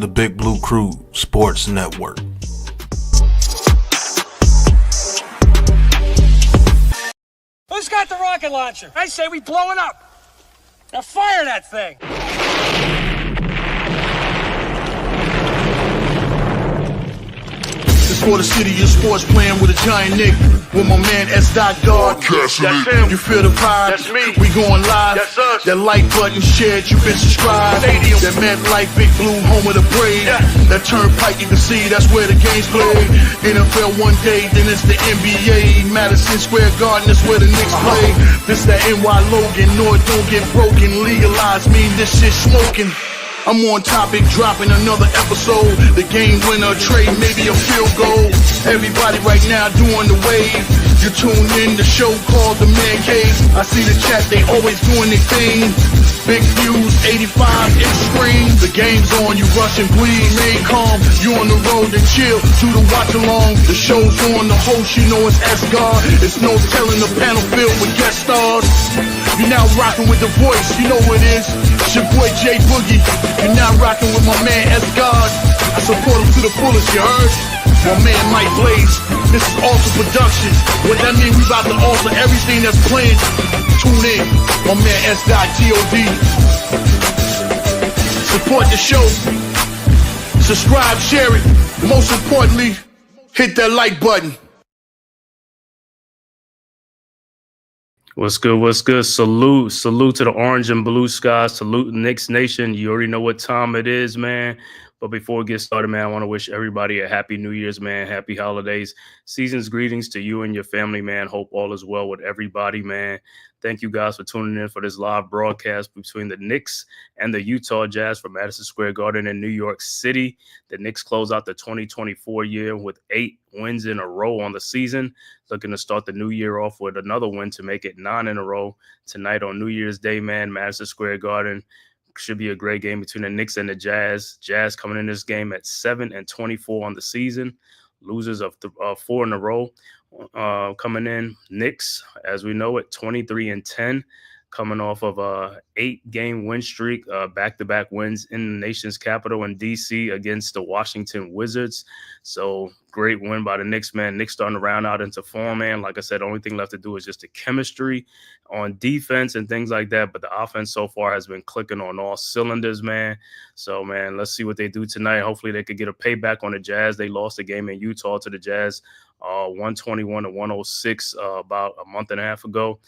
the Big Blue Crew Sports Network. Who's got the rocket launcher? I say we blow it up. Now fire that thing. For the city of sports, playing with a giant Nick. With my man S. God. That's him. You feel the vibe? That's me. We going live. That's us. That like button shared, you been subscribed. Stadium. That MetLife, Big Blue, home of the Braves. Yeah. That turnpike, you can see that's where the game's played. NFL one day, then it's the NBA. Madison Square Garden, that's where the Knicks play. This that NY Logan, no it don't get broken. Legalize, mean this shit smoking. I'm on topic, dropping another episode. The game winner, trade, maybe a field goal. Everybody right now doing the wave. You tune in, the show called The Man Cave. I see the chat, they always doing their thing. Big views, 85 inch screen. The game's on, you rushing, please. Remain calm, you on the road and chill. Do the watch along. The show's on, the host, you know it's S-God. It's no telling the panel filled with guest stars. You're now rocking with the voice, you know who it is. It's your boy J Boogie. You're now rocking with my man S-God. I support him to the fullest, you heard? My man Mike Blaze. This is Alter Productions. What that mean, we about to alter everything that's playing. Tune in. My man S.T.O.D. Support the show. Subscribe, share it. Most importantly, hit that like button. What's good? What's good? Salute to the orange and blue skies. Salute Knicks Nation. You already know what time it is, man. But before we get started, man, I want to wish everybody a happy New Year's, man. Happy holidays. Season's greetings to you and your family, man. Hope all is well with everybody, man. Thank you guys for tuning in for this live broadcast between the Knicks and the Utah Jazz from Madison Square Garden in New York City. The Knicks close out the 2024 year with 8 wins in a row on the season. Looking to start the new year off with another win to make it 9 in a row tonight on New Year's Day, man. Madison Square Garden. Should be a great game between the Knicks and the Jazz. Jazz coming in this game at 7-24 on the season. Losers of 4 in a row coming in. Knicks, as we know it, 23-10, coming off of a 8-game win streak, back-to-back wins in the nation's capital in D.C. against the Washington Wizards. So great win by the Knicks, man. Knicks starting to round out into form, man. Like I said, the only thing left to do is just the chemistry on defense and things like that. But the offense so far has been clicking on all cylinders, man. So, man, let's see what they do tonight. Hopefully they could get a payback on the Jazz. They lost a game in Utah to the Jazz, 121-106 about a month and a half ago.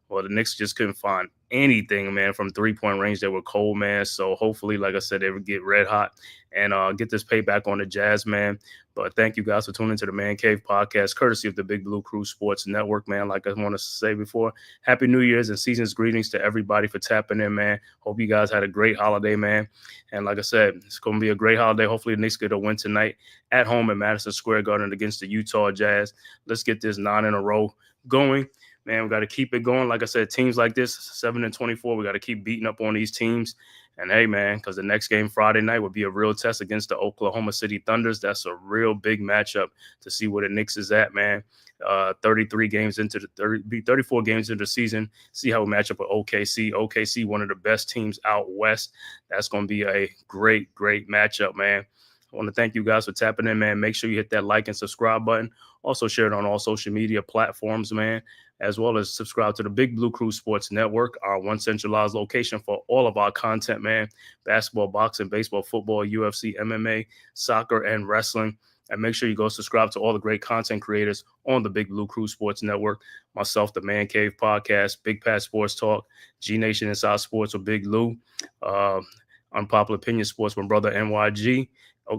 Well, the Knicks just couldn't find anything, man, from three-point range. They were cold, man. So hopefully, like I said, they would get red hot and get this payback on the Jazz, man. But thank you guys for tuning into the Man Cave podcast, courtesy of the Big Blue Crew Sports Network, man. Like I wanted to say before, Happy New Year's and season's greetings to everybody for tapping in, man. Hope you guys had a great holiday, man. And like I said, it's going to be a great holiday. Hopefully the Knicks get a win tonight at home at Madison Square Garden against the Utah Jazz. Let's get this 9 in a row going. Man, we got to keep it going. Like I said, teams like this, 7-24, we got to keep beating up on these teams. And, hey, man, because the next game Friday night would be a real test against the Oklahoma City Thunders. That's a real big matchup to see where the Knicks is at, man. 34 games into the season. See how we match up with OKC. OKC, one of the best teams out west. That's going to be a great, great matchup, man. I want to thank you guys for tapping in, man. Make sure you hit that like and subscribe button. Also share it on all social media platforms, man, as well as subscribe to the Big Blue Crew Sports Network, our one centralized location for all of our content, man. Basketball, boxing, baseball, football, UFC, MMA, soccer, and wrestling. And make sure you go subscribe to all the great content creators on the Big Blue Crew Sports Network. Myself, the Man Cave Podcast, Big Pat Sports Talk, G Nation Inside Sports with Big Lou, Unpopular Opinion Sports with Brother NYG,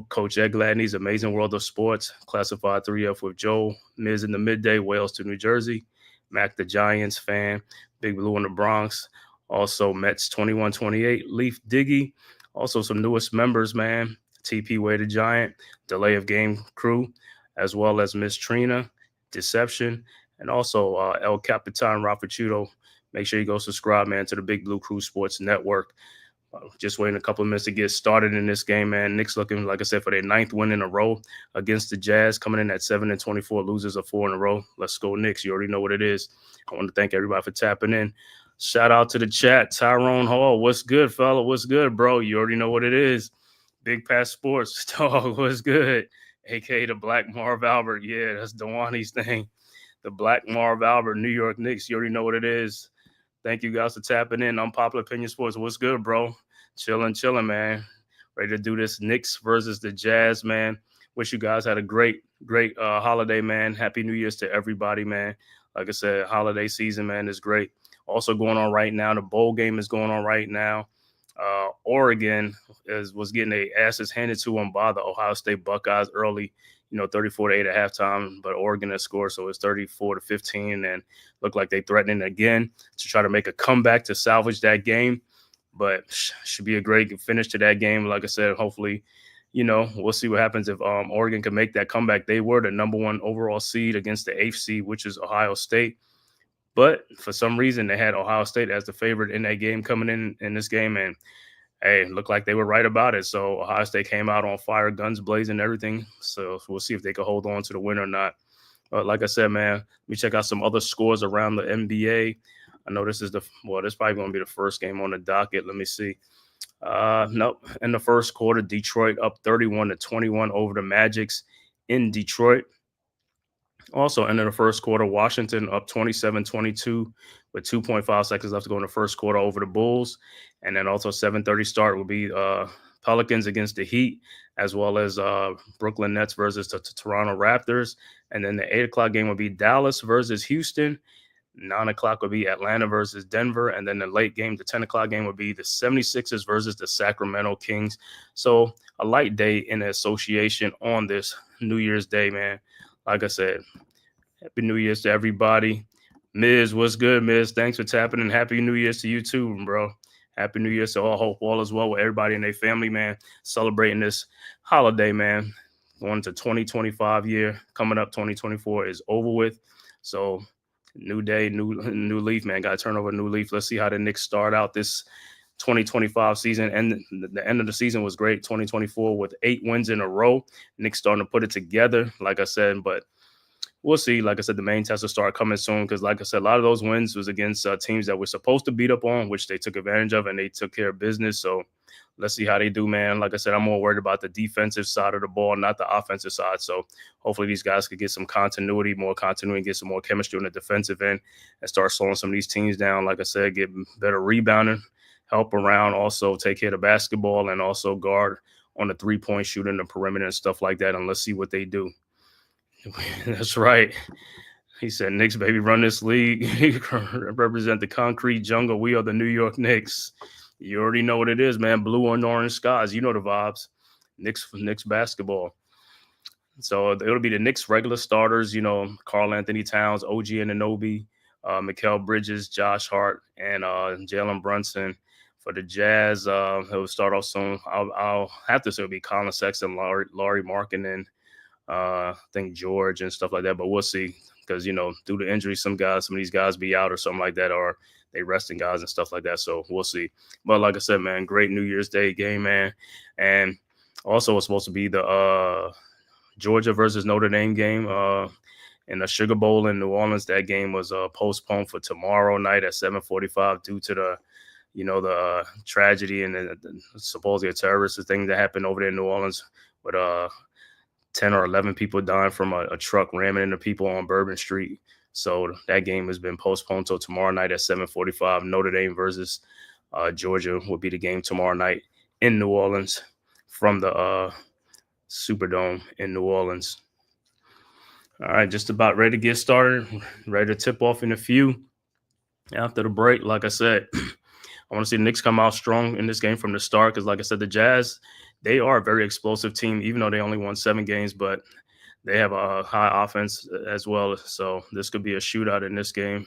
Coach Ed Gladney's Amazing World of Sports, Classified 3F with Joe, Miz in the Midday, Wales to New Jersey, Mac the Giants fan, Big Blue in the Bronx, also Mets 2128, Leaf Diggy, also some newest members, man, TP Way the Giant, Delay of Game Crew, as well as Miss Trina, Deception, and also El Capitan Rafachudo. Make sure you go subscribe, man, to the Big Blue Crew Sports Network. Just waiting a couple of minutes to get started in this game, man. Knicks looking, like I said, for their 9th win in a row against the Jazz, coming in at 7-24, losers of 4 in a row. Let's go, Knicks. You already know what it is. I want to thank everybody for tapping in. Shout out to the chat. Tyrone Hall, what's good, fella? What's good, bro? You already know what it is. Big Pass Sports. Dog, what's good? AKA the Black Marv Albert. Yeah, that's Dewani's thing. The Black Marv Albert, New York Knicks. You already know what it is. Thank you guys for tapping in. Unpopular Opinion Sports. What's good, bro? Chilling, man. Ready to do this Knicks versus the Jazz, man. Wish you guys had a great holiday, man. Happy New Year's to everybody, man. Like I said, holiday season, man, is great. Also going on right now. The bowl game is going on right now. Oregon was getting their asses handed to them by the Ohio State Buckeyes early, 34-8 at halftime, but Oregon has scored, so it's 34-15, and looked like they threatening again to try to make a comeback to salvage that game. But should be a great finish to that game. Like I said, hopefully, we'll see what happens if Oregon can make that comeback. They were the number 1 overall seed against the 8th seed, which is Ohio State. But for some reason, they had Ohio State as the favorite in that game coming in this game. And, hey, looked like they were right about it. So Ohio State came out on fire, guns blazing, everything. So we'll see if they can hold on to the win or not. But like I said, man, let me check out some other scores around the NBA. I know this is this probably going to be the first game on the docket. Let me see. Nope. In the first quarter, Detroit up 31-21 over the Magics in Detroit. Also, in the first quarter, Washington up 27-22 with 2.5 seconds left to go in the first quarter over the Bulls. And then also 7:30 start will be Pelicans against the Heat, as well as Brooklyn Nets versus the Toronto Raptors. And then the 8 o'clock game will be Dallas versus Houston. 9 o'clock will be Atlanta versus Denver. And then the late game, the 10 o'clock game, will be the 76ers versus the Sacramento Kings. So a light day in association on this New Year's Day, man. Like I said, Happy New Year's to everybody. Miz, what's good, Miz? Thanks for tapping, and Happy New Year's to you too, bro. Happy New Year's to all. Hope all is well with everybody and their family, man. Celebrating this holiday, man. Going to 2025 year. Coming up, 2024 is over with. So, new day, new leaf, man. Got to turn over a new leaf. Let's see how the Knicks start out this 2025 season. And the end of the season was great, 2024, with 8 wins in a row. Knicks starting to put it together, like I said, but we'll see. Like I said, the main test will start coming soon because, like I said, a lot of those wins was against teams that were supposed to beat up on, which they took advantage of, and they took care of business. So let's see how they do, man. Like I said, I'm more worried about the defensive side of the ball, not the offensive side. So hopefully these guys could get some more continuity, get some more chemistry on the defensive end and start slowing some of these teams down. Like I said, get better rebounding, help around, also take care of the basketball, and also guard on the three-point shooting, the perimeter and stuff like that. And let's see what they do. That's right. He said, Knicks, baby, run this league. Represent the concrete jungle. We are the New York Knicks. You already know what it is, man. Blue and orange skies. You know the vibes. Knicks basketball. So it'll be the Knicks regular starters, Karl Anthony Towns, OG Anunoby, Mikal Bridges, Josh Hart, and Jalen Brunson. For the Jazz, he'll start off soon. I'll have to say it'll be Colin Sexton, Laurie Markkinen, I think George and stuff like that, but we'll see because, due to injuries, some of these guys be out or something like that, or they resting guys and stuff like that. So we'll see. But like I said, man, great New Year's Day game, man. And also it's supposed to be the Georgia versus Notre Dame game in the Sugar Bowl in New Orleans. That game was postponed for tomorrow night at 7:45 due to the tragedy and the supposedly a terrorist thing that happened over there in New Orleans with 10 or 11 people dying from a truck ramming into people on Bourbon Street. So that game has been postponed till tomorrow night at 7:45. Notre Dame versus Georgia will be the game tomorrow night in New Orleans from the Superdome in New Orleans. All right, just about ready to get started. Ready to tip off in a few. After the break, like I said, I want to see the Knicks come out strong in this game from the start because, like I said, the Jazz, they are a very explosive team, even though they only won 7 games, but they have a high offense as well. So this could be a shootout in this game.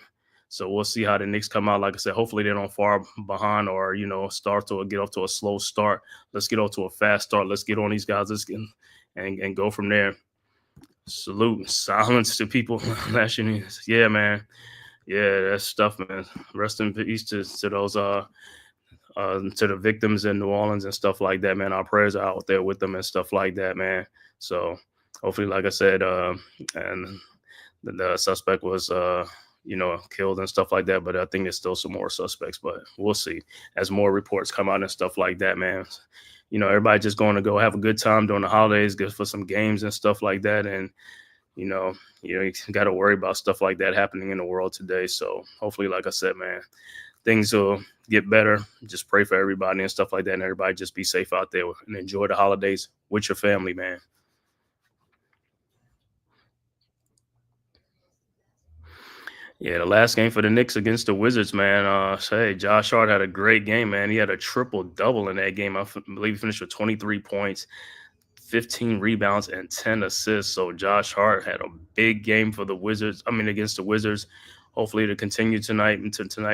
So we'll see how the Knicks come out. Like I said, hopefully they don't fall behind or, get off to a slow start. Let's get off to a fast start. Let's get on these guys and go from there. Salute. Silence to people lashing. Yeah, man. Yeah, that's stuff, man. Rest in peace to those to the victims in New Orleans and stuff like that, man. Our prayers are out there with them and stuff like that, man. So hopefully, like I said, and the suspect was killed and stuff like that. But I think there's still some more suspects, but we'll see as more reports come out and stuff like that, man. everybody just going to go have a good time during the holidays, good for some games and stuff like that. And, you got to worry about stuff like that happening in the world today. So hopefully, like I said, man, things will get better. Just pray for everybody and stuff like that. And everybody just be safe out there and enjoy the holidays with your family, man. Yeah, the last game for the Knicks against the Wizards, man. Hey, Josh Hart had a great game, man. He had a triple-double in that game. I believe he finished with 23 points, 15 rebounds, and 10 assists. So Josh Hart had a big game for the Wizards. Against the Wizards. Hopefully to continue tonight,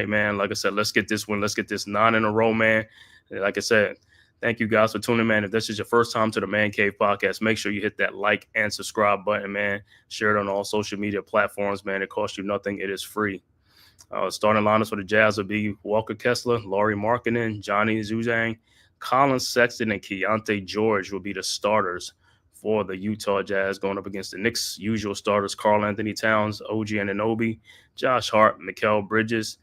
man. Like I said, let's get this one. Let's get this 9 in a row, man. Like I said, thank you guys for tuning, man. If this is your first time to the Man Cave Podcast, make sure you hit that like and subscribe button, man. Share it on all social media platforms, man. It costs you nothing. It is free. Starting lineups for the Jazz will be Walker Kessler, Lauri Markkanen, Johnny Juzang, Colin Sexton, and Keontae George will be the starters for the Utah Jazz going up against the Knicks' usual starters, Karl Anthony Towns, OG Anunoby, Josh Hart, Mikal Bridges,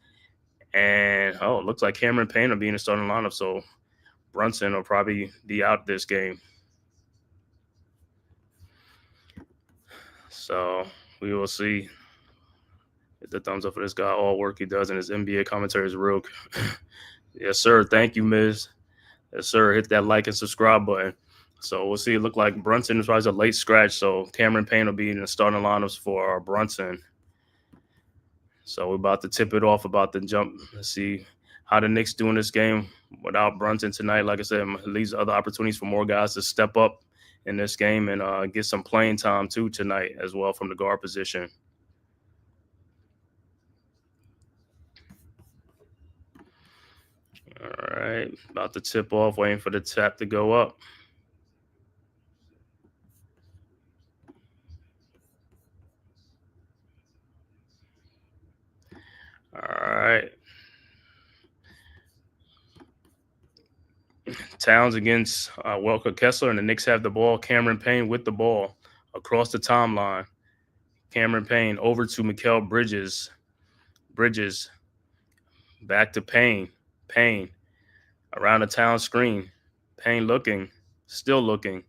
and it looks like Cameron Payne will be in the starting lineup, so Brunson will probably be out this game. So we will see. Hit the thumbs up for this guy. All work he does in his NBA commentary is real. Yes, sir. Thank you, Miz. Yes, sir. Hit that like and subscribe button. So we'll see. It looked like Brunson is probably a late scratch. So Cameron Payne will be in the starting lineups for Brunson. So we're about to tip it off, about to jump. Let's see how the Knicks do in this game without Brunson tonight. Like I said, it leaves other opportunities for more guys to step up in this game and get some playing time too tonight as well from the guard position. All right, about to tip off, waiting for the tap to go up. All right. Towns against Walker Kessler, and the Knicks have the ball. Cameron Payne with the ball across the timeline. Cameron Payne over to Mikal Bridges. Bridges back to Payne. Payne around the Towns screen. Payne looking, still looking.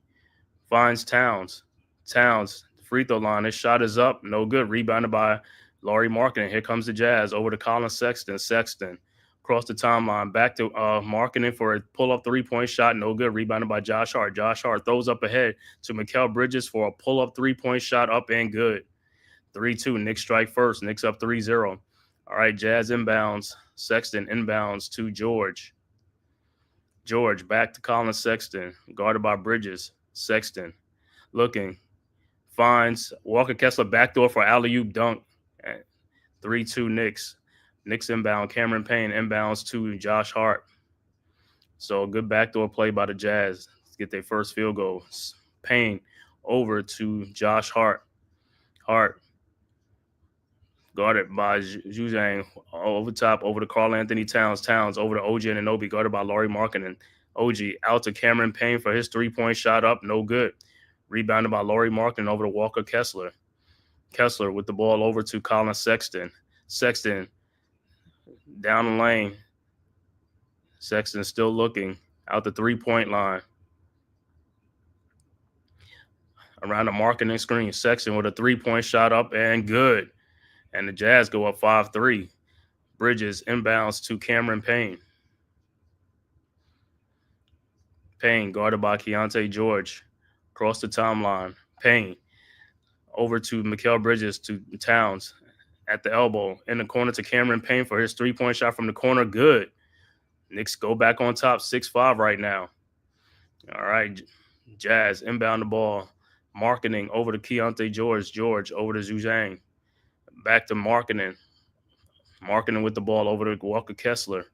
Finds Towns. Towns, free throw line. His shot is up. No good. Rebounded by Lauri Markkanen. Here comes the Jazz over to Colin Sexton. Sexton across the timeline. Back to Markkanen for a pull-up three-point shot. No good. Rebounded by Josh Hart. Josh Hart throws up ahead to Mikal Bridges for a pull-up three-point shot up and good. 3-2. Knicks strike first. Knicks up 3-0. All right, Jazz inbounds. Sexton inbounds to George. George back to Colin Sexton. Guarded by Bridges. Sexton looking. Finds Walker Kessler backdoor for alley-oop dunk. 3-2 Knicks. Knicks inbound. Cameron Payne inbounds to Josh Hart. So good backdoor play by the Jazz to get their first field goal. Payne over to Josh Hart. Hart guarded by Juzang over top, over to Karl Anthony Towns. Towns over to OG Anunoby, guarded by Lauri Markkanen. OG out to Cameron Payne for his three-point shot up. No good. Rebounded by Lauri Markkanen over to Walker Kessler. Kessler with the ball over to Colin Sexton. Sexton down the lane. Sexton still looking out the three-point line. Around the Markkanen screen. Sexton with a three-point shot up and good. And the Jazz go up 5-3. Bridges inbounds to Cameron Payne. Payne guarded by Keontae George. Across the timeline. Payne over to Mikal Bridges to Towns at the elbow. In the corner to Cameron Payne for his three-point shot from the corner. Good. Knicks go back on top 6-5 right now. All right. Jazz inbound the ball. Markkanen over to Keontae George. George over to Juzang. Back to Markkanen. Markkanen with the ball over to Walker Kessler.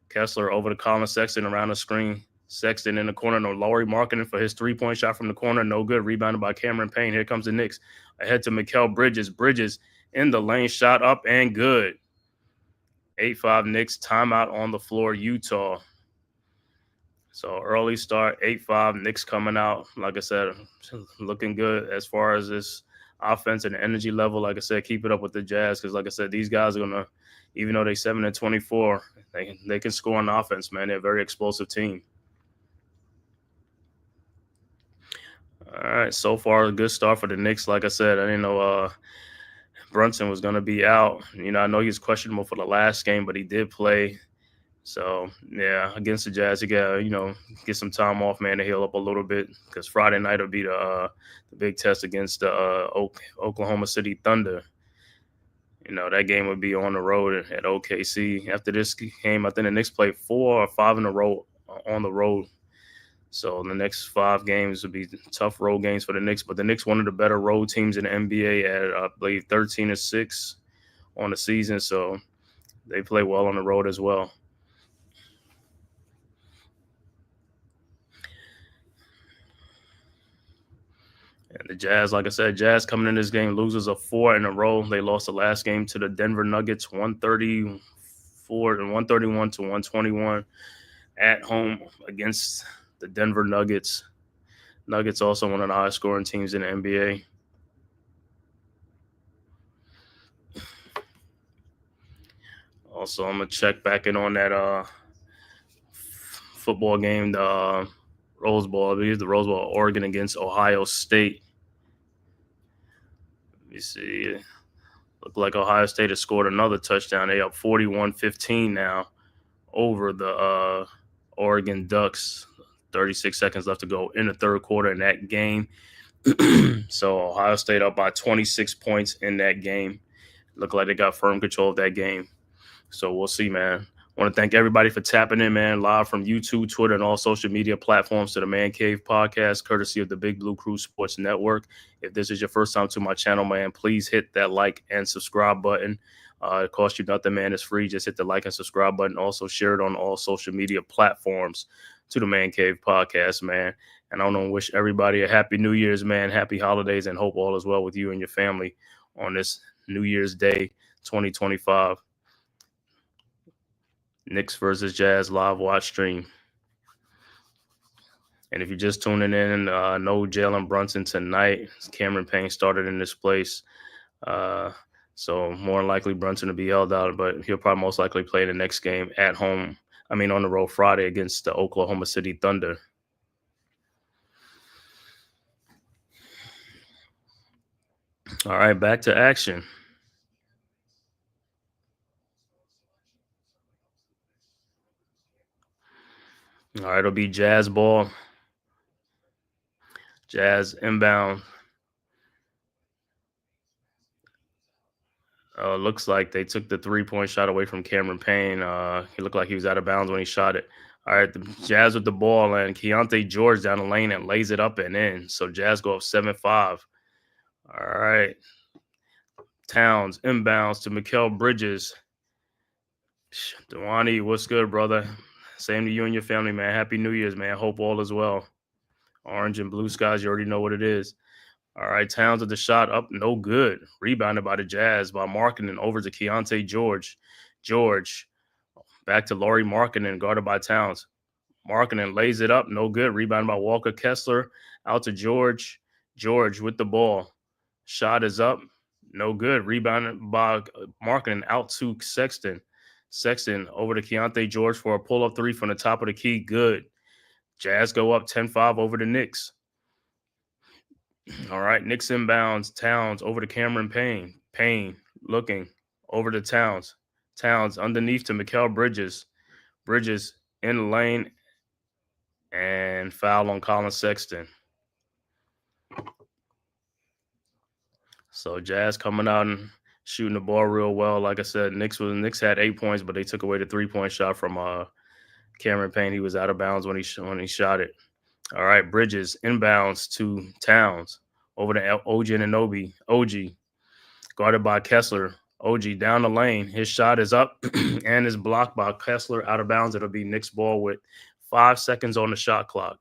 Kessler over to Colin Sexton around the screen. Sexton in the corner. No, Lauri Markkanen for his three-point shot from the corner. No good. Rebounded by Cameron Payne. Here comes the Knicks. Ahead to Mikal Bridges. Bridges in the lane. Shot up and good. 8-5 Knicks. Timeout on the floor, Utah. So early start, 8-5. Knicks coming out. Like I said, looking good as far as this offense and energy level. Like I said, keep it up with the Jazz because, like I said, these guys are going to, even though they're 7-24, they can score on offense, man. They're a very explosive team. All right, so far a good start for the Knicks. Like I said, I didn't know Brunson was going to be out. I know he was questionable for the last game, but he did play. So yeah, against the Jazz, you got get some time off, man, to heal up a little bit because Friday night will be the big test against the Oklahoma City Thunder. That game would be on the road at OKC. After this game, I think the Knicks play 4 or 5 in a row on the road. So the next 5 games would be tough road games for the Knicks. But the Knicks, one of the better road teams in the NBA at, I believe, 13-6 on the season. So they play well on the road as well. And the Jazz, like I said, Jazz coming in this game, losers of 4 in a row. They lost the last game to the Denver Nuggets, 134 and 131 to 121 at home against the Denver Nuggets. Nuggets also one of the highest scoring teams in the NBA. Also, I'm gonna check back in on that football game, the Rose Bowl. I believe the Rose Bowl, Oregon against Ohio State. Let me see. Look like Ohio State has scored another touchdown. They up 41-15 now over the Oregon Ducks. 36 seconds left to go in the third quarter in that game. So Ohio State up by 26 points in that game. Look like they got firm control of that game. So we'll see, man. I want to thank everybody for tapping in, man, live from YouTube, Twitter, and all social media platforms to the Man Cave Podcast, courtesy of the Big Blue Crew Sports Network. If this is your first time to my channel, man, please hit that like and subscribe button. It costs you nothing, man. It's free. Just hit the like and subscribe button. Also share it on all social media platforms to the Man Cave Podcast, man. And I want to wish everybody a happy New Year's, man. Happy holidays, and hope all is well with you and your family on this New Year's Day 2025. Knicks versus Jazz live watch stream. And if you're just tuning in, no Jalen Brunson tonight. Cameron Payne started in this place. So more than likely Brunson to be held out, but he'll probably most likely play the next game at home. On the road Friday against the Oklahoma City Thunder. All right, back to action. All right, it'll be Jazz ball. Jazz inbound. Looks like they took the 3-point shot away from Cameron Payne. He looked like he was out of bounds when he shot it. All right, the Jazz with the ball, and Keontae George down the lane and lays it up and in. So Jazz go up 7-5. All right. Towns inbounds to Mikal Bridges. Dewani, what's good, brother? Same to you and your family, man. Happy New Year's, man. Hope all is well. Orange and blue skies, you already know what it is. All right, Towns with the shot up, no good. Rebounded by the Jazz by Markkanen over to Keontae George. George back to Lauri Markkanen, guarded by Towns. Markkanen lays it up, no good. Rebounded by Walker Kessler. Out to George. George with the ball. Shot is up, no good. Rebounded by Markkanen out to Sexton. Sexton over to Keontae George for a pull-up 3 from the top of the key. Good. Jazz go up 10-5 over the Knicks. All right, Knicks inbounds. Towns over to Cameron Payne. Payne looking over to Towns. Towns underneath to Mikal Bridges. Bridges in the lane and foul on Colin Sexton. So Jazz coming out and shooting the ball real well. Like I said, Knicks had 8 points, but they took away the 3-point shot from Cameron Payne. He was out of bounds when he shot it. All right, Bridges inbounds to Towns over to OG Anunoby. OG guarded by Kessler. OG down the lane. His shot is up and is blocked by Kessler out of bounds. It'll be Knicks ball with 5 seconds on the shot clock.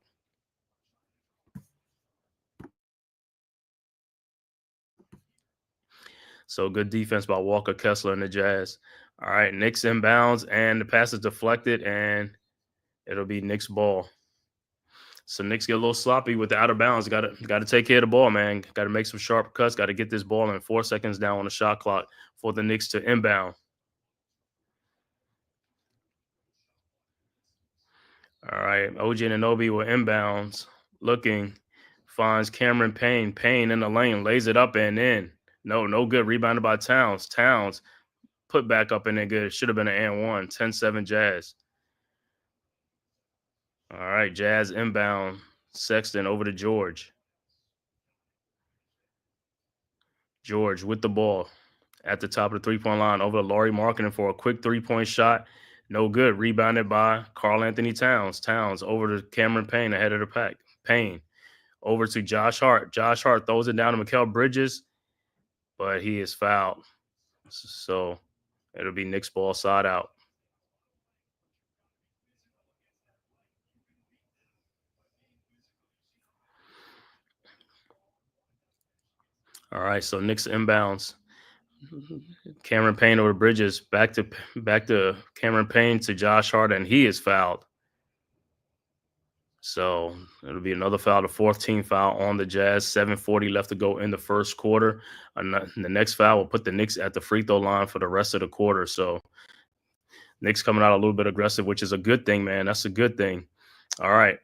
So good defense by Walker Kessler and the Jazz. All right, Knicks inbounds, and the pass is deflected, and it'll be Knicks ball. So Knicks get a little sloppy with the out of bounds. Got to take care of the ball, man. Got to make some sharp cuts. Got to get this ball in 4 seconds down on the shot clock for the Knicks to inbound. All right, OG Anunoby will inbounds, looking finds Cameron Payne. Payne in the lane, lays it up and in. No good. Rebounded by Towns. Towns put back up in there good. Should have been an and one. 10-7 Jazz. All right, Jazz inbound. Sexton over to George. George with the ball at the top of the three-point line over to Lauri Markkanen for a quick three-point shot. No good. Rebounded by Karl Anthony Towns. Towns over to Cameron Payne ahead of the pack. Payne over to Josh Hart. Josh Hart throws it down to Mikal Bridges, but he is fouled. So it'll be Knicks ball side out. All right, so Knicks inbounds. Cameron Payne over Bridges. Back to Cameron Payne to Josh Hart, and he is fouled. So it'll be another foul, the fourth team foul on the Jazz. 7:40 left to go in the first quarter. And the next foul will put the Knicks at the free throw line for the rest of the quarter. So Knicks coming out a little bit aggressive, which is a good thing, man. That's a good thing. All right.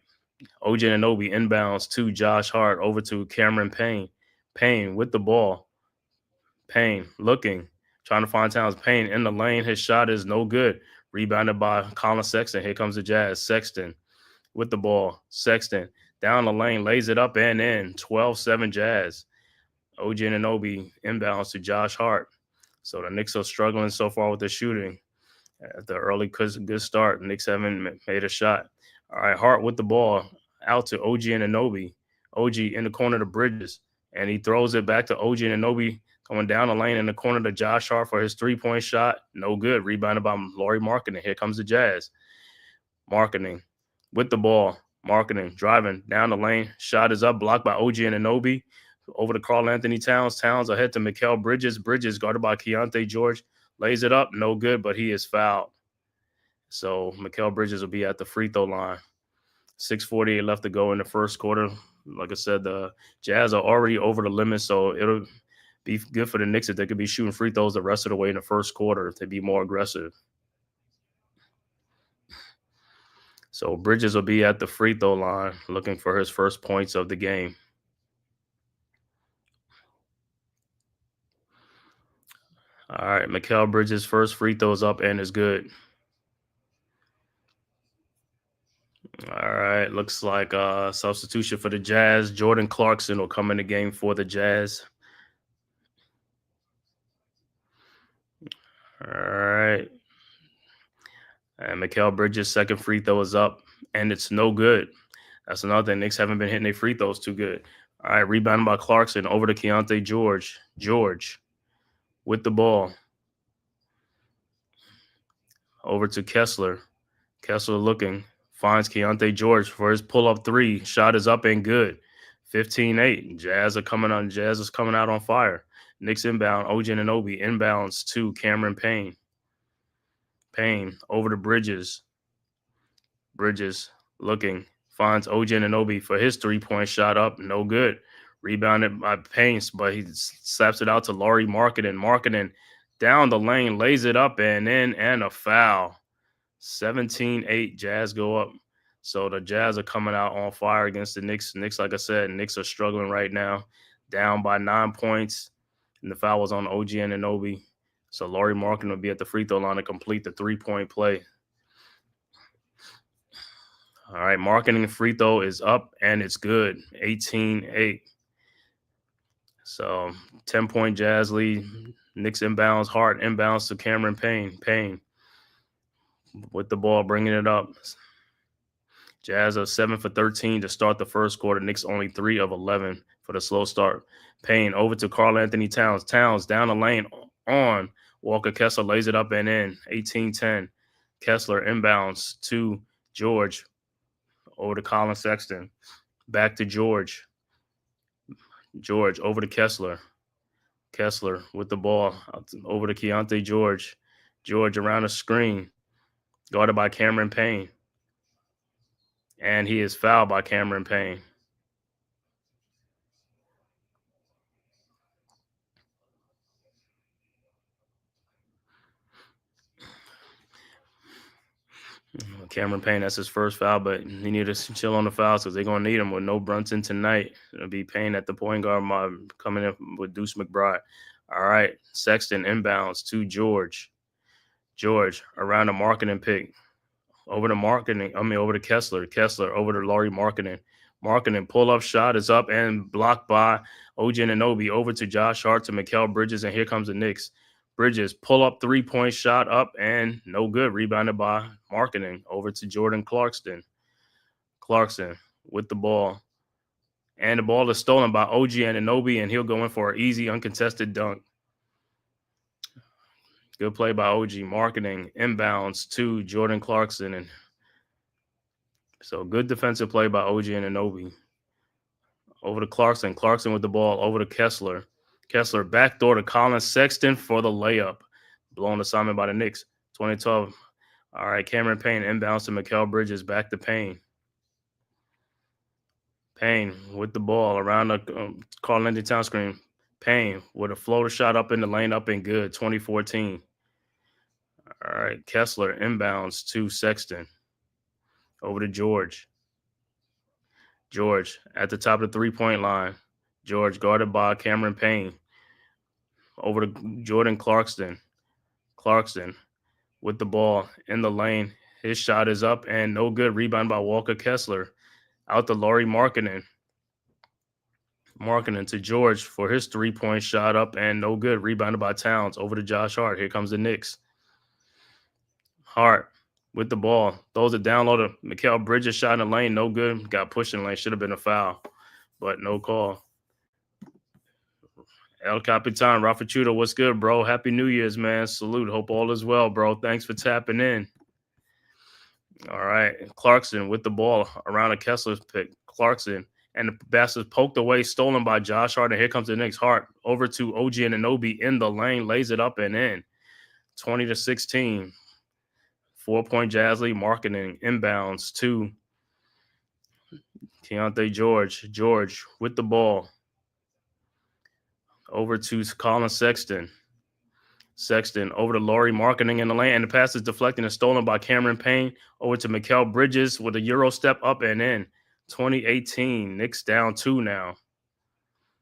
OG Anunoby inbounds to Josh Hart over to Cameron Payne. Payne with the ball. Payne looking, trying to find Towns. Payne in the lane. His shot is no good. Rebounded by Colin Sexton. Here comes the Jazz. Sexton with the ball. Sexton down the lane, lays it up and in. 12-7 Jazz. OG Anunoby inbounds to Josh Hart. So the Knicks are struggling so far with the shooting. At the early good start, the Knicks haven't made a shot. All right, Hart with the ball out to OG Anunoby. OG in the corner to Bridges, and he throws it back to OG Anunoby going down the lane in the corner to Josh Hart for his three-point shot. No good. Rebounded by Lauri Markkanen. Here comes the Jazz. Markkanen with the ball. Markkanen driving down the lane. Shot is up, blocked by OG Anunoby. Over to Karl Anthony Towns. Towns ahead to Mikal Bridges. Bridges guarded by Keontae George. Lays it up. No good, but he is fouled. So Mikal Bridges will be at the free throw line. 6:48 left to go in the first quarter. Like I said, the Jazz are already over the limit, so it'll be good for the Knicks if they could be shooting free throws the rest of the way in the first quarter to be more aggressive. So Bridges will be at the free throw line looking for his first points of the game. All right, Mikal Bridges' first free throw is up and is good. All right, looks like a substitution for the Jazz. Jordan Clarkson will come in the game for the Jazz. All right. And Mikal Bridges' second free throw is up, and it's no good. That's another thing. Knicks haven't been hitting their free throws too good. All right, rebounded by Clarkson over to Keontae George. George with the ball. Over to Kessler. Kessler looking. Finds Keontae George for his pull-up three. Shot is up and good. 15-8. Jazz is coming out on fire. Knicks inbound. OG Anunoby inbounds to Cameron Payne. Payne over to Bridges. Bridges looking. Finds OG Anunoby for his three-point shot up. No good. Rebounded by Payne, but he slaps it out to Lauri Markkanen. Markkanen down the lane, lays it up and in, and a foul. 17-8, Jazz go up. So the Jazz are coming out on fire against the Knicks. Knicks, like I said, Knicks are struggling right now. Down by 9 points. And the foul was on OG Anunoby. So Lauri Markkanen will be at the free throw line to complete the three-point play. All right, Markkanen free throw is up, and it's good. 18-8. So 10-point Jazz lead. Knicks inbounds. Hart inbounds to Cameron Payne. Payne with the ball, bringing it up. Jazz are 7 for 13 to start the first quarter. Knicks only 3 of 11 for the slow start. Payne over to Karl Anthony Towns. Towns down the lane on Walker Kessler, lays it up and in. 18-10. Kessler inbounds to George. Over to Colin Sexton. Back to George. George over to Kessler. Kessler with the ball. Over to Keontae George. George around the screen. Guarded by Cameron Payne. And he is fouled by Cameron Payne. Cameron Payne, that's his first foul, but he need to chill on the fouls because they're going to need him with no Brunson tonight. It'll be Payne at the point guard coming in with Deuce McBride. All right, Sexton inbounds to George. George around the marketing pick. Over to Kessler. Kessler over to Laurie Marketing. Marketing pull-up shot is up and blocked by OG Anunoby. Over to Josh Hart to Mikal Bridges, and here comes the Knicks. Bridges pull-up three-point shot up and no good. Rebounded by Marketing. Over to Jordan Clarkson. Clarkson with the ball. And the ball is stolen by OG Anunoby, and he'll go in for an easy, uncontested dunk. Good play by OG. Marketing inbounds to Jordan Clarkson. And so good defensive play by OG Anunoby. Over to Clarkson. Clarkson with the ball. Over to Kessler. Kessler backdoor to Colin Sexton for the layup. Blown assignment by the Knicks. 2012. All right, Cameron Payne inbounds to Mikal Bridges. Back to Payne. Payne with the ball around the Carl-Anthony Towns screen. Payne with a floater shot up in the lane, up and good. 2014. All right, Kessler inbounds to Sexton. Over to George. George at the top of the three-point line. George guarded by Cameron Payne. Over to Jordan Clarkson. Clarkson with the ball in the lane. His shot is up and no good. Rebound by Walker Kessler. Out to Laurie Marketing. Marketing to George for his three-point shot up and no good. Rebounded by Towns. Over to Josh Hart. Here comes the Knicks. Hart with the ball. Throws it down low to Mikal Bridges. Shot in the lane. No good. Got pushed in the lane. Should have been a foul, but no call. El Capitan, Rafa Chudo, what's good, bro? Happy New Year's, man. Salute. Hope all is well, bro. Thanks for tapping in. All right. Clarkson with the ball around a Kessler's pick. Clarkson. And the basket poked away, stolen by Josh Hart. And here comes the Knicks. Hart over to OG Anunoby in the lane. Lays it up and in. 20-16. 4-point Jazz lead. Marketing inbounds to Keontae George. George with the ball. Over to Colin Sexton. Sexton over to Laurie Marketing in the lane. And the pass is deflected and stolen by Cameron Payne. Over to Mikal Bridges with a Euro step up and in. 2018. Knicks down 2 now.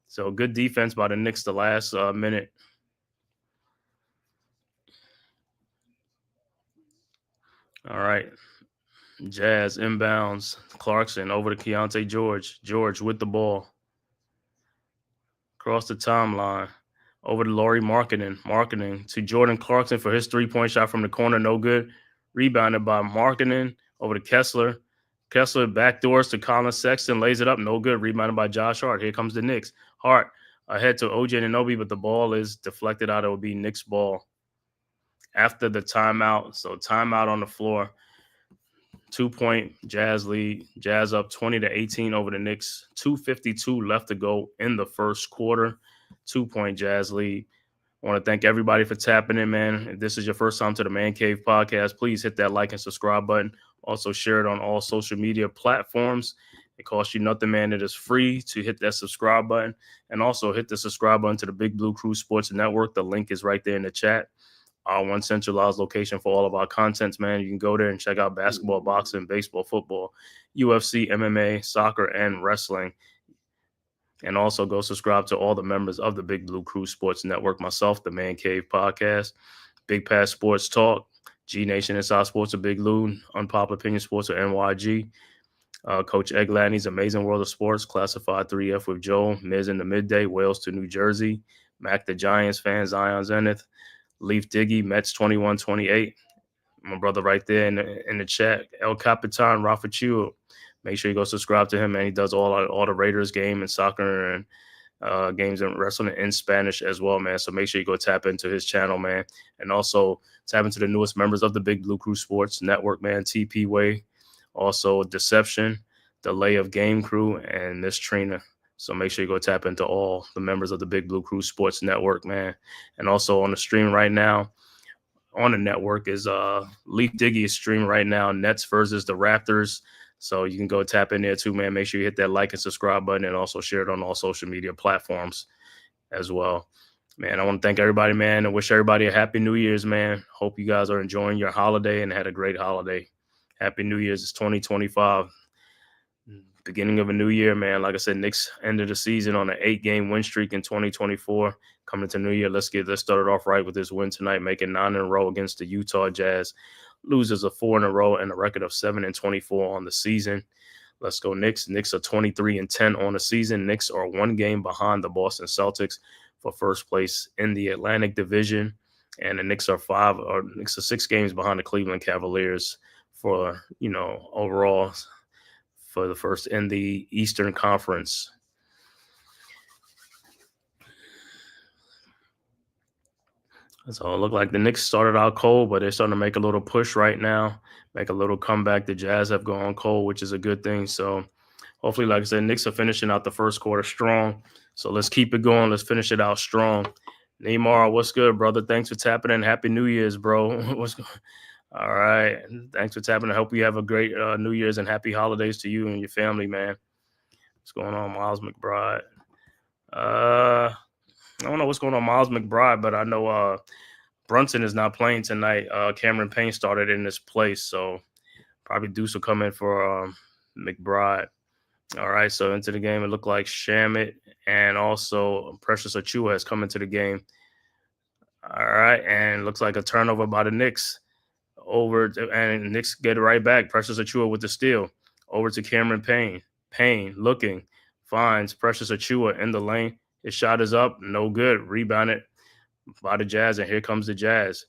So good defense by the Knicks the last minute. All right. Jazz inbounds. Clarkson over to Keontae George. George with the ball. Across the timeline. Over to Laurie Marketing. Marketing to Jordan Clarkson for his three-point shot from the corner. No good. Rebounded by Marketing. Over to Kessler. Kessler backdoors to Colin Sexton. Lays it up. No good. Rebounded by Josh Hart. Here comes the Knicks. Hart ahead to OG Anunoby, but the ball is deflected out. It will be Knicks ball after the timeout. So timeout on the floor. 2-point Jazz lead. Jazz up 20-18 over the Knicks. 2:52 left to go in the first quarter. 2-point Jazz lead. I want to thank everybody for tapping in, man. If this is your first time to the Man Cave podcast, please hit that like and subscribe button. Also share it on all social media platforms. It costs you nothing, man. It is free to hit that subscribe button. And also hit the subscribe button to the Big Blue Crew Sports Network. The link is right there in the chat. Our one centralized location for all of our contents, man. You can go there and check out basketball, boxing, baseball, football, UFC, MMA, soccer, and wrestling. And also go subscribe to all the members of the Big Blue Crew Sports Network, myself, the Man Cave Podcast, Big Pass Sports Talk, G Nation Inside Sports of Big Lou, Unpopular Opinion Sports or NYG, Coach Egg Ladney's Amazing World of Sports, Classified 3F with Joel, Miz in the Midday, Wales to New Jersey, Mac the Giants fan, Zion Zenith, Leaf Diggy, Mets 21-28. My brother right there in the chat, El Capitan, Rafa Chuo. Make sure you go subscribe to him, man. He does all the Raiders game and soccer and games and wrestling in Spanish as well, man. So make sure you go tap into his channel, man. And also tap into the newest members of the Big Blue Crew Sports Network, man. TP Way, also Deception, Delay of Game Crew, and Miss Trina. So make sure you go tap into all the members of the Big Blue Crew Sports Network, man. And also on the stream right now, on the network is Leaf Diggy is streaming right now, Nets versus the Raptors. So you can go tap in there too, man. Make sure you hit that like and subscribe button and also share it on all social media platforms as well. Man, I want to thank everybody, man, and wish everybody a happy New Year's, man. Hope you guys are enjoying your holiday and had a great holiday. Happy New Year's. It's 2025. Beginning of a new year, man. Like I said, Knicks ended the season on an 8-game win streak in 2024. Coming to New Year, let's start it off right with this win tonight, making 9 in a row against the Utah Jazz. Losers of 4 in a row and a record of 7-24 on the season. Let's go Knicks. Knicks are 23-10 on the season. Knicks are 1 game behind the Boston Celtics for first place in the Atlantic Division, and the Knicks are 6 games behind the Cleveland Cavaliers for overall for the first in the Eastern Conference. So it looked like the Knicks started out cold, but they're starting to make a little push right now, make a little comeback. The Jazz have gone cold, which is a good thing. So hopefully, like I said, Knicks are finishing out the first quarter strong. So let's keep it going. Let's finish it out strong. Neymar, what's good, brother? Thanks for tapping in. Happy New Year's, bro. What's going? All right. Thanks for tapping. I hope you have a great New Year's and happy holidays to you and your family, man. What's going on, Miles McBride? I don't know what's going on, Miles McBride, but I know Brunson is not playing tonight. Cameron Payne started in his place, so probably Deuce will come in for McBride. All right, so into the game, it looked like Shamit and also Precious Achiuwa has come into the game. All right, and looks like a turnover by the Knicks. And Knicks get it right back. Precious Achiuwa with the steal. Over to Cameron Payne. Payne looking, finds Precious Achiuwa in the lane. His shot is up, no good. Rebounded by the Jazz, and here comes the Jazz.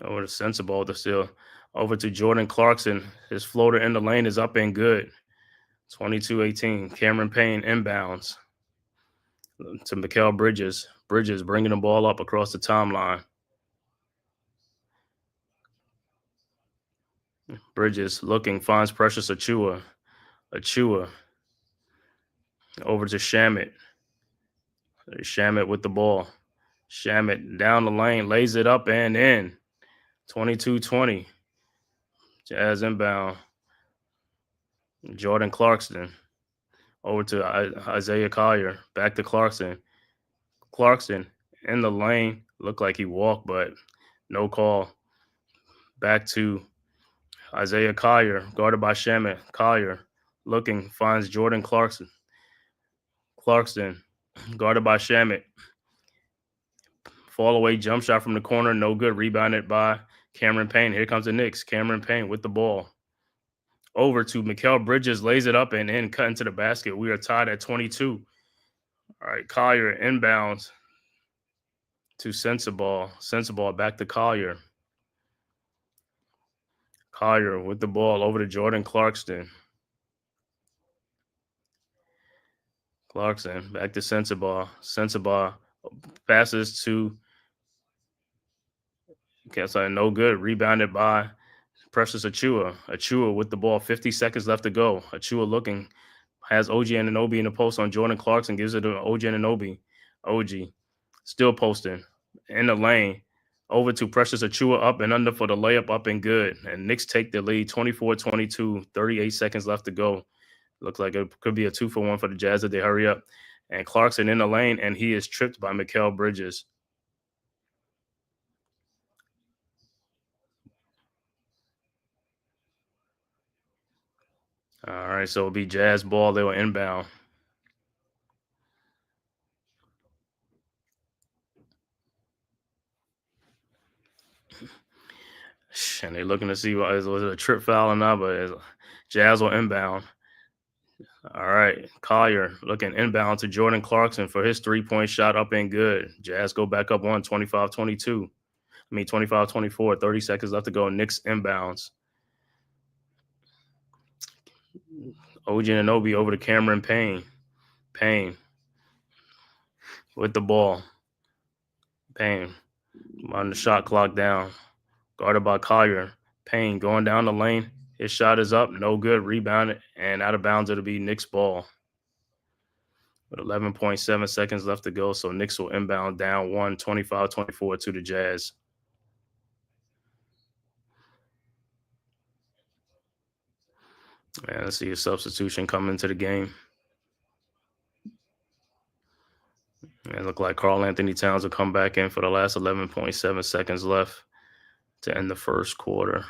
Over to Sensible with the steal. Over to Jordan Clarkson. His floater in the lane is up and good. 22-18. Cameron Payne inbounds to Mikal Bridges. Bridges bringing the ball up across the timeline. Bridges looking, finds Precious Achiuwa. Achiuwa over to Shamit. Shamit with the ball. Shamit down the lane, lays it up and in. 22-20. Jazz inbound. Jordan Clarkson over to Isaiah Collier. Back to Clarkson. Clarkson in the lane. Looked like he walked, but no call. Back to Isaiah Collier, guarded by Shamit. Collier looking, finds Jordan Clarkson. Clarkson, guarded by Shamit. Fall away jump shot from the corner, no good. Rebounded by Cameron Payne. Here comes the Knicks. Cameron Payne with the ball. Over to Mikal Bridges, lays it up and in, cut into the basket. We are tied at 22. All right, Collier inbounds to Sensible. Sensible back to Collier. Collier with the ball over to Jordan Clarkson. Clarkson back to Sensible. Sensible passes to no good. Rebounded by Precious Achiuwa. Achiuwa with the ball. 50 seconds left to go. Achiuwa looking. Has OG Anunoby in the post on Jordan Clarkson. Gives it to OG Anunoby. OG still posting in the lane. Over to Precious Achiuwa, up and under for the layup, up and good. And Knicks take the lead, 24-22, 38 seconds left to go. Looks like it could be a 2-for-1 for the Jazz if they hurry up. And Clarkson in the lane, and he is tripped by Mikal Bridges. All right, so it'll be Jazz ball. They were inbound. And they're looking to see was it a trip foul or not, but Jazz will inbound. All right, Collier looking inbound to Jordan Clarkson for his three-point shot, up and good. Jazz go back up 25-22. 25-24, 30 seconds left to go. Knicks inbounds. OG Anunoby over to Cameron Payne. Payne with the ball. Payne on the shot clock down. Guarded by Collier. Payne going down the lane. His shot is up. No good. Rebounded. And out of bounds, it'll be Knicks ball. With 11.7 seconds left to go. So Knicks will inbound down 25-24 to the Jazz. And let's see a substitution come into the game. It looked like Karl Anthony Towns will come back in for the last 11.7 seconds left to end the first quarter.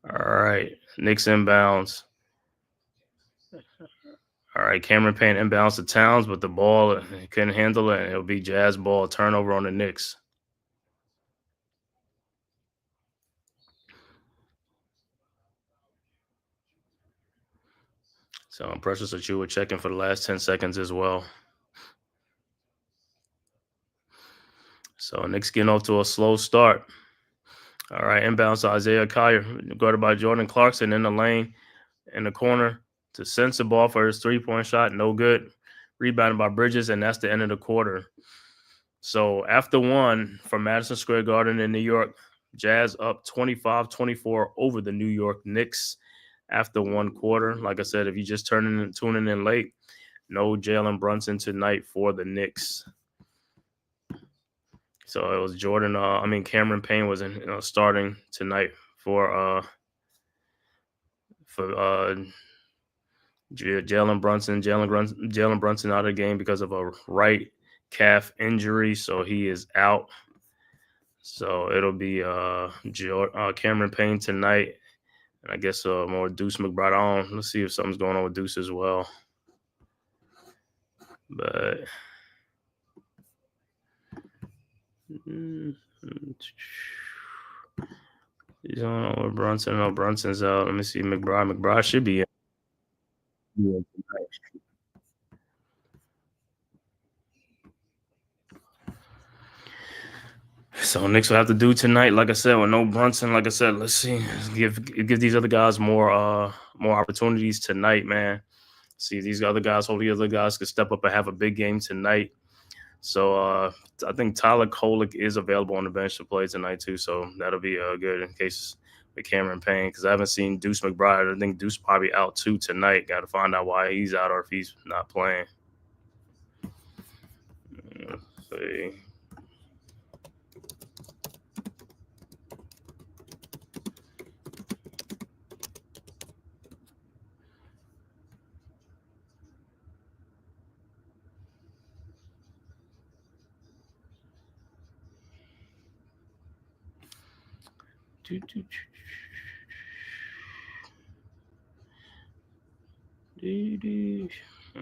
All right, Knicks inbounds. All right, Cameron Payne inbounds to Towns, but the ball he couldn't handle it. It'll be Jazz ball, turnover on the Knicks. So Precious Achiuwa checking for the last 10 seconds as well. So Knicks getting off to a slow start. All right, inbounds to Isaiah Collier, guarded by Jordan Clarkson in the lane, in the corner to send the ball for his three-point shot. No good. Rebounded by Bridges, and that's the end of the quarter. So after one from Madison Square Garden in New York, Jazz up 25-24 over the New York Knicks after one quarter. Like I said, if you just tuning in late, no Jalen Brunson tonight for the Knicks. So it was Cameron Payne was starting tonight for Jalen Brunson. Jalen Brunson out of the game because of a right calf injury, so he is out. So it'll be Cameron Payne tonight, and I guess more Deuce McBride on. Let's see if something's going on with Deuce as well. But he's on with Brunson. No, Brunson's out. Let me see. McBride should be in. So Knicks will have to do tonight, like I said, with no Brunson. Like I said, let's see, give these other guys more opportunities tonight, man. See these other guys. Hopefully, the other guys can step up and have a big game tonight. So I think Tyler Kolek is available on the bench to play tonight too. So that'll be good in case with Cameron Payne, because I haven't seen Deuce McBride. I think Deuce probably out too tonight. Got to find out why he's out or if he's not playing. Let's see.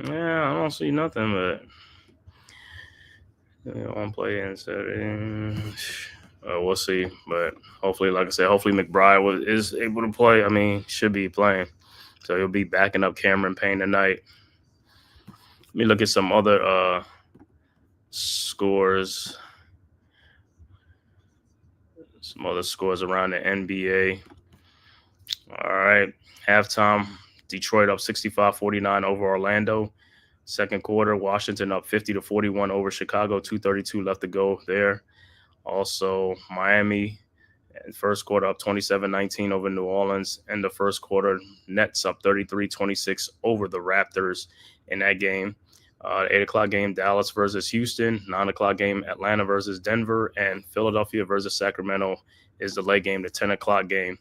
Yeah, I don't see nothing, but one play in settings. We'll see, but hopefully, like I said, hopefully McBride is able to play. I mean, should be playing, so he'll be backing up Cameron Payne tonight. Let me look at some other scores. Some other scores around the NBA. All right. Halftime, Detroit up 65-49 over Orlando. Second quarter, Washington up 50-41 over Chicago. 2:32 left to go there. Also, Miami in first quarter up 27-19 over New Orleans. In the first quarter, Nets up 33-26 over the Raptors in that game. 8 o'clock game, Dallas versus Houston. 9 o'clock game, Atlanta versus Denver. And Philadelphia versus Sacramento is the late game, the 10 o'clock game.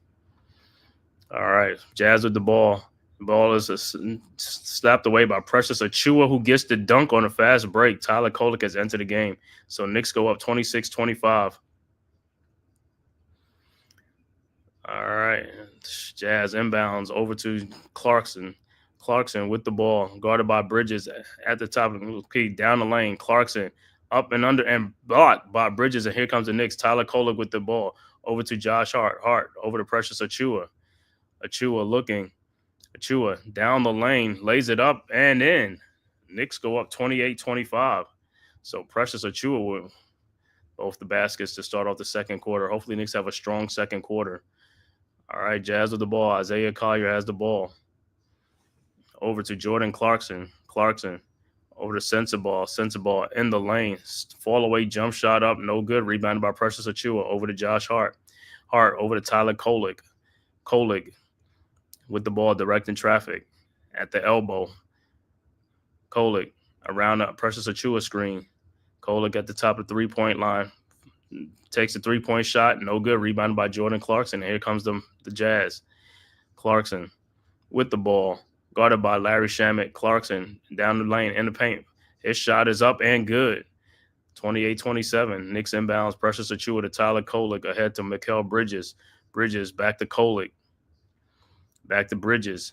All right, Jazz with the ball. The ball is slapped away by Precious Achiuwa, who gets the dunk on a fast break. Tyler Kolek has entered the game. So Knicks go up 26-25. All right, Jazz inbounds over to Clarkson. Clarkson with the ball, guarded by Bridges at the top of the key, down the lane. Clarkson up and under and blocked by Bridges, and here comes the Knicks. Tyler Kolek with the ball over to Josh Hart. Hart over to Precious Achiuwa. Achiuwa down the lane, lays it up and in. Knicks go up 28-25. So Precious Achiuwa with both the baskets to start off the second quarter. Hopefully Knicks have a strong second quarter. All right, Jazz with the ball. Isaiah Collier has the ball. Over to Jordan Clarkson. Clarkson over to Sensabaugh in the lane. Fall away jump shot up. No good. Rebounded by Precious Achiuwa. Over to Josh Hart. Hart over to Tyler Kolek. Kolek with the ball directing traffic at the elbow. Kolek around a Precious Achiuwa screen. Kolek at the top of the three-point line. Takes a three-point shot. No good. Rebounded by Jordan Clarkson. Here comes the Jazz. Clarkson with the ball. Guarded by Larry Shamet. Clarkson down the lane in the paint. His shot is up and good. 28-27. Knicks inbounds. Precious Achua to Tyler Kolek. Ahead to Mikal Bridges. Bridges back to Kolek. Back to Bridges.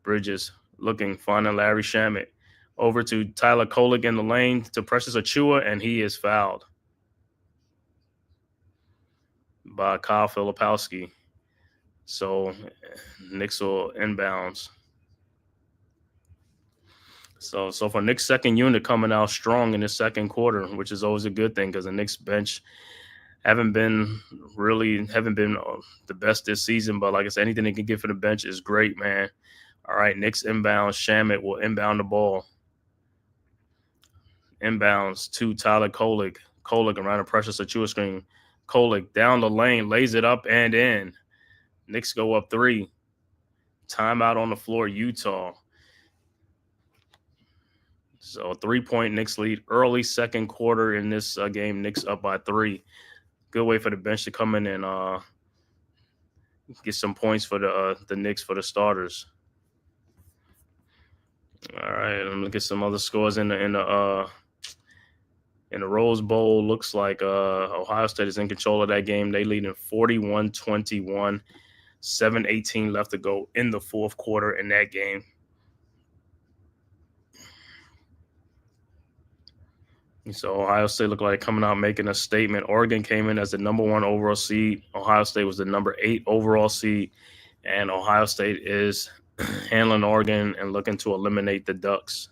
Bridges looking, finding Larry Shamet. Over to Tyler Kolek in the lane to Precious Achua, and he is fouled by Kyle Filipowski. So Knicks will inbounds. So for Knicks' second unit coming out strong in the second quarter, which is always a good thing because the Knicks bench haven't been the best this season. But like I said, anything they can get for the bench is great, man. All right, Knicks inbounds. Shamet will inbound the ball. Inbounds to Tyler Kolek. Kolek around a Precious Achua screen. Kolek down the lane, lays it up and in. Knicks go up 3. Timeout on the floor, Utah. So 3-point Knicks lead early second quarter in this game. Knicks up by 3. Good way for the bench to come in and get some points for the Knicks for the starters. All right, let me look at some other scores in the Rose Bowl. Looks like Ohio State is in control of that game. They lead in 41-21. 7:18 left to go in the fourth quarter in that game. So Ohio State looked like coming out making a statement. Oregon came in as the number 1 overall seed. Ohio State was the number 8 overall seed. And Ohio State is handling Oregon and looking to eliminate the Ducks.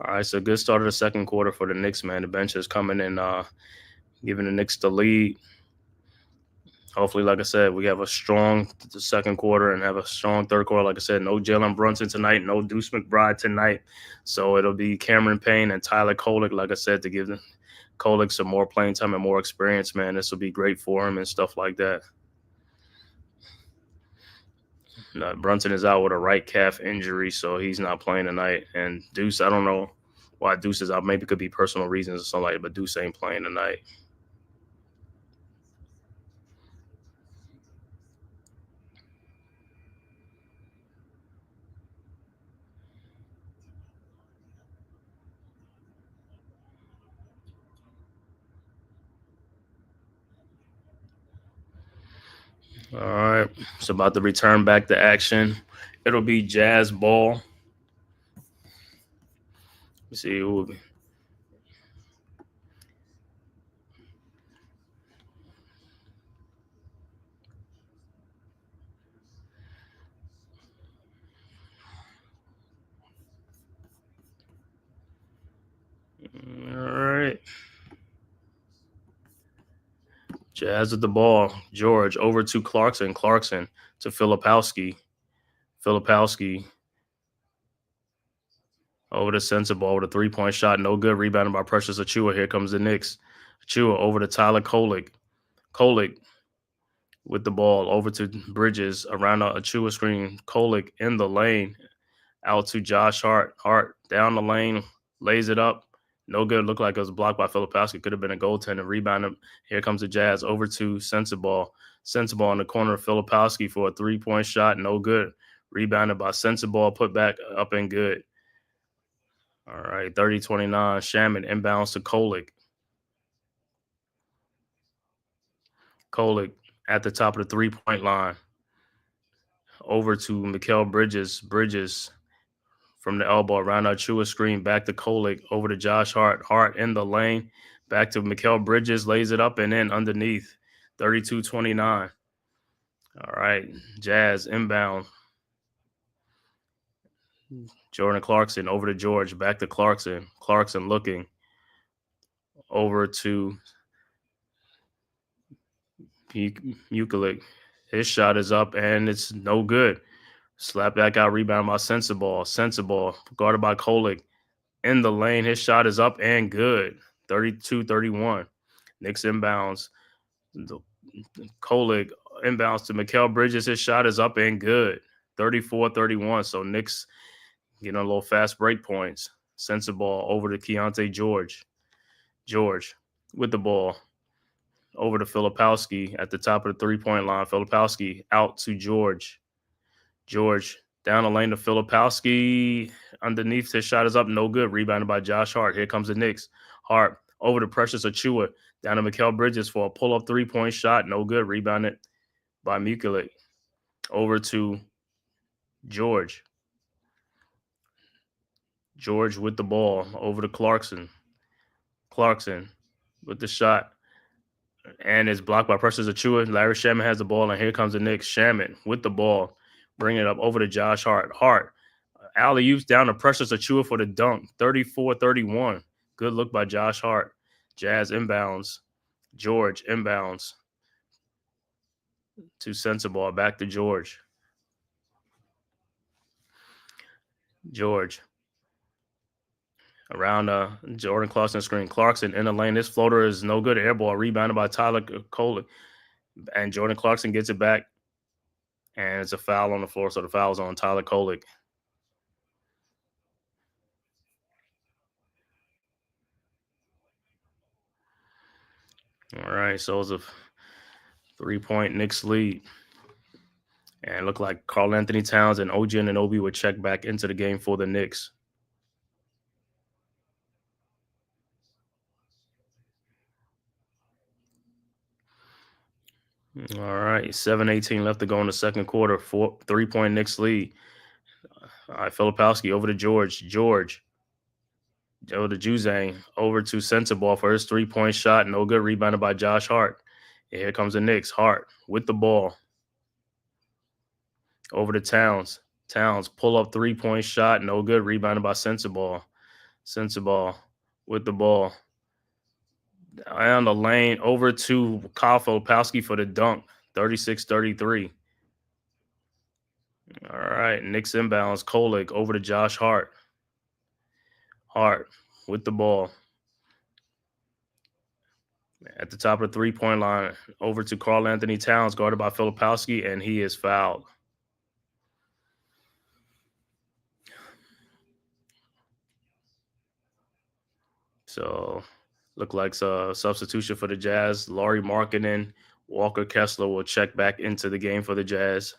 All right, so good start of the second quarter for the Knicks, man. The bench is coming in, giving the Knicks the lead. Hopefully, like I said, we have a strong second quarter and have a strong third quarter. Like I said, no Jalen Brunson tonight, no Deuce McBride tonight. So it'll be Cameron Payne and Tyler Kolek, like I said, to give Kolek some more playing time and more experience, man. This will be great for him and stuff like that. Brunson is out with a right calf injury, so he's not playing tonight. And Deuce, I don't know why Deuce is out. Maybe it could be personal reasons or something like that, but Deuce ain't playing tonight. All right, it's about to return back to action. It'll be Jazz ball. Let's see who will be. All right. Jazz at the ball. George over to Clarkson. Clarkson to Filipowski. Filipowski over to Sensabaugh with a 3-point shot. No good. Rebounded by Precious Achua. Here comes the Knicks. Achua over to Tyler Kolek. Kolek with the ball over to Bridges around a Achua screen. Kolek in the lane. Out to Josh Hart. Hart down the lane. Lays it up. No good. Looked like it was blocked by Filipowski. Could have been a goaltender. Rebound. Here comes the Jazz over to Sensabaugh. Sensabaugh in the corner of Filipowski for a 3-point shot. No good. Rebounded by Sensabaugh. Put back up and good. All right. 30-29. Shaman inbounds to Kolek. Kolek at the top of the 3-point line. Over to Mikal Bridges. Bridges from the elbow around Achua screen. Back to Kolek. Over to Josh Hart. Hart in the lane. Back to Mikal Bridges, lays it up and in underneath. 32-29. All right, Jazz inbound. Jordan Clarkson over to George. Back to Clarkson. Clarkson looking over to Euclid. His shot is up and it's no good. Slap back out, rebound by Sensabaugh. Sensabaugh guarded by Kolick. In the lane, his shot is up and good. 32-31. Knicks inbounds. Kolick inbounds to Mikal Bridges. His shot is up and good. 34-31. So Knicks getting a little fast break points. Sensabaugh over to Keontae George. George with the ball. Over to Filipowski at the top of the three-point line. Filipowski out to George. George down the lane to Filipowski. Underneath, his shot is up. No good. Rebounded by Josh Hart. Here comes the Knicks. Hart over to Precious Achiuwa. Down to Mikal Bridges for a pull-up three-point shot. No good. Rebounded by Mukulik. Over to George. George with the ball. Over to Clarkson. Clarkson with the shot. And it's blocked by Precious Achiuwa. Larry Shamet has the ball, and here comes the Knicks. Shamet with the ball. Bring it up over to Josh Hart. Hart. Alley-oops down to Precious Achiuwa for the dunk. 34-31. Good look by Josh Hart. Jazz inbounds. George inbounds. To Sensabaugh. Back to George. George. Around Jordan Clarkson screen. Clarkson in the lane. This floater is no good. Air ball rebounded by Tyler Kolick. And Jordan Clarkson gets it back. And it's a foul on the floor. So the foul is on Tyler Kolick. All right. So it's a 3-point Knicks lead. And it looked like Karl Anthony Towns and OG Anunoby would check back into the game for the Knicks. All right, 7:18 left to go in the second quarter. 3-point Knicks lead. All right, Filipowski over to George. George over to Juzang. Over to Sensabaugh for his 3-point shot. No good. Rebounded by Josh Hart. And here comes the Knicks. Hart with the ball. Over to Towns. Towns pull up 3-point shot. No good. Rebounded by Sensabaugh. Sensabaugh with the ball. On the lane, over to Kyle Filipowski for the dunk, 36-33. All right, Knicks inbounds, Kolick over to Josh Hart. Hart with the ball. At the top of the three-point line, over to Karl Anthony Towns, guarded by Filipowski, and he is fouled. So look like a substitution for the Jazz. Lauri Markkanen, Walker Kessler will check back into the game for the Jazz.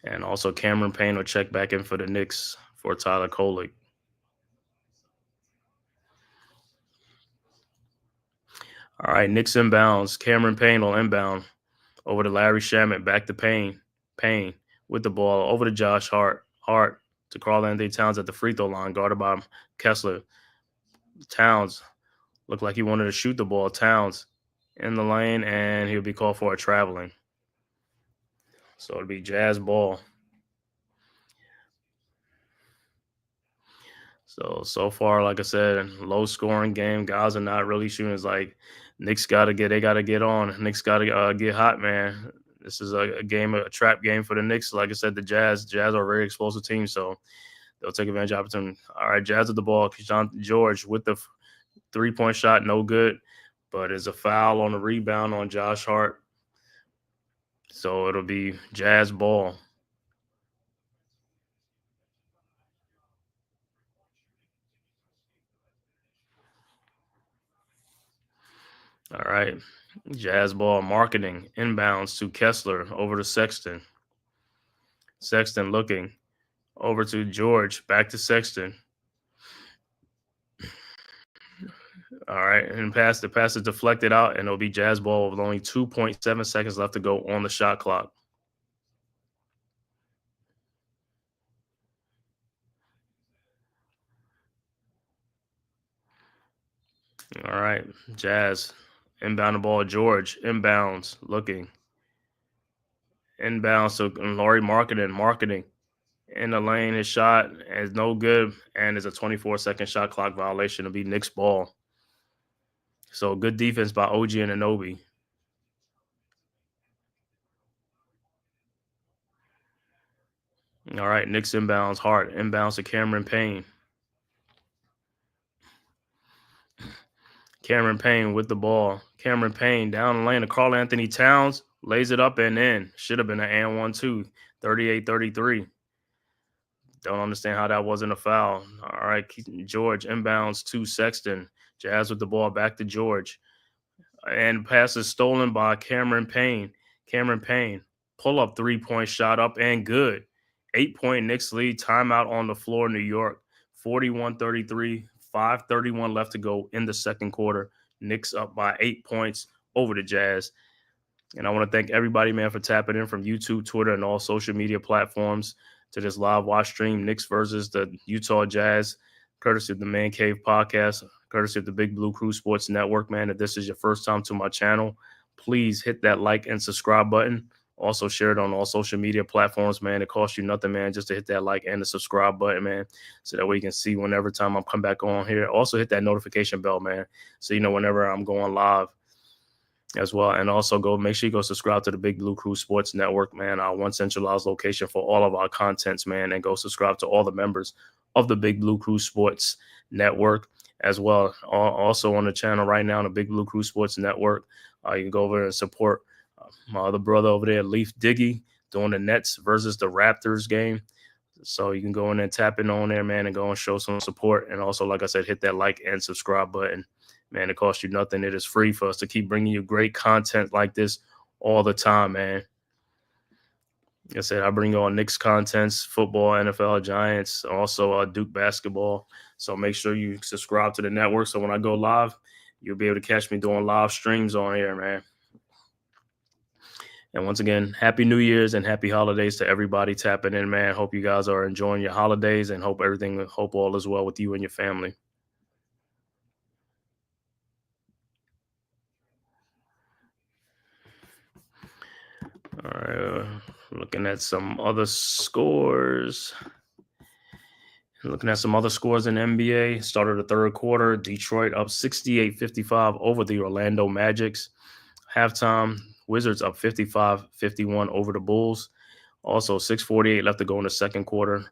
And also Cameron Payne will check back in for the Knicks for Tyler Kolick. All right, Knicks inbounds. Cameron Payne will inbound over to Larry Shamet. Back to Payne. Payne with the ball over to Josh Hart. Hart to Karl Anthony Towns at the free throw line, guarded by Kessler. Towns looked like he wanted to shoot the ball. Towns in the lane, and he'll be called for a traveling. So it'll be Jazz ball. So far, like I said, low scoring game. Guys are not really shooting. It's like Knicks gotta get on. Knicks gotta get hot, man. This is a trap game for the Knicks. Like I said, the Jazz are a very explosive team, so they'll take advantage of the opportunity. All right, Jazz at the ball. George with the 3-point shot, no good, but it's a foul on the rebound on Josh Hart. So it'll be Jazz ball. All right, Jazz ball. Marketing inbounds to Kessler over to Sexton. Sexton looking over to George, back to Sexton. All right, and the pass is deflected out, and it'll be Jazz ball with only 2.7 seconds left to go on the shot clock. All right, Jazz. Inbound the ball, George. Inbounds, looking. Inbounds to Laurie Marketing. In the lane, his shot is no good, and it's a 24-second shot clock violation. It'll be Knicks ball. So good defense by OG and Anunoby. All right, Knicks inbounds, Hart. Inbounds to Cameron Payne. Cameron Payne with the ball. Cameron Payne down the lane to Karl Anthony Towns. Lays it up and in. Should have been an and 1-2. 38-33. Don't understand how that wasn't a foul. All right, George inbounds to Sexton. Jazz with the ball back to George. And pass is stolen by Cameron Payne. Cameron Payne, pull up 3-point shot up and good. 8-point Knicks lead. Timeout on the floor, New York. 41-33. 5:31 left to go in the second quarter. Knicks up by 8 points over the Jazz. And I want to thank everybody, man, for tapping in from YouTube, Twitter, and all social media platforms to this live watch stream, Knicks versus the Utah Jazz, courtesy of the Man Cave podcast, courtesy of the Big Blue Crew Sports Network, man. If this is your first time to my channel, please hit that like and subscribe button. Also share it on all social media platforms, man. It costs you nothing, man, just to hit that like and the subscribe button, man, so that way you can see whenever time I come back on here. Also hit that notification bell, man, so you know whenever I'm going live as well. And also make sure you go subscribe to the Big Blue Crew Sports Network, man, our one centralized location for all of our contents, man, and go subscribe to all the members of the Big Blue Crew Sports Network as well. Also on the channel right now, the Big Blue Crew Sports Network, you can go over and support my other brother over there, Leaf Diggy, doing the Nets versus the Raptors game. So you can go in and tap in on there, man, and go and show some support. And also, like I said, hit that like and subscribe button. Man, it costs you nothing. It is free for us to keep bringing you great content like this all the time, man. Like I said, I bring you all Knicks contents, football, NFL, Giants, also Duke basketball. So make sure you subscribe to the network so when I go live, you'll be able to catch me doing live streams on here, man. And once again, happy New Year's and happy holidays to everybody tapping in, man. Hope you guys are enjoying your holidays and hope all is well with you and your family. All right, looking at some other scores. Looking at some other scores in NBA. Started the third quarter. Detroit up 68-55 over the Orlando Magics. Halftime, Wizards up 55-51 over the Bulls. Also, 6:48 left to go in the second quarter.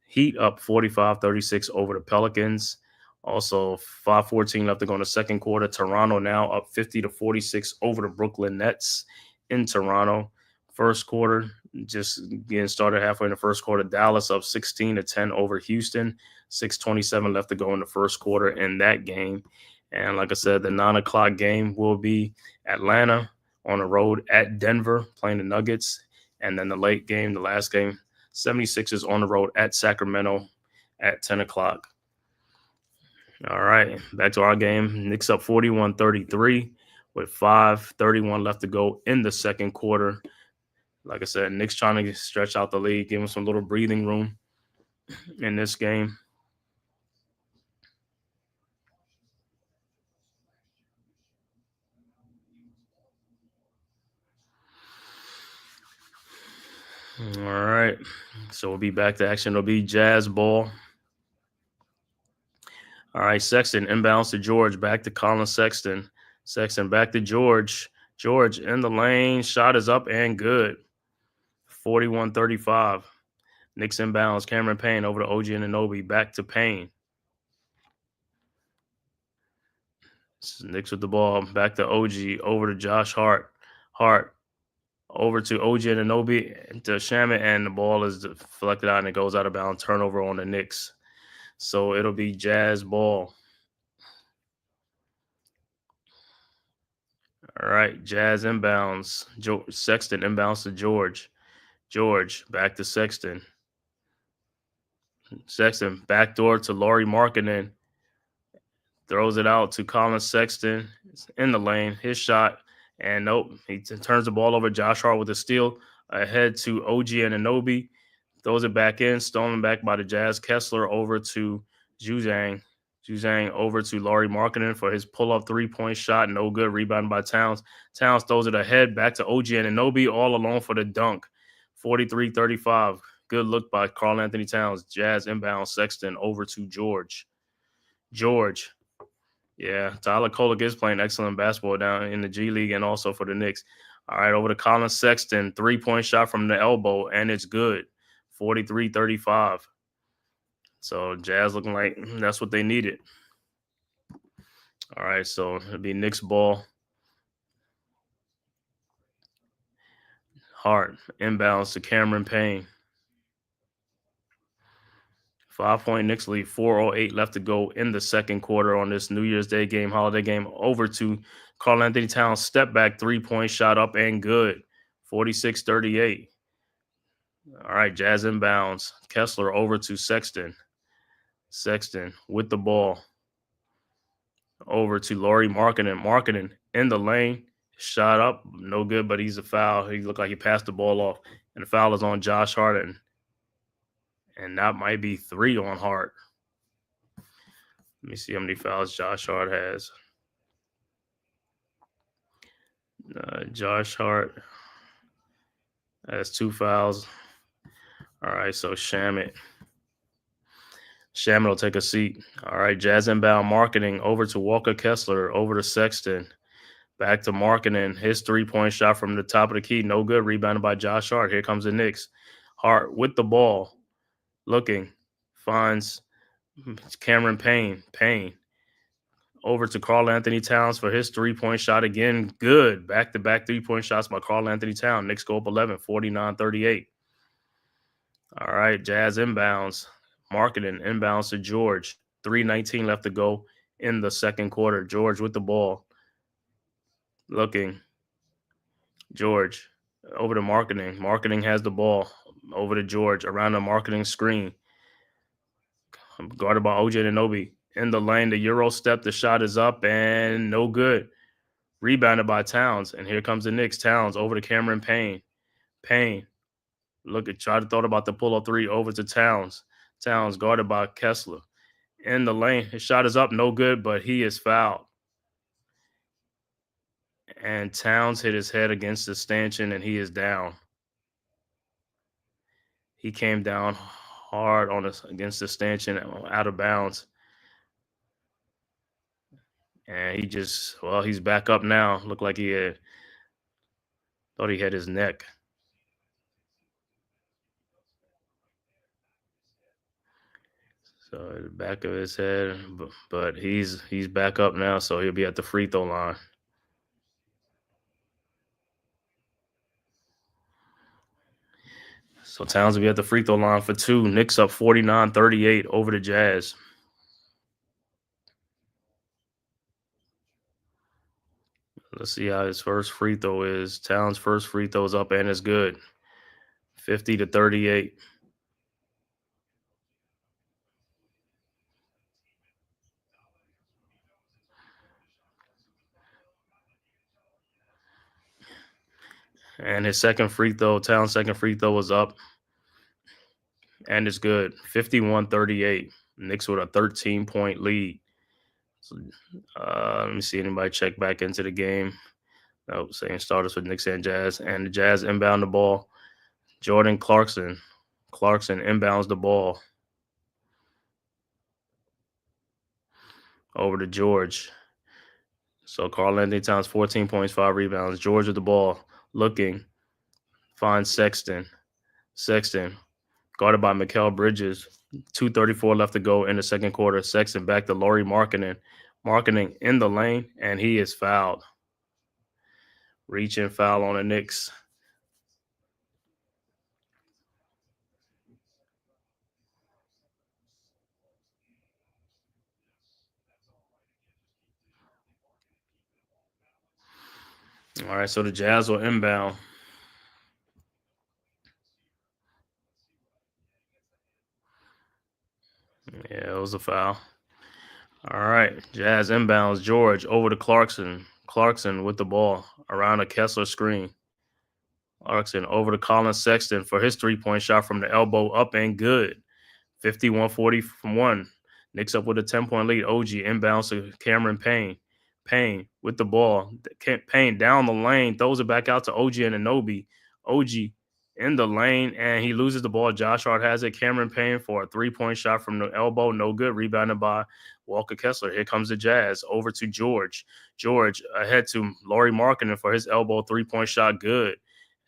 Heat up 45-36 over the Pelicans. Also, 5:14 left to go in the second quarter. Toronto now up 50-46 over the Brooklyn Nets in Toronto. First quarter, just getting started halfway in the first quarter. Dallas up 16-10 over Houston. 6:27 left to go in the first quarter in that game. And like I said, the 9 o'clock game will be Atlanta on the road at Denver playing the Nuggets. And then the late game, the last game, 76ers on the road at Sacramento at 10 o'clock. All right, back to our game. Knicks up 41-33 with 5:31 left to go in the second quarter. Like I said, Knicks trying to stretch out the lead, give them some little breathing room in this game. All right, so we'll be back to action. It'll be Jazz ball. All right, Sexton inbounds to George, back to Colin Sexton. Sexton back to George. George in the lane, shot is up and good. 41-35. Knicks inbounds, Cameron Payne over to OG and Anunoby, back to Payne. Knicks with the ball, back to OG, over to Josh Hart. Hart over to OG and Anunoby to Shamet, and the ball is deflected out and it goes out of bounds. Turnover on the Knicks. So it'll be Jazz ball. All right, Jazz inbounds. Sexton inbounds to George. George back to Sexton. Sexton backdoor to Laurie Markkinen. Throws it out to Colin Sexton. It's in the lane. His shot. And nope, he turns the ball over. Josh Hart with a steal ahead to OG and Anunoby. Throws it back in. Stolen back by the Jazz. Kessler over to Zhuzang. Juzang over to Laurie Markkinen for his pull-up three-point shot. No good. Rebounded by Towns. Towns throws it ahead. Back to OG Anunoby all alone for the dunk. 43-35. Good look by Karl Anthony Towns. Jazz inbound. Sexton over to George. Yeah, Tyler Kolek is playing excellent basketball down in the G League and also for the Knicks. All right, over to Colin Sexton. Three-point shot from the elbow, and it's good. 43-35. So Jazz looking like that's what they needed. All right, so it'll be Knicks ball. Hart inbounds to Cameron Payne. 5-point Knicks lead, 4:08 left to go in the second quarter on this New Year's Day game, holiday game. Over to Karl Anthony Towns, step back, three-point shot up and good. 46-38. All right, Jazz inbounds. Kessler over to Sexton. Sexton with the ball. Over to Laurie Markkinen. Markkinen in the lane. Shot up, no good, but he's a foul. He looked like he passed the ball off. And the foul is on Josh Hart. And that might be 3 on Hart. Let me see how many fouls Josh Hart has. Josh Hart has 2 fouls. All right, so Shamet will take a seat. All right, Jazz inbound Markkinen over to Walker Kessler, over to Sexton. Back to Markkinen. His three-point shot from the top of the key. No good. Rebounded by Josh Hart. Here comes the Knicks. Hart with the ball. Looking. Finds Cameron Payne. Payne. Over to Karl Anthony Towns for his three-point shot again. Good. Back-to-back three-point shots by Karl Anthony Towns. Knicks go up 11, 49-38. All right, Jazz inbounds. Markkinen inbounds to George. 3:19 left to go in the second quarter. George with the ball. Looking. George over to Markkinen. Markkinen has the ball. Over to George around the Markkinen screen. Guarded by OG Anunoby. In the lane, the Euro step. The shot is up and no good. Rebounded by Towns. And here comes the Knicks. Towns over to Cameron Payne. Payne. Try to thought about the pull-up 3 over to Towns. Towns guarded by Kessler. In the lane. His shot is up. No good, but he is fouled. And Towns hit his head against the stanchion, and he is down. He came down hard against the stanchion, out of bounds. And he's back up now. Looked like thought he had his neck. So the back of his head, but he's back up now, so he'll be at the free throw line. So Towns will be at the free throw line for 2. Knicks up 49-38 over the Jazz. Let's see how his first free throw is. Towns' first free throw is up and it's good. 50-38. And his second free throw, Towns' second free throw was up. And it's good. 51-38. Knicks with a 13-point lead. So, let me see anybody check back into the game. No, saying starters for Knicks and Jazz. And the Jazz inbound the ball. Jordan Clarkson. Clarkson inbounds the ball. Over to George. So Karl Anthony Towns, 14 points, 5 rebounds. George with the ball. Looking. Finds Sexton. Sexton. Guarded by Mikal Bridges. 2:34 left to go in the second quarter. Sexton back to Laurie Markkinen. Markkinen in the lane, and he is fouled. Reach and foul on the Knicks. All right, so the Jazz will inbound. Yeah, it was a foul. All right, Jazz inbounds. George over to Clarkson. Clarkson with the ball around a Kessler screen. Clarkson over to Colin Sexton for his three-point shot from the elbow, up and good. 51-41. Knicks up with a 10-point lead. OG inbounds to Cameron Payne. Payne with the ball. Payne down the lane, throws it back out to OG Anunoby. OG in the lane, and he loses the ball. Josh Hart has it. Cameron Payne for a three-point shot from the elbow. No good. Rebounded by Walker Kessler. Here comes the Jazz. Over to George. George ahead to Lauri Markkanen for his elbow three-point shot. Good.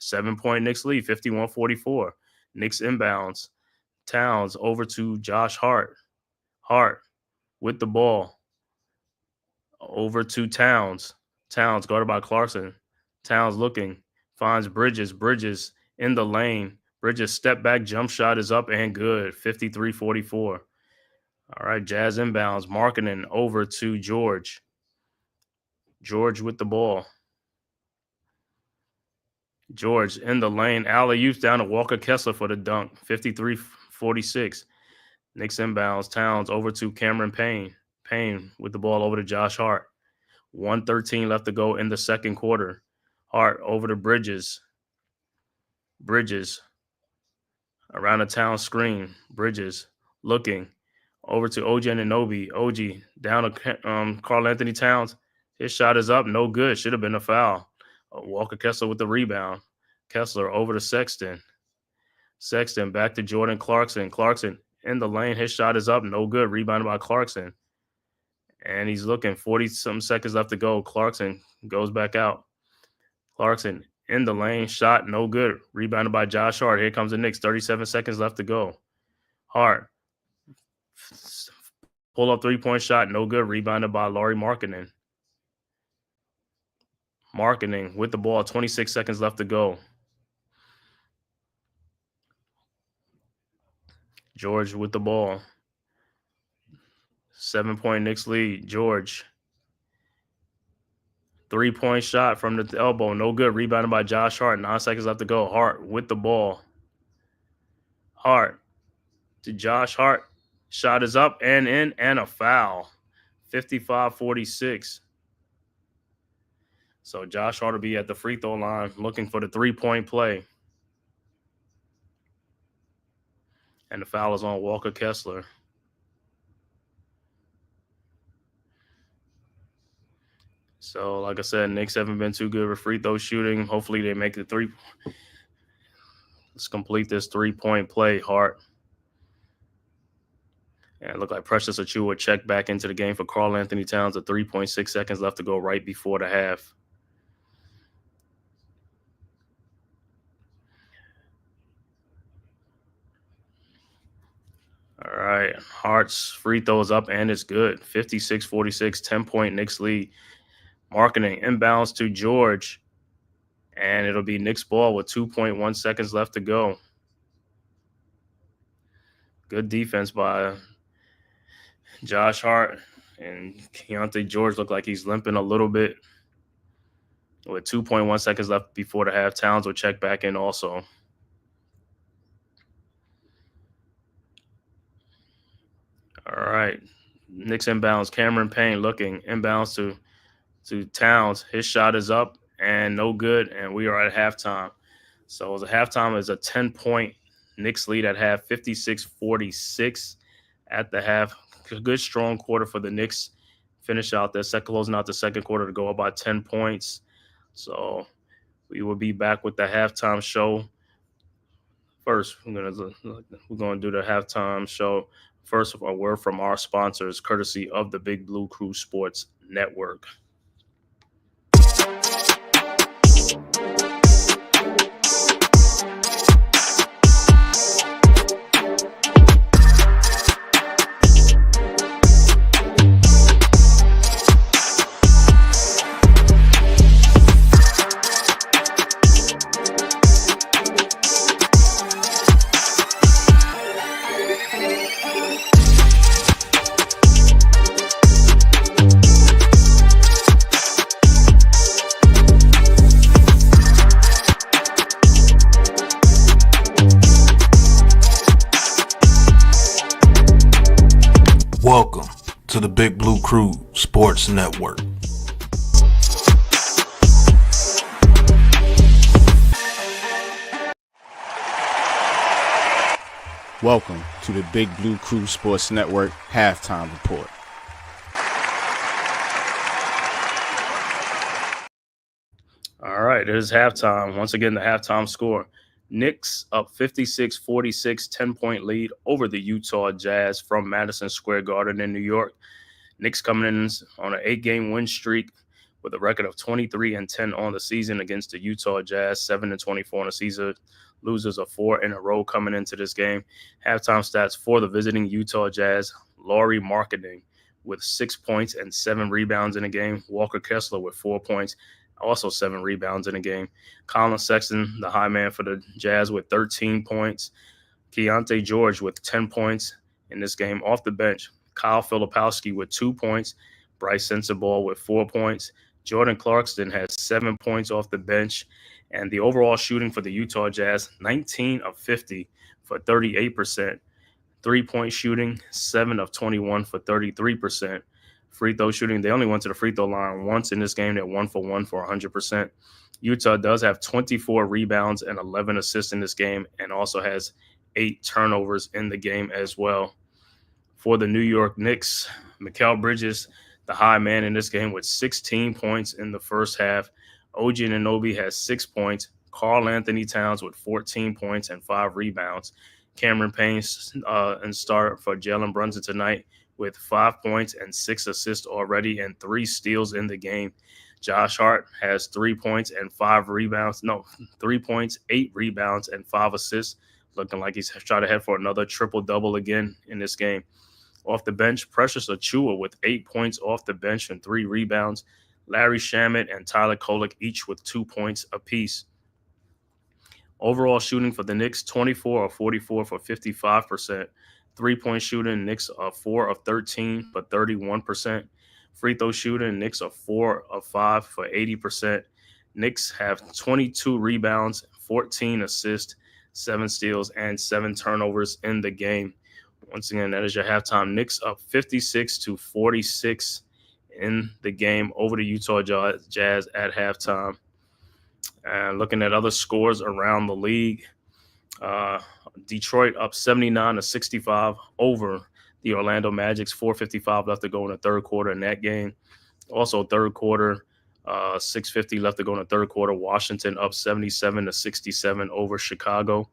7-point Knicks lead, 51-44. Knicks inbounds. Towns over to Josh Hart. Hart with the ball. Over to Towns. Towns guarded by Clarkson. Towns looking. Finds Bridges. Bridges in the lane. Bridges step back jump shot is up and good. 53-44. All right, Jazz inbounds. Markkanen over to George. George with the ball. George in the lane. Alley-oop down to Walker Kessler for the dunk. 53-46. Knicks inbounds. Towns over to Cameron Payne. Payne with the ball over to Josh Hart. 1:13 left to go in the second quarter. Hart over to Bridges. Bridges around the town screen. Bridges looking over to OG Anunoby. OG down to Karl Anthony Towns. His shot is up. No good. Should have been a foul. Walker Kessler with the rebound. Kessler over to Sexton. Sexton back to Jordan Clarkson. Clarkson in the lane. His shot is up. No good. Rebounded by Clarkson. And he's looking. 40-something seconds left to go. Clarkson goes back out. Clarkson in the lane. Shot no good. Rebounded by Josh Hart. Here comes the Knicks. 37 seconds left to go. Hart. Pull up three-point shot. No good. Rebounded by Lauri Markkanen. Markkanen with the ball. 26 seconds left to go. George with the ball. 7-point Knicks lead. George. Three-point shot from the elbow. No good. Rebounded by Josh Hart. 9 seconds left to go. Hart with the ball. Hart to Josh Hart. Shot is up and in and a foul. 55-46. So Josh Hart will be at the free throw line looking for the three-point play. And the foul is on Walker Kessler. So, like I said, Knicks haven't been too good with free throw shooting. Hopefully they make the three. Let's complete this three-point play, Hart. And it looked like Precious Achiuwa checked back into the game for Karl Anthony Towns at 3.6 seconds left to go right before the half. All right, Hart's free throw is up and it's good. 56-46, 10-point Knicks lead. Markkanen inbounds to George, and it'll be Knicks ball with 2.1 seconds left to go. Good defense by Josh Hart, and Keontae George looked like he's limping a little bit. With 2.1 seconds left before the half, Towns will check back in also. All right, Knicks inbounds. Cameron Payne looking. Inbounds to Towns. His shot is up and no good, and we are at halftime. So the halftime is a 10-point Knicks lead at half, 56-46 at the half. Good, strong quarter for the Knicks. Finish out closing out the second quarter to go about 10 points. So we will be back with the halftime show. First, we're gonna do the halftime show. First, a word from our sponsors, courtesy of the Big Blue Crew Sports Network. Welcome to the Big Blue Crew Sports Network. Welcome to the Big Blue Crew Sports Network Halftime Report. All right, it is halftime. Once again, the halftime score. Knicks up 56-46, 10-point lead over the Utah Jazz from Madison Square Garden in New York. Knicks coming in on an 8-game win streak with a record of 23-10 on the season against the Utah Jazz, 7-24 on the season. Losers of 4 in a row coming into this game. Halftime stats for the visiting Utah Jazz: Lauri Markkanen with 6 points and 7 rebounds in a game. Walker Kessler with 4 points, also 7 rebounds in a game. Colin Sexton, the high man for the Jazz, with 13 points. Keontae George with 10 points in this game. Off the bench, Kyle Filipowski with 2 points. Bryce Sensabaugh with 4 points. Jordan Clarkson has 7 points off the bench. And the overall shooting for the Utah Jazz, 19 of 50 for 38%. Three-point shooting, 7 of 21 for 33%. Free throw shooting, they only went to the free throw line once in this game. They're 1 for 1 for 100%. Utah does have 24 rebounds and 11 assists in this game, and also has 8 turnovers in the game as well. For the New York Knicks, Mikal Bridges, the high man in this game, with 16 points in the first half. OG Anunoby has 6 points. Karl Anthony Towns with 14 points and 5 rebounds. Cameron Payne and start for Jalen Brunson tonight with 5 points and 6 assists already and 3 steals in the game. Josh Hart has 3 points and 5 rebounds. No, 3 points, 8 rebounds, and 5 assists. Looking like he's trying to head for another triple-double again in this game. Off the bench, Precious Achiuwa with 8 points off the bench and 3 rebounds. Larry Shamet and Tyler Kolek each with 2 points apiece. Overall shooting for the Knicks, 24 of 44 for 55%. Three-point shooting, Knicks are 4 of 13 for 31%. Free throw shooting, Knicks are 4 of 5 for 80%. Knicks have 22 rebounds, 14 assists, 7 steals, and 7 turnovers in the game. Once again, that is your halftime. Knicks up 56-46 in the game over the Utah Jazz at halftime. And looking at other scores around the league, Detroit up 79-65 over the Orlando Magic's. 4:55 left to go in the third quarter in that game. Also, third quarter, 6:50 left to go in the third quarter. Washington up 77-67 over Chicago.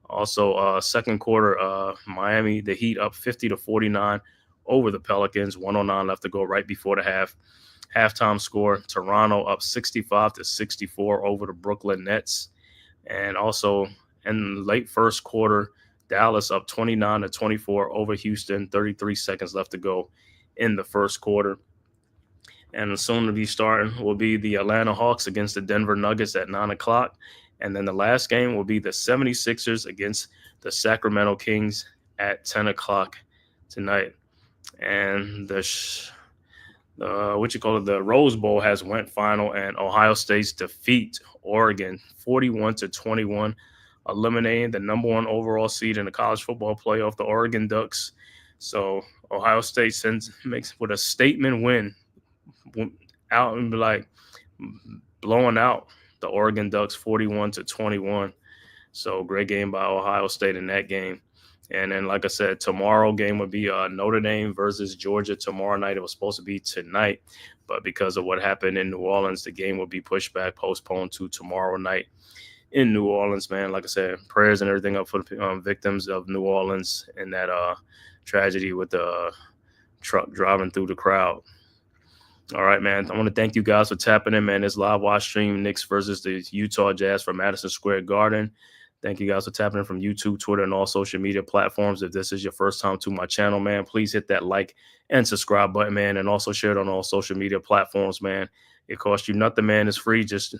Also, second quarter, Miami, the Heat up 50-49 over the Pelicans. 109 left to go right before the half. Halftime score, Toronto up 65-64 over the Brooklyn Nets. And also in late first quarter, Dallas up 29-24 over Houston. 33 seconds left to go in the first quarter. And soon to be starting will be the Atlanta Hawks against the Denver Nuggets at 9 o'clock. And then the last game will be the 76ers against the Sacramento Kings at 10 o'clock tonight. And the Rose Bowl has went final, and Ohio State's defeat Oregon 41-21, eliminating the number 1 overall seed in the college football playoff, the Oregon Ducks. So Ohio State makes with a statement win out and like blowing out the Oregon Ducks 41-21. So great game by Ohio State in that game. And then, like I said, tomorrow game would be Notre Dame versus Georgia tomorrow night. It was supposed to be tonight, but because of what happened in New Orleans, the game will be pushed back, postponed to tomorrow night in New Orleans, man. Like I said, prayers and everything up for the victims of New Orleans and that tragedy with the truck driving through the crowd. All right, man. I want to thank you guys for tapping in, man. This live watch stream, Knicks versus the Utah Jazz from Madison Square Garden. Thank you guys for tapping in from YouTube, Twitter, and all social media platforms. If this is your first time to my channel, man, please hit that like and subscribe button, man, and also share it on all social media platforms, man. It costs you nothing, man. It's free. Just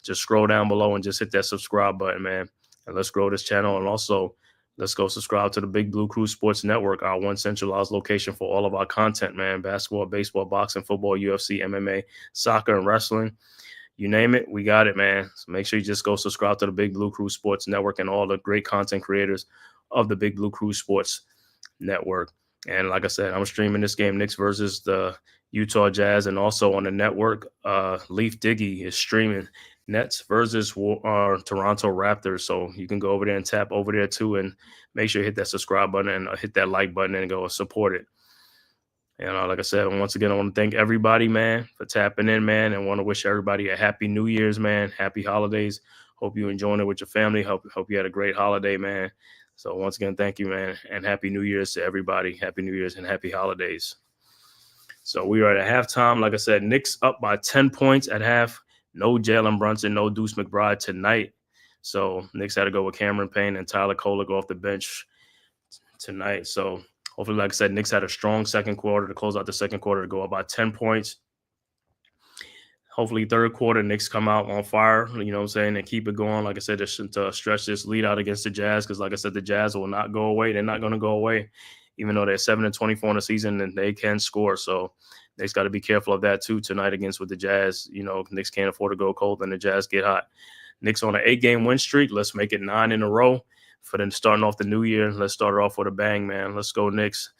scroll down below and just hit that subscribe button, man. And let's grow this channel. And also, let's go subscribe to the Big Blue Crew Sports Network, our one centralized location for all of our content, man. Basketball, baseball, boxing, football, UFC, MMA, soccer, and wrestling. You name it, we got it, man. So make sure you just go subscribe to the Big Blue Crew Sports Network and all the great content creators of the Big Blue Crew Sports Network. And like I said, I'm streaming this game, Knicks versus the Utah Jazz, and also on the network, Leaf Diggy is streaming Nets versus Toronto Raptors. So you can go over there and tap over there too, and make sure you hit that subscribe button and hit that like button and go support it. And like I said, once again, I want to thank everybody, man, for tapping in, man, and want to wish everybody a happy New Year's, man. Happy holidays. Hope you enjoying it with your family. Hope you had a great holiday, man. So once again, thank you, man, and happy New Year's to everybody. Happy New Year's and happy holidays. So we are at halftime. Like I said, Knicks up by 10 points at half. No Jalen Brunson, no Deuce McBride tonight. So Knicks had to go with Cameron Payne and Tyler Kolek off the bench tonight. So hopefully, like I said, Knicks had a strong second quarter to close out the second quarter to go up by 10 points. Hopefully, third quarter, Knicks come out on fire, you know what I'm saying, and keep it going. Like I said, to stretch this lead out against the Jazz, because like I said, the Jazz will not go away. They're not going to go away, even though they're 7-24 in the season and they can score. So Knicks got to be careful of that too tonight against with the Jazz. You know, Knicks can't afford to go cold and the Jazz get hot. Knicks on an 8-game win streak. Let's make it 9 in a row for them starting off the new year. Let's start it off with a bang, man. Let's go, Knicks.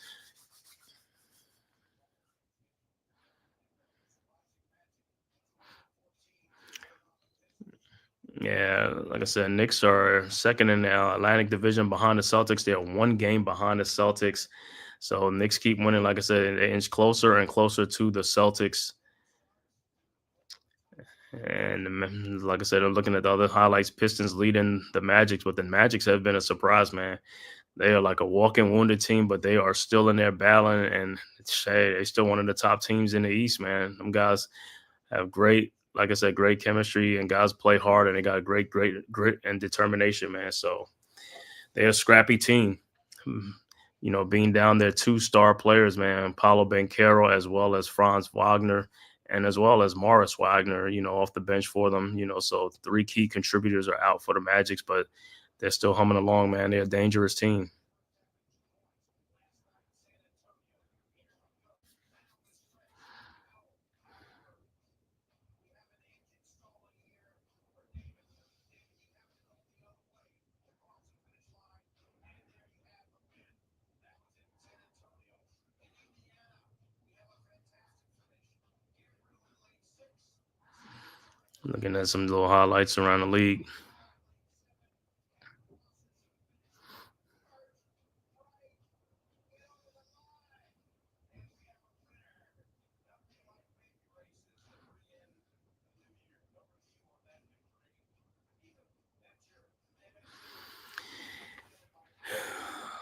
Yeah, like I said, Knicks are second in the Atlantic Division behind the Celtics. They're 1 game behind the Celtics. So Knicks keep winning. Like I said, they inch closer and closer to the Celtics. And like I said, I'm looking at the other highlights. Pistons leading the Magic, but the Magics have been a surprise, man. They are like a walking wounded team, but they are still in there battling, and they're still one of the top teams in the East, man. Them guys have great, like I said, great chemistry, and guys play hard, and they got great grit and determination, man. So they're a scrappy team. You know, being down there 2 star players, man, Paulo Banchero as well as Franz Wagner, and as well as Morris Wagner, you know, off the bench for them, you know, so 3 key contributors are out for the Magics, but they're still humming along, man. They're a dangerous team. Looking at some little highlights around the league.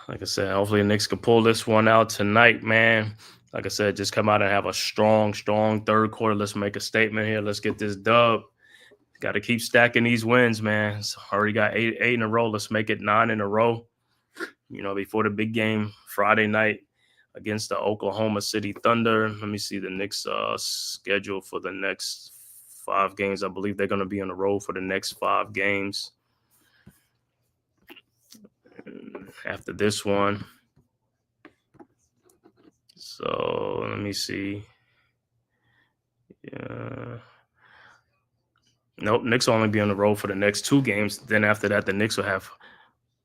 Like I said, hopefully the Knicks can pull this one out tonight, man. Like I said, just come out and have a strong third quarter. Let's make a statement here. Let's get this dub. Got to keep stacking these wins, man. So already got eight in a row. Let's make it 9 in a row. You know, before the big game Friday night against the Oklahoma City Thunder. Let me see the Knicks schedule for the next 5 games. I believe they're going to be on the road for the next 5 games. After this one. So let me see. Yeah. Nope, Knicks will only be on the road for the next 2 games. Then after that, the Knicks will have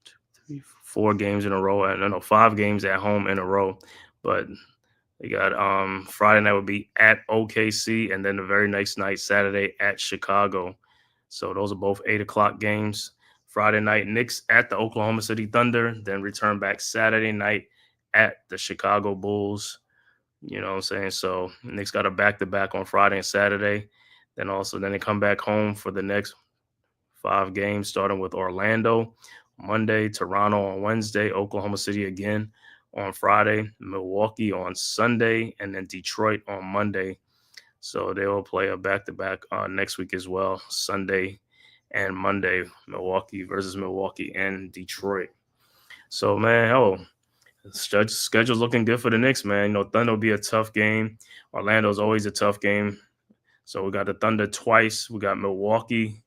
2, 3, 4 games in a row. I don't know, 5 games at home in a row. But they got Friday night would be at OKC, and then the very next night, Saturday, at Chicago. So those are both 8 o'clock games. Friday night, Knicks at the Oklahoma City Thunder, then return back Saturday night at the Chicago Bulls. You know what I'm saying? So Knicks got a back-to-back on Friday and Saturday. Then they come back home for the next 5 games, starting with Orlando Monday, Toronto on Wednesday, Oklahoma City again on Friday, Milwaukee on Sunday, and then Detroit on Monday. So they will play a back-to-back next week as well, Sunday and Monday, Milwaukee versus Milwaukee and Detroit. So, man, schedule's looking good for the Knicks, man. You know, Thunder will be a tough game. Orlando's always a tough game. So we got the Thunder twice. We got Milwaukee,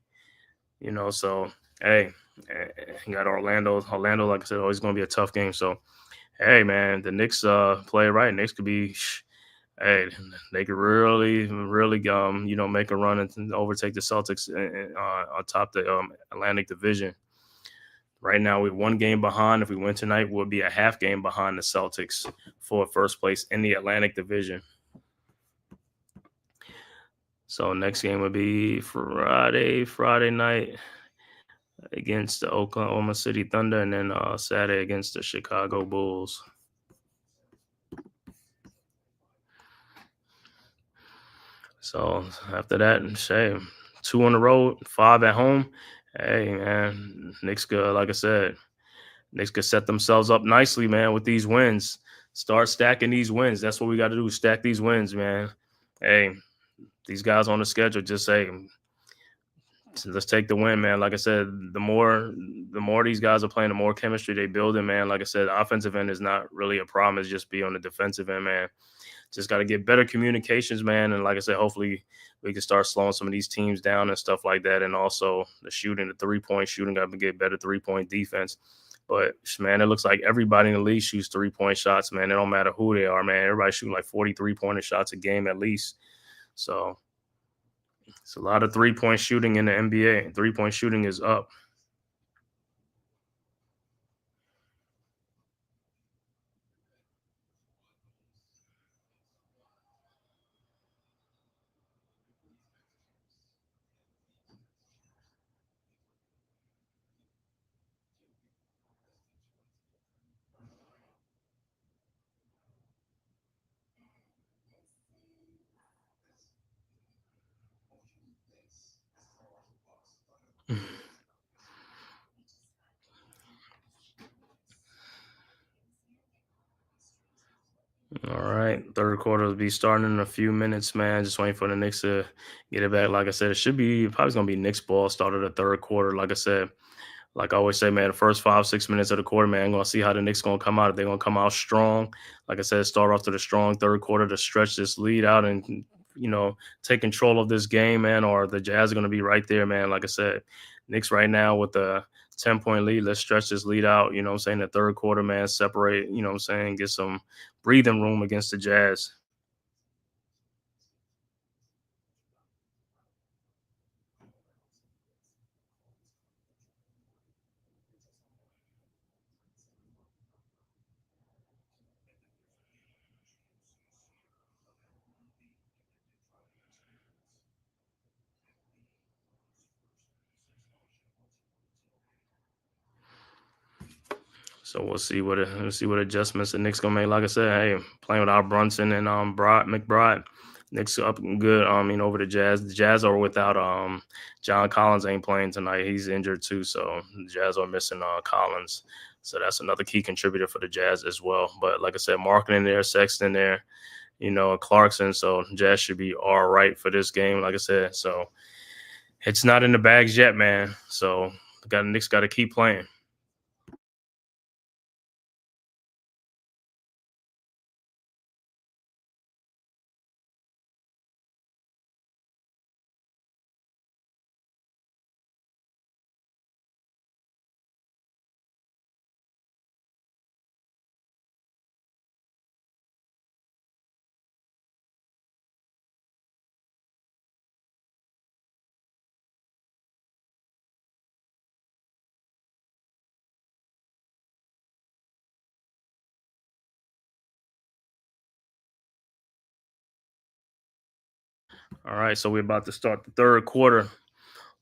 you know, so, hey, you got Orlando. Orlando, like I said, always going to be a tough game. So, hey, man, the Knicks play right. Knicks could be hey, they could really, you know, make a run and overtake the Celtics on top of the Atlantic Division. Right now, we're 1 game behind. If we win tonight, we'll be a half game behind the Celtics for first place in the Atlantic Division. So next game would be Friday night against the Oklahoma City Thunder, and then Saturday against the Chicago Bulls. So after that, say 2 on the road, 5 at home. Hey man, Knicks could, like I said, Knicks could set themselves up nicely, man, with these wins. Start stacking these wins. That's what we got to do. Stack these wins, man. Hey, these guys on the schedule, just say, let's take the win, man. Like I said, the more these guys are playing, the more chemistry they building, man. Like I said, the offensive end is not really a problem. It's just be on the defensive end, man. Just got to get better communications, man. And like I said, hopefully we can start slowing some of these teams down and stuff like that. And also the shooting, the 3-point shooting, got to get better 3-point defense. But man, it looks like everybody in the league shoots 3-point shots, man. It don't matter who they are, man. Everybody's shooting like 43-pointer shots a game at least. So it's a lot of 3-point shooting in the NBA. 3-point shooting is up. All right. Third quarter will be starting in a few minutes, man. Just waiting for the Knicks to get it back. Like I said, it should be probably going to be Knicks ball start of the third quarter. Like I said, like I always say, man, the first 5-6 minutes of the quarter, man, I'm going to see how the Knicks going to come out. If they're going to come out strong, like I said, start off to the strong third quarter to stretch this lead out and, take control of this game, man, or the Jazz are going to be right there, man. Like I said, Knicks right now with the 10-point lead. Let's stretch this lead out, I'm saying, the third quarter, man, separate, I'm saying, get some breathing room against the Jazz. So we'll see what adjustments the Knicks gonna make. Like I said, hey, playing without Brunson and McBride, Knicks up good. Over the Jazz. The Jazz are without John Collins ain't playing tonight. He's injured too, so the Jazz are missing Collins. So that's another key contributor for the Jazz as well. But like I said, Markin in there, Sexton there, Clarkson. So Jazz should be all right for this game. Like I said, so it's not in the bags yet, man. So Knicks got to keep playing. All right, so we're about to start the third quarter.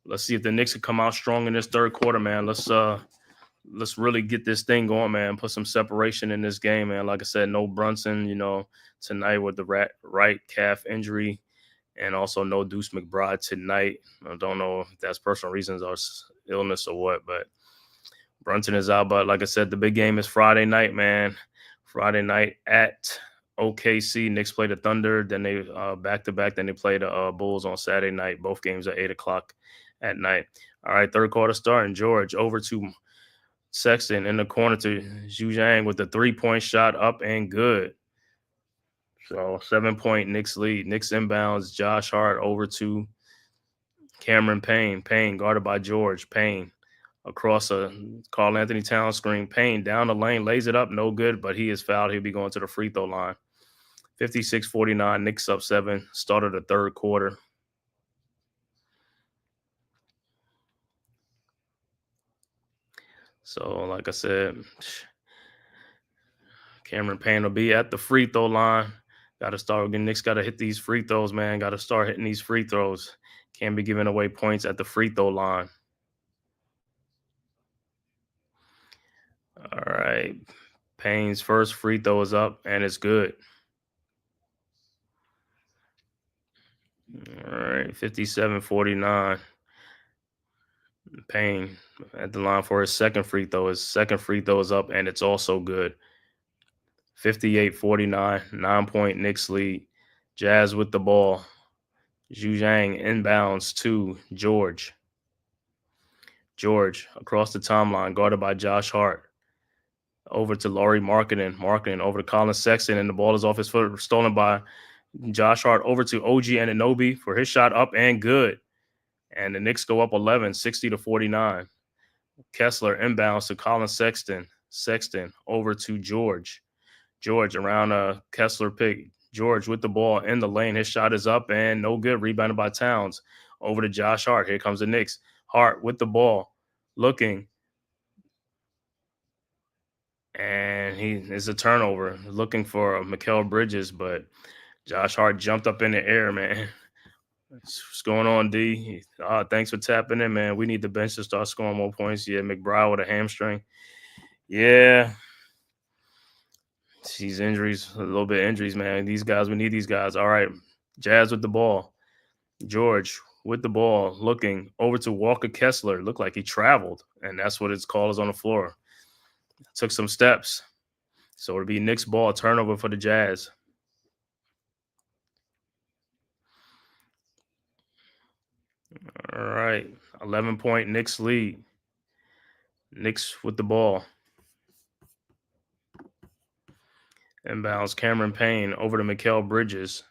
Let's see if the Knicks can come out strong in this third quarter, man. Let's really get this thing going, man. Put some separation in this game, man. Like I said, no Brunson, tonight with the right calf injury, and also no Deuce McBride tonight. I don't know if that's personal reasons or illness or what, but Brunson is out. But like I said, the big game is Friday night, man. Friday night at OKC. Knicks play the Thunder. Then they back-to-back. Then they play the Bulls on Saturday night. Both games at 8 o'clock at night. All right, third quarter starting. George over to Sexton in the corner to Zhu Zhang with the 3-point shot up and good. So 7-point Knicks lead. Knicks inbounds. Josh Hart over to Cameron Payne. Payne guarded by George. Payne across a Karl Anthony Towns screen. Payne down the lane, lays it up, no good, but he is fouled. He'll be going to the free throw line. 56-49, Knicks up 7, started the third quarter. So, like I said, Cameron Payne will be at the free throw line. Got to start again. Knicks got to hit these free throws, man. Got to start hitting these free throws. Can't be giving away points at the free throw line. All right. Payne's first free throw is up, and it's good. All right, 57-49. Payne at the line for his second free throw. His second free throw is up, and it's also good. 58-49, 9-point Knicks lead. Jazz with the ball. Zhu Zhang inbounds to George. George across the timeline, guarded by Josh Hart. Over to Laurie Markkinen. Markkinen over to Colin Sexton, and the ball is off his foot, stolen by Josh Hart. Over to OG Anunoby for his shot, up and good. And the Knicks go up 11, 60-49. Kessler inbounds to Colin Sexton. Sexton over to George. George around a Kessler pick. George with the ball in the lane. His shot is up and no good. Rebounded by Towns. Over to Josh Hart. Here comes the Knicks. Hart with the ball. Looking. And he is a turnover. Looking for Mikal Bridges, but Josh Hart jumped up in the air, man. What's going on, D? Thanks for tapping in, man. We need the bench to start scoring more points. Yeah, McBride with a hamstring. Yeah. These injuries, a little bit of injuries, man. These guys, we need these guys. All right. Jazz with the ball. George with the ball, looking over to Walker Kessler. Looked like he traveled, and that's what it's called, is on the floor. Took some steps. So it'll be Knicks ball, turnover for the Jazz. All right. 11-point Knicks lead. Knicks with the ball. Inbounds Cameron Payne over to Mikal Bridges.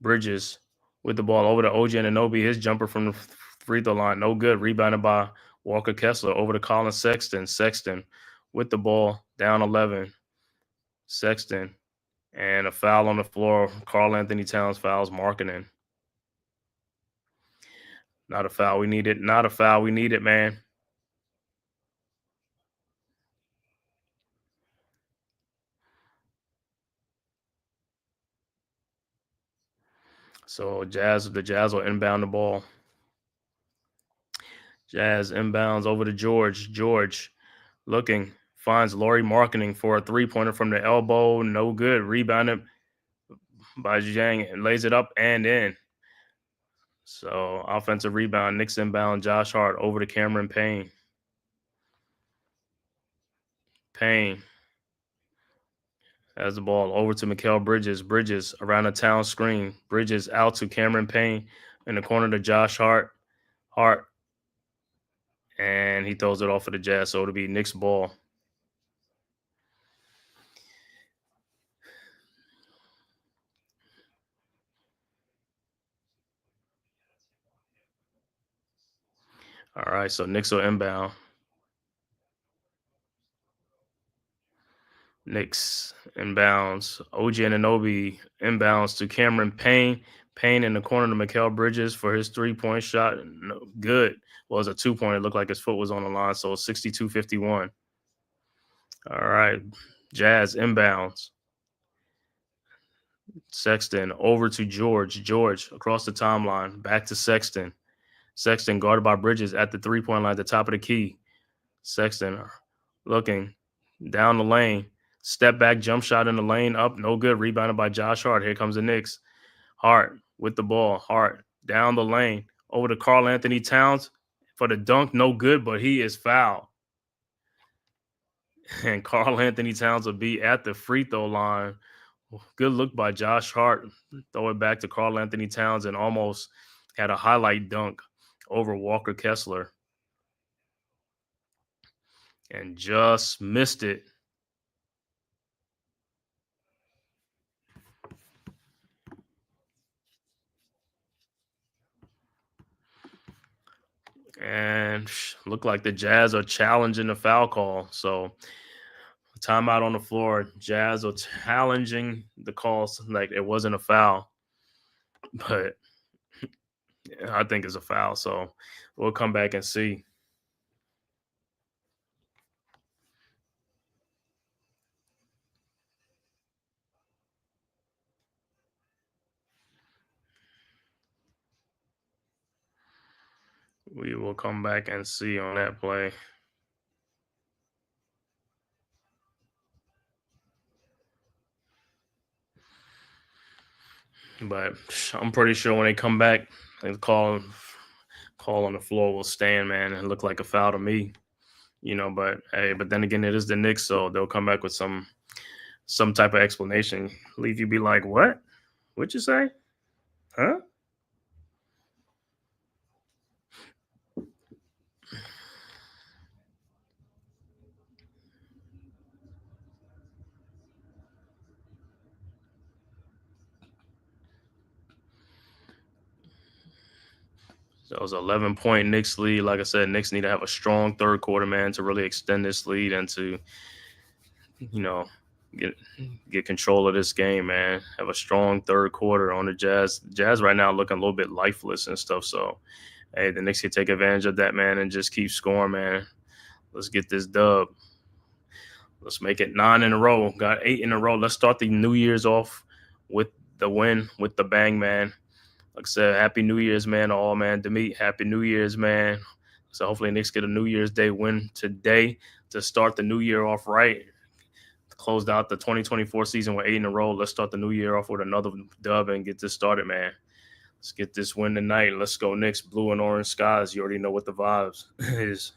Bridges with the ball over to OG Anunoby. His jumper from the free throw line, no good. Rebounded by Walker Kessler over to Colin Sexton. Sexton with the ball, down 11. Sexton, and a foul on the floor. Karl Anthony Towns fouls Markkinen. Not a foul. We need it. Not a foul. We need it, man. So the Jazz will inbound the ball. Jazz inbounds over to George. George looking, finds Laurie Markkinen for a three-pointer from the elbow. No good. Rebounded by Zhang and lays it up and in. So offensive rebound. Knicks inbound. Josh Hart over to Cameron Payne. Payne has the ball over to Mikal Bridges. Bridges around the town screen. Bridges out to Cameron Payne in the corner to Josh Hart. Hart. And he throws it off of the Jazz. So it'll be Knicks ball. All right, so Knicks will inbound. Knicks inbounds. OG Anunoby inbounds to Cameron Payne. Payne in the corner to Mikal Bridges for his three-point shot. No, good. Well, it was a two-pointer. It looked like his foot was on the line, so 62-51. All right, Jazz inbounds. Sexton over to George. George across the timeline. Back to Sexton. Sexton guarded by Bridges at the three-point line at the top of the key. Sexton looking down the lane. Step back, jump shot in the lane, up, no good. Rebounded by Josh Hart. Here comes the Knicks. Hart with the ball. Hart down the lane. Over to Karl Anthony Towns for the dunk. No good, but he is fouled. And Karl Anthony Towns will be at the free throw line. Good look by Josh Hart. Throw it back to Karl Anthony Towns and almost had a highlight dunk over Walker Kessler. And just missed it. And look like the Jazz are challenging the foul call. So timeout on the floor. Jazz are challenging the calls like it wasn't a foul. But I think it's a foul. So we'll come back and see. We will come back and see on that play. But I'm pretty sure when they come back, the call on the floor will stand, man, and look like a foul to me. But hey, but then again, it is the Knicks, so they'll come back with some type of explanation. Leave you be like, what? What'd you say? Huh? So it was an 11-point Knicks lead. Like I said, Knicks need to have a strong third quarter, man, to really extend this lead and to, you know, get control of this game, man. Have a strong third quarter on the Jazz. Jazz right now looking a little bit lifeless and stuff. So, hey, the Knicks can take advantage of that, man, and just keep scoring, man. Let's get this dub. Let's make it 9 in a row. Got 8 in a row. Let's start the New Year's off with the win, with the bang, man. Like I said, Happy New Year's, man, to all, man. Demeet, Happy New Year's, man. So hopefully Knicks get a New Year's Day win today to start the new year off right. Closed out the 2024 season with 8 in a row. Let's start the new year off with another dub and get this started, man. Let's get this win tonight. Let's go Knicks, blue and orange skies. You already know what the vibes is.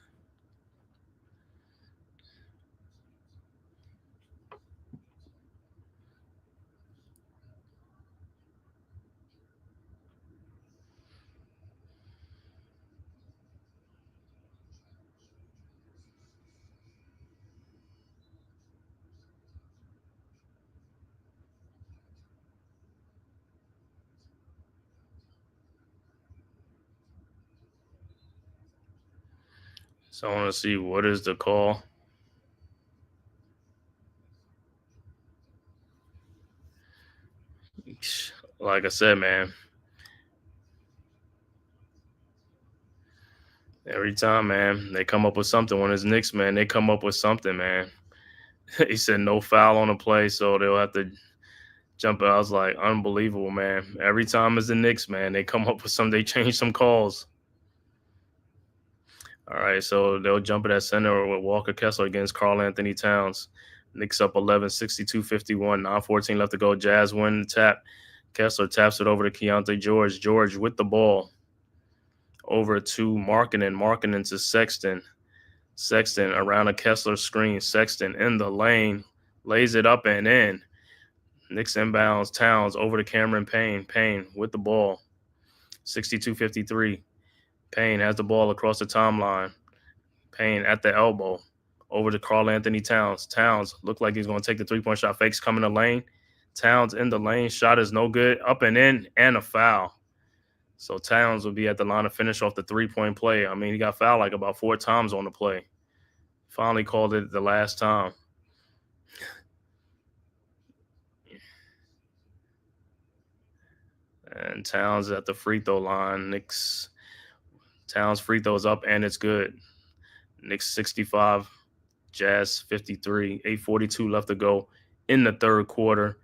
So I want to see what is the call. Like I said, man, every time, man, they come up with something. When it's Knicks, man, they come up with something, man. He said no foul on the play, so they'll have to jump it. I was like, unbelievable, man. Every time it's the Knicks, man, they come up with some, they change some calls. All right, so they'll jump it at center with Walker Kessler against Karl Anthony Towns. Knicks up 11, 62-51, 9:14 left to go. Jazz win the tap. Kessler taps it over to Keontae George. George with the ball. Over to Markkanen to Sexton. Sexton around a Kessler screen. Sexton in the lane. Lays it up and in. Knicks inbounds. Towns over to Cameron Payne. Payne with the ball. 62-53. Payne has the ball across the timeline. Payne at the elbow. Over to Karl Anthony Towns. Towns looked like he's going to take the three-point shot. Fakes coming the lane. Towns in the lane. Shot is no good. Up and in, and a foul. So Towns will be at the line to finish off the three-point play. I mean, he got fouled like about 4 times on the play. Finally called it the last time. And Towns at the free throw line. Knicks. Towns free throws up, and it's good. Knicks 65, Jazz 53, 8:42 left to go in the third quarter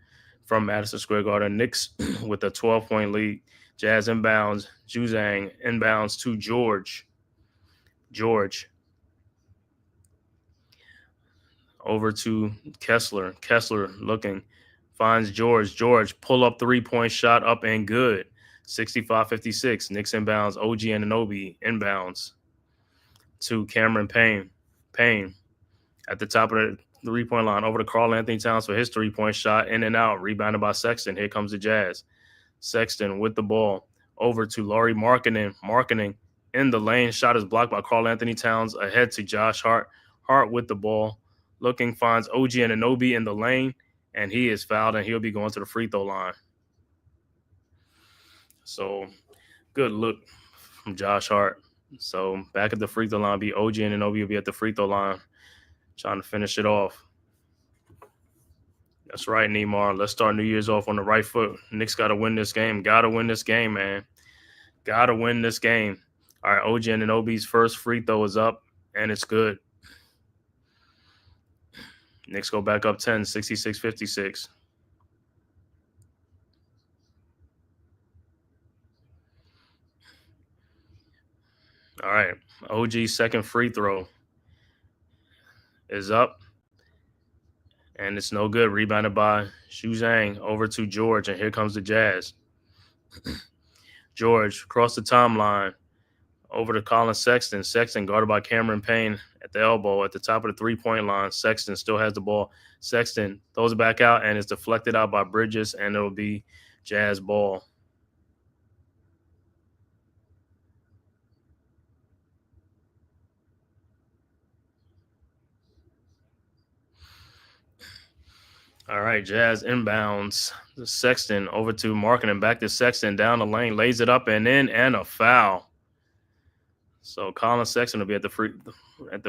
from Madison Square Garden. Knicks with a 12-point lead. Jazz inbounds. Juzang inbounds to George. George over to Kessler. Kessler looking. Finds George. George pull up 3-point shot up and good. 65-56. Knicks inbounds. OG Anunoby inbounds to Cameron Payne. Payne at the top of the 3-point line over to Karl Anthony Towns for his 3-point shot. In and out. Rebounded by Sexton. Here comes the Jazz. Sexton with the ball. Over to Lauri Markkanen. Markkanen in the lane. Shot is blocked by Karl Anthony Towns. Ahead to Josh Hart. Hart with the ball. Looking, finds OG Anunoby in the lane. And he is fouled, and he'll be going to the free throw line. So, good look from Josh Hart. So, back at the free throw line, be OG Anunoby will be at the free throw line, trying to finish it off. That's right, Neymar. Let's start New Year's off on the right foot. Knicks got to win this game. Got to win this game, man. Got to win this game. All right, OG Anunoby's first free throw is up, and it's good. Knicks go back up 10, 66-56. All right. OG's second free throw is up, and it's no good. Rebounded by Xu Zhang over to George, and here comes the Jazz. George across the timeline over to Colin Sexton. Sexton guarded by Cameron Payne at the elbow at the top of the three-point line. Sexton still has the ball. Sexton throws it back out, and it's deflected out by Bridges, and it'll be Jazz ball. All right, Jazz inbounds. Sexton over to Markkanen, back to Sexton, down the lane, lays it up and in, and a foul. So Colin Sexton will be at the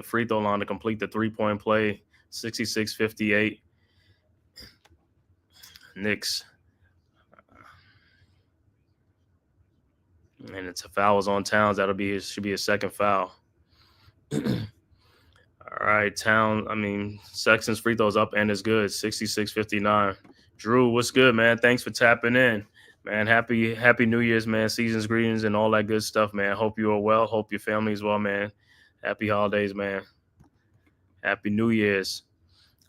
free throw line to complete the three-point play. 66-58. Knicks. And it's a foul is on Towns. Should be a second foul. All right, Sexton's free throw's up and it's good. 66-59. Drew, what's good, man? Thanks for tapping in. Man, happy New Year's, man. Season's greetings and all that good stuff, man. Hope you are well. Hope your family is well, man. Happy holidays, man. Happy New Year's.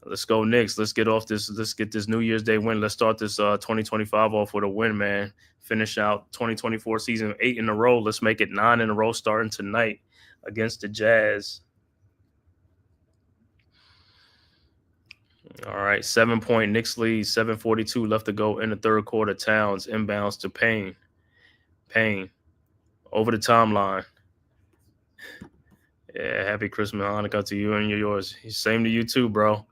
Let's go Knicks. Let's get this New Year's Day win. Let's start this 2025 off with a win, man. Finish out 2024 season 8 in a row. Let's make it 9 in a row starting tonight against the Jazz. All right, 7-point Knicks lead, 7:42 left to go in the third quarter. Towns inbounds to Payne. Payne over the timeline. Yeah, happy Christmas, Hanukkah to you and yours. Same to you too, bro.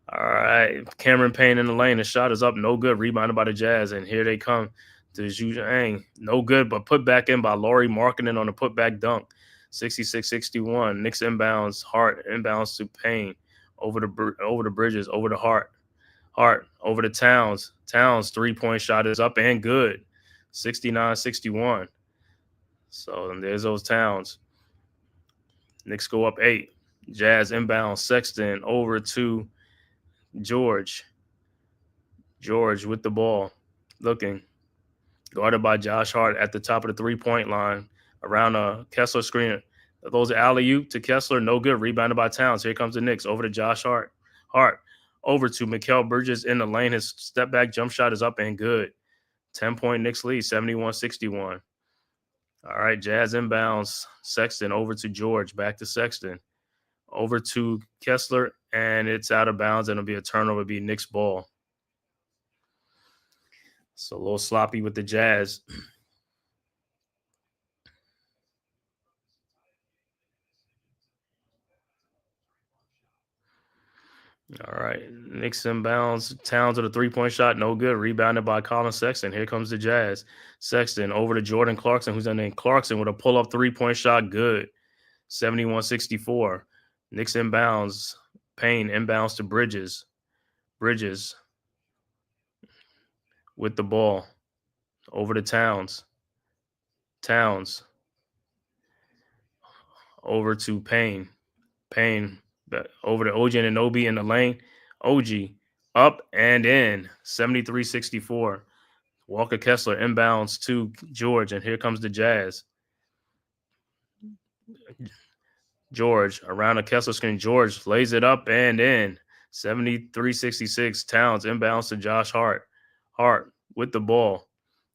All right, Cameron Payne in the lane. The shot is up, no good. Rebounded by the Jazz, and here they come to Xu Zhang. No good, but put back in by Lauri Markkanen on the putback dunk. 66-61. Knicks inbounds. Hart inbounds to Payne. Over the Bridges, over to Hart over to Towns. Towns 3-point shot is up and good. 69-61. So there's those Towns. Knicks go up 8. Jazz inbound. Sexton over to George. George with the ball. Looking. Guarded by Josh Hart at the top of the 3-point line. Around a Kessler screen. Those are alley-oop to Kessler. No good. Rebounded by Towns. Here comes the Knicks. Over to Josh Hart. Hart over to Mikal Bridges in the lane. His step-back jump shot is up and good. 10-point Knicks lead, 71-61. All right, Jazz inbounds. Sexton over to George. Back to Sexton. Over to Kessler, and it's out of bounds, and it'll be a turnover. It'll be Knicks ball. So a little sloppy with the Jazz. All right, Knicks inbounds. Towns with a 3-point shot, no good. Rebounded by Colin Sexton. Here comes the Jazz. Sexton over to Jordan Clarkson, who's named Clarkson with a pull-up 3-point shot, good. 71-64. Knicks inbounds. Payne inbounds to Bridges. Bridges with the ball. Over to Towns. Towns over to Payne. Payne over to OG Anunoby in the lane. OG up and in. 73-64. Walker Kessler inbounds to George, and here comes the Jazz. George around a Kessler screen. George lays it up and in. 73-66. Towns inbounds to Josh Hart. Hart with the ball.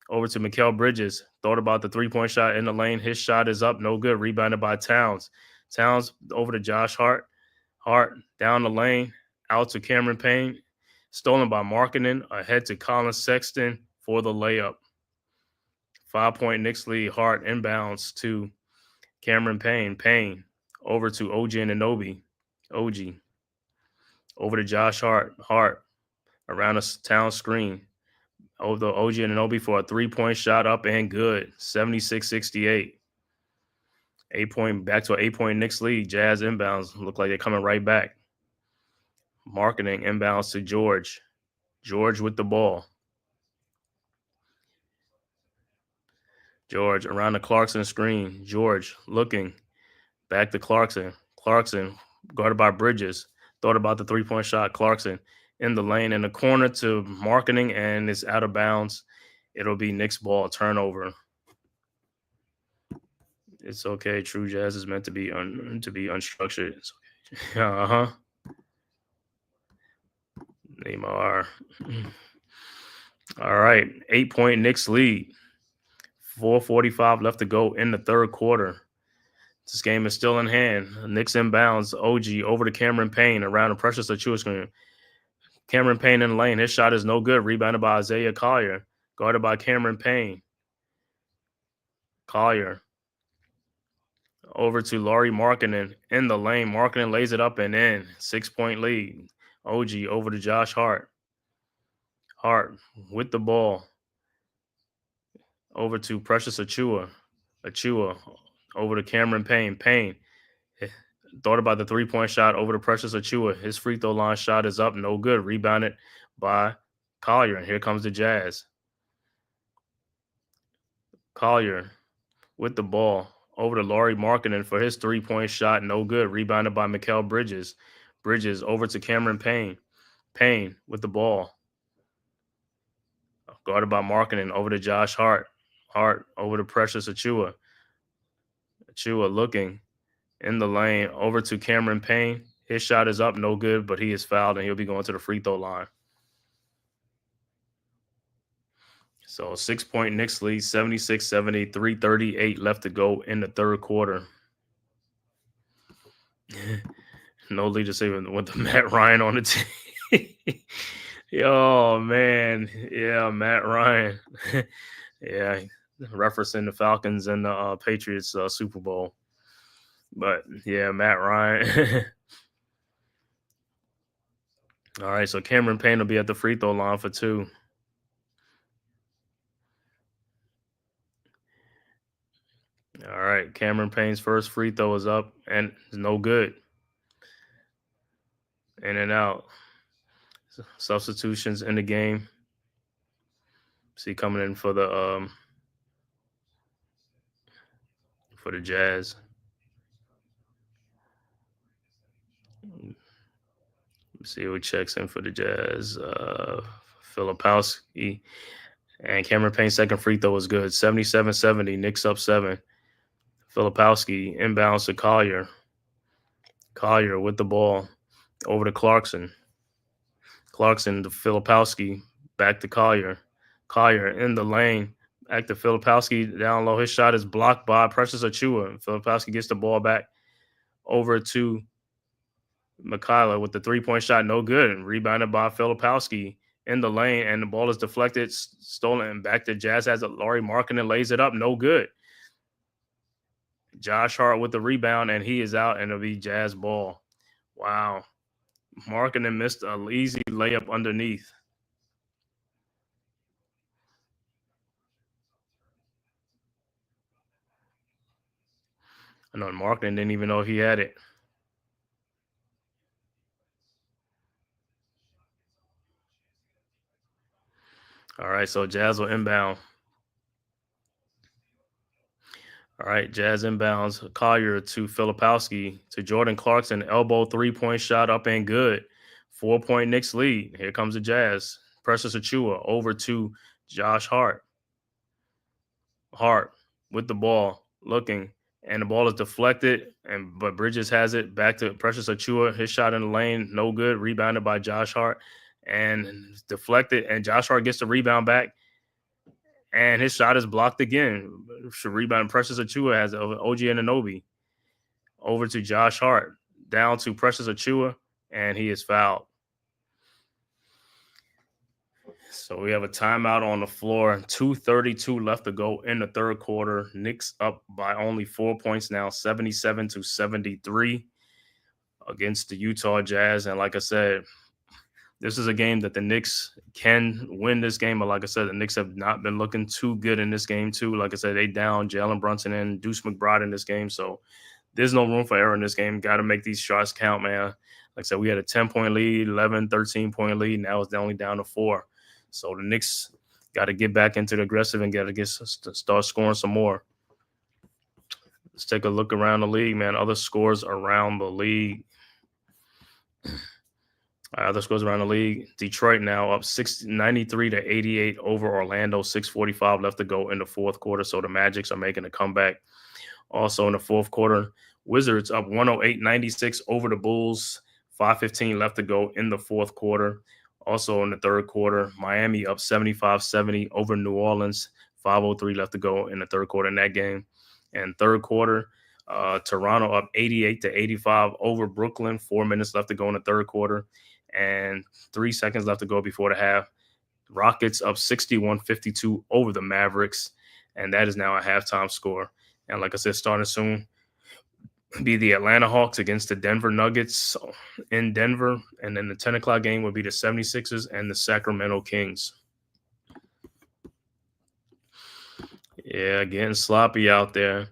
Over to Mikal Bridges. Thought about the 3-point shot in the lane. His shot is up. No good. Rebounded by Towns. Towns over to Josh Hart. Hart down the lane. Out to Cameron Payne. Stolen by Markkanen. Ahead to Colin Sexton for the layup. 5-point Knicks lead. Hart inbounds to Cameron Payne. Payne over to OG Anunoby. OG. Over to Josh Hart. Hart around a Town screen. Over to OG Anunoby for a 3-point shot up and good. 76-68. 8-point back to an 8-point Knicks lead. Jazz inbounds. Look like they're coming right back. Markkanen inbounds to George. George with the ball. George around the Clarkson screen. George looking. Back to Clarkson. Clarkson guarded by Bridges. Thought about the 3-point shot. Clarkson in the lane in the corner to Markkanen, and it's out of bounds. It'll be Knicks ball, turnover. It's okay. True jazz is meant to be unstructured. It's okay. Uh-huh. Neymar. All right. 8-point Knicks lead. 4:45 left to go in the third quarter. This game is still in hand. Knicks inbounds. OG over to Cameron Payne around the pressure Achua screen. Cameron Payne in the lane. His shot is no good. Rebounded by Isaiah Collier. Guarded by Cameron Payne. Collier over to Laurie Markkinen in the lane. Markkinen lays it up and in. 6-point lead. OG over to Josh Hart. Hart with the ball. Over to Precious Achua. Achua over to Cameron Payne. Payne thought about the 3-point shot over to Precious Achua. His free throw line shot is up. No good. Rebounded by Collier. And here comes the Jazz. Collier with the ball. Over to Laurie Markkinen for his 3-point shot. No good. Rebounded by Mikal Bridges. Bridges over to Cameron Payne. Payne with the ball. Guarded by Markkinen. Over to Josh Hart. Hart over to Precious Achua. Achua looking in the lane. Over to Cameron Payne. His shot is up. No good, but he is fouled, and he'll be going to the free throw line. So 6-point Knicks lead, 76-70, 3:38 left to go in the third quarter. No leadership with the Matt Ryan on the team. Yo, man. Yeah, Matt Ryan. Yeah, referencing the Falcons and the Patriots Super Bowl. But, yeah, Matt Ryan. All right, so Cameron Payne will be at the free throw line for 2. All right, Cameron Payne's first free throw is up and it's no good. In and out. Substitutions in the game. See coming in for the Jazz. See who checks in for the Jazz. Filipowski. And Cameron Payne's second free throw was good. 77-70. Knicks up 7. Filipowski inbounds to Collier. Collier with the ball. Over to Clarkson. Clarkson to Filipowski. Back to Collier. Collier in the lane. Back to Filipowski down low. His shot is blocked by Precious Achua. Filipowski gets the ball back over to Mikhaila with the 3-point shot. No good. Rebounded by Filipowski in the lane, and the ball is deflected, stolen, and back to Jazz has it. Laurie Markkinen lays it up. No good. Josh Hart with the rebound, and he is out, and it'll be Jazz ball. Wow. Markkinen missed an easy layup underneath. I know Markkinen didn't even know he had it. All right, so Jazz will inbound. All right, Jazz inbounds. Collier to Filipowski to Jordan Clarkson. Elbow 3-point shot up and good. 4-point Knicks lead. Here comes the Jazz. Precious Achua over to Josh Hart. Hart with the ball, looking, and the ball is deflected, but Bridges has it back to Precious Achua. His shot in the lane, no good. Rebounded by Josh Hart and deflected, and Josh Hart gets the rebound back, and his shot is blocked again. Should rebound. Precious Achua has OG Anunoby over to Josh Hart, down to Precious Achua, and he is fouled. So we have a timeout on the floor. 2:32 left to go in the third quarter. Knicks up by only 4 points now, 77-73 against the Utah Jazz. And like I said, this is a game that the Knicks can win this game. But like I said, the Knicks have not been looking too good in this game too. Like I said, they down Jalen Brunson and Deuce McBride in this game. So there's no room for error in this game. Got to make these shots count, man. Like I said, we had a 10-point lead, 11, 13-point lead. Now it's only down to 4. So the Knicks got to get back into the aggressive and got to start scoring some more. Let's take a look around the league, man. Other scores around the league. Other scores around the league. Detroit now up 93-88 over Orlando. 6:45 left to go in the fourth quarter. So the Magics are making a comeback Also in the fourth quarter, Wizards up 108-96 over the Bulls. 5:15 left to go in the fourth quarter. Also in the third quarter, Miami up 75-70 over New Orleans. 5:03 left to go in the third quarter in that game. And third quarter, Toronto up 88-85 over Brooklyn. 4 minutes left to go in the third quarter. And 3 seconds left to go before the half. Rockets up 61-52 over the Mavericks. And that is now a halftime score. And like I said, starting soon, be the Atlanta Hawks against the Denver Nuggets in Denver. And then the 10 o'clock game will be the 76ers and the Sacramento Kings. Yeah, getting sloppy out there.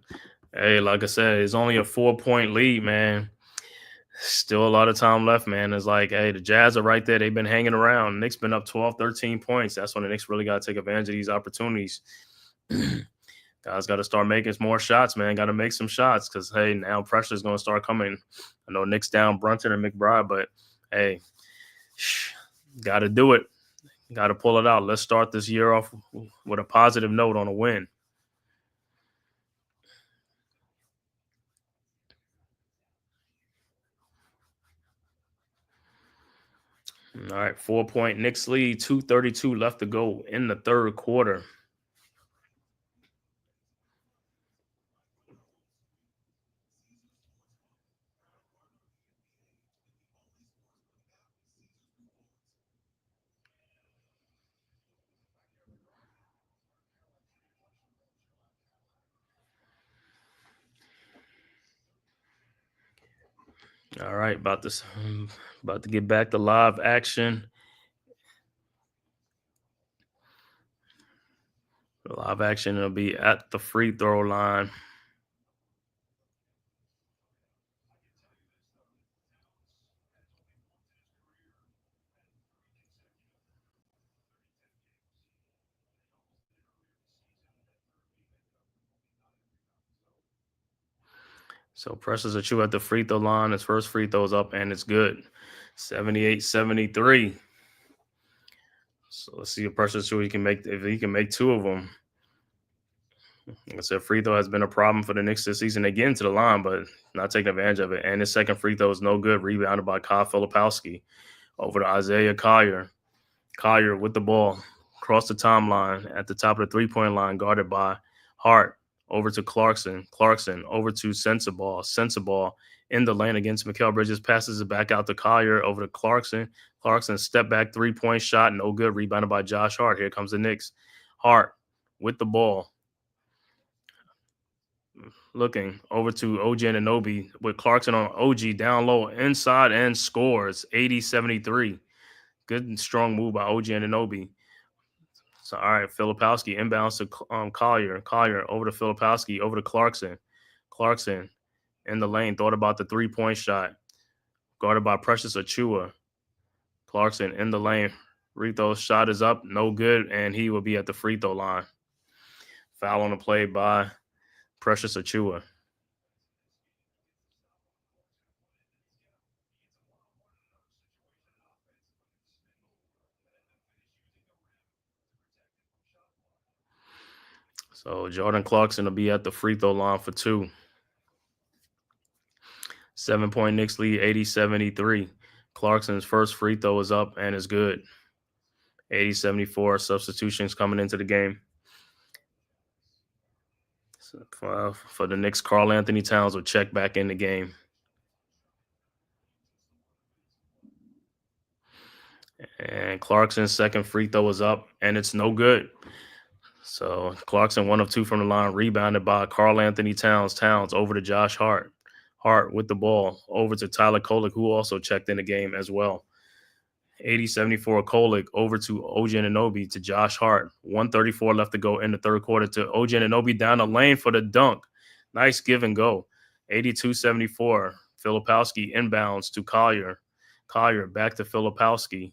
Hey, like I said, it's only a 4-point lead, man. Still a lot of time left, man. It's like, hey, the Jazz are right there. They've been hanging around. Knicks been up 12, 13 points. That's when the Knicks really got to take advantage of these opportunities. Guys got to start making more shots, man. Got to make some shots because, hey, now pressure is going to start coming. I know Knicks down Brunson and McBride, but, hey, got to do it. Got to pull it out. Let's start this year off with a positive note on a win. All right, 4-point Knicks lead, 2:32 left to go in the third quarter. All right, about to get back to live action. Live action will be at the free throw line. So Precious Achiuwa at the free throw line. His first free throw is up, and it's good. 78-73. So let's see if Precious Achiuwa if he can make two of them. Like I said, free throw has been a problem for the Knicks this season. They get into the line, but not taking advantage of it. And his second free throw is no good. Rebounded by Kyle Filipowski over to Isaiah Collier. Collier with the ball across the timeline at the top of the three-point line, guarded by Hart. Over to Clarkson. Clarkson over to Sensabaugh. Sensabaugh in the lane against Mikal Bridges. Passes it back out to Collier over to Clarkson. Clarkson step back three-point shot. No good. Rebounded by Josh Hart. Here comes the Knicks. Hart with the ball. Looking over to OG Anunoby with Clarkson on OG down low inside and scores 80-73. Good and strong move by OG Anunoby. So, all right, Filipowski inbounds to Collier. Collier over to Filipowski, over to Clarkson. Clarkson in the lane, thought about the three-point shot. Guarded by Precious Achiuwa. Clarkson in the lane. Free throw shot is up, no good, and he will be at the free throw line. Foul on the play by Precious Achiuwa. So Jordan Clarkson will be at the free throw line for two. 7-point Knicks lead, 80-73. Clarkson's first free throw is up and is good. 80-74. Substitutions coming into the game. So for the Knicks, Karl Anthony Towns will check back in the game. And Clarkson's second free throw is up, and it's no good. So Clarkson 1 of 2 from the line, rebounded by Karl Anthony Towns. Towns over to Josh Hart. Hart with the ball over to Tyler Kolek, who also checked in the game as well. 80-74 Kolek over to OG Anunoby to Josh Hart. 1:34 left to go in the third quarter to OG Anunoby down the lane for the dunk. Nice give and go. 82-74. Filipowski inbounds to Collier. Collier back to Filipowski.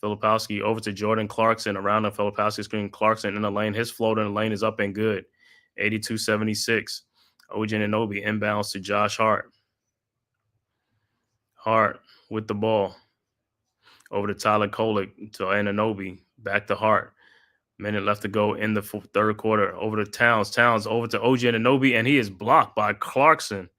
Filipowski over to Jordan Clarkson around the Filipowski screen. Clarkson in the lane. His float in the lane is up and good. 82-76. OG Anunoby inbounds to Josh Hart. Hart with the ball. Over to Tyler Kolek to Anunoby. Back to Hart. Minute left to go in the third quarter. Over to Towns. Towns over to OG Anunoby, and he is blocked by Clarkson.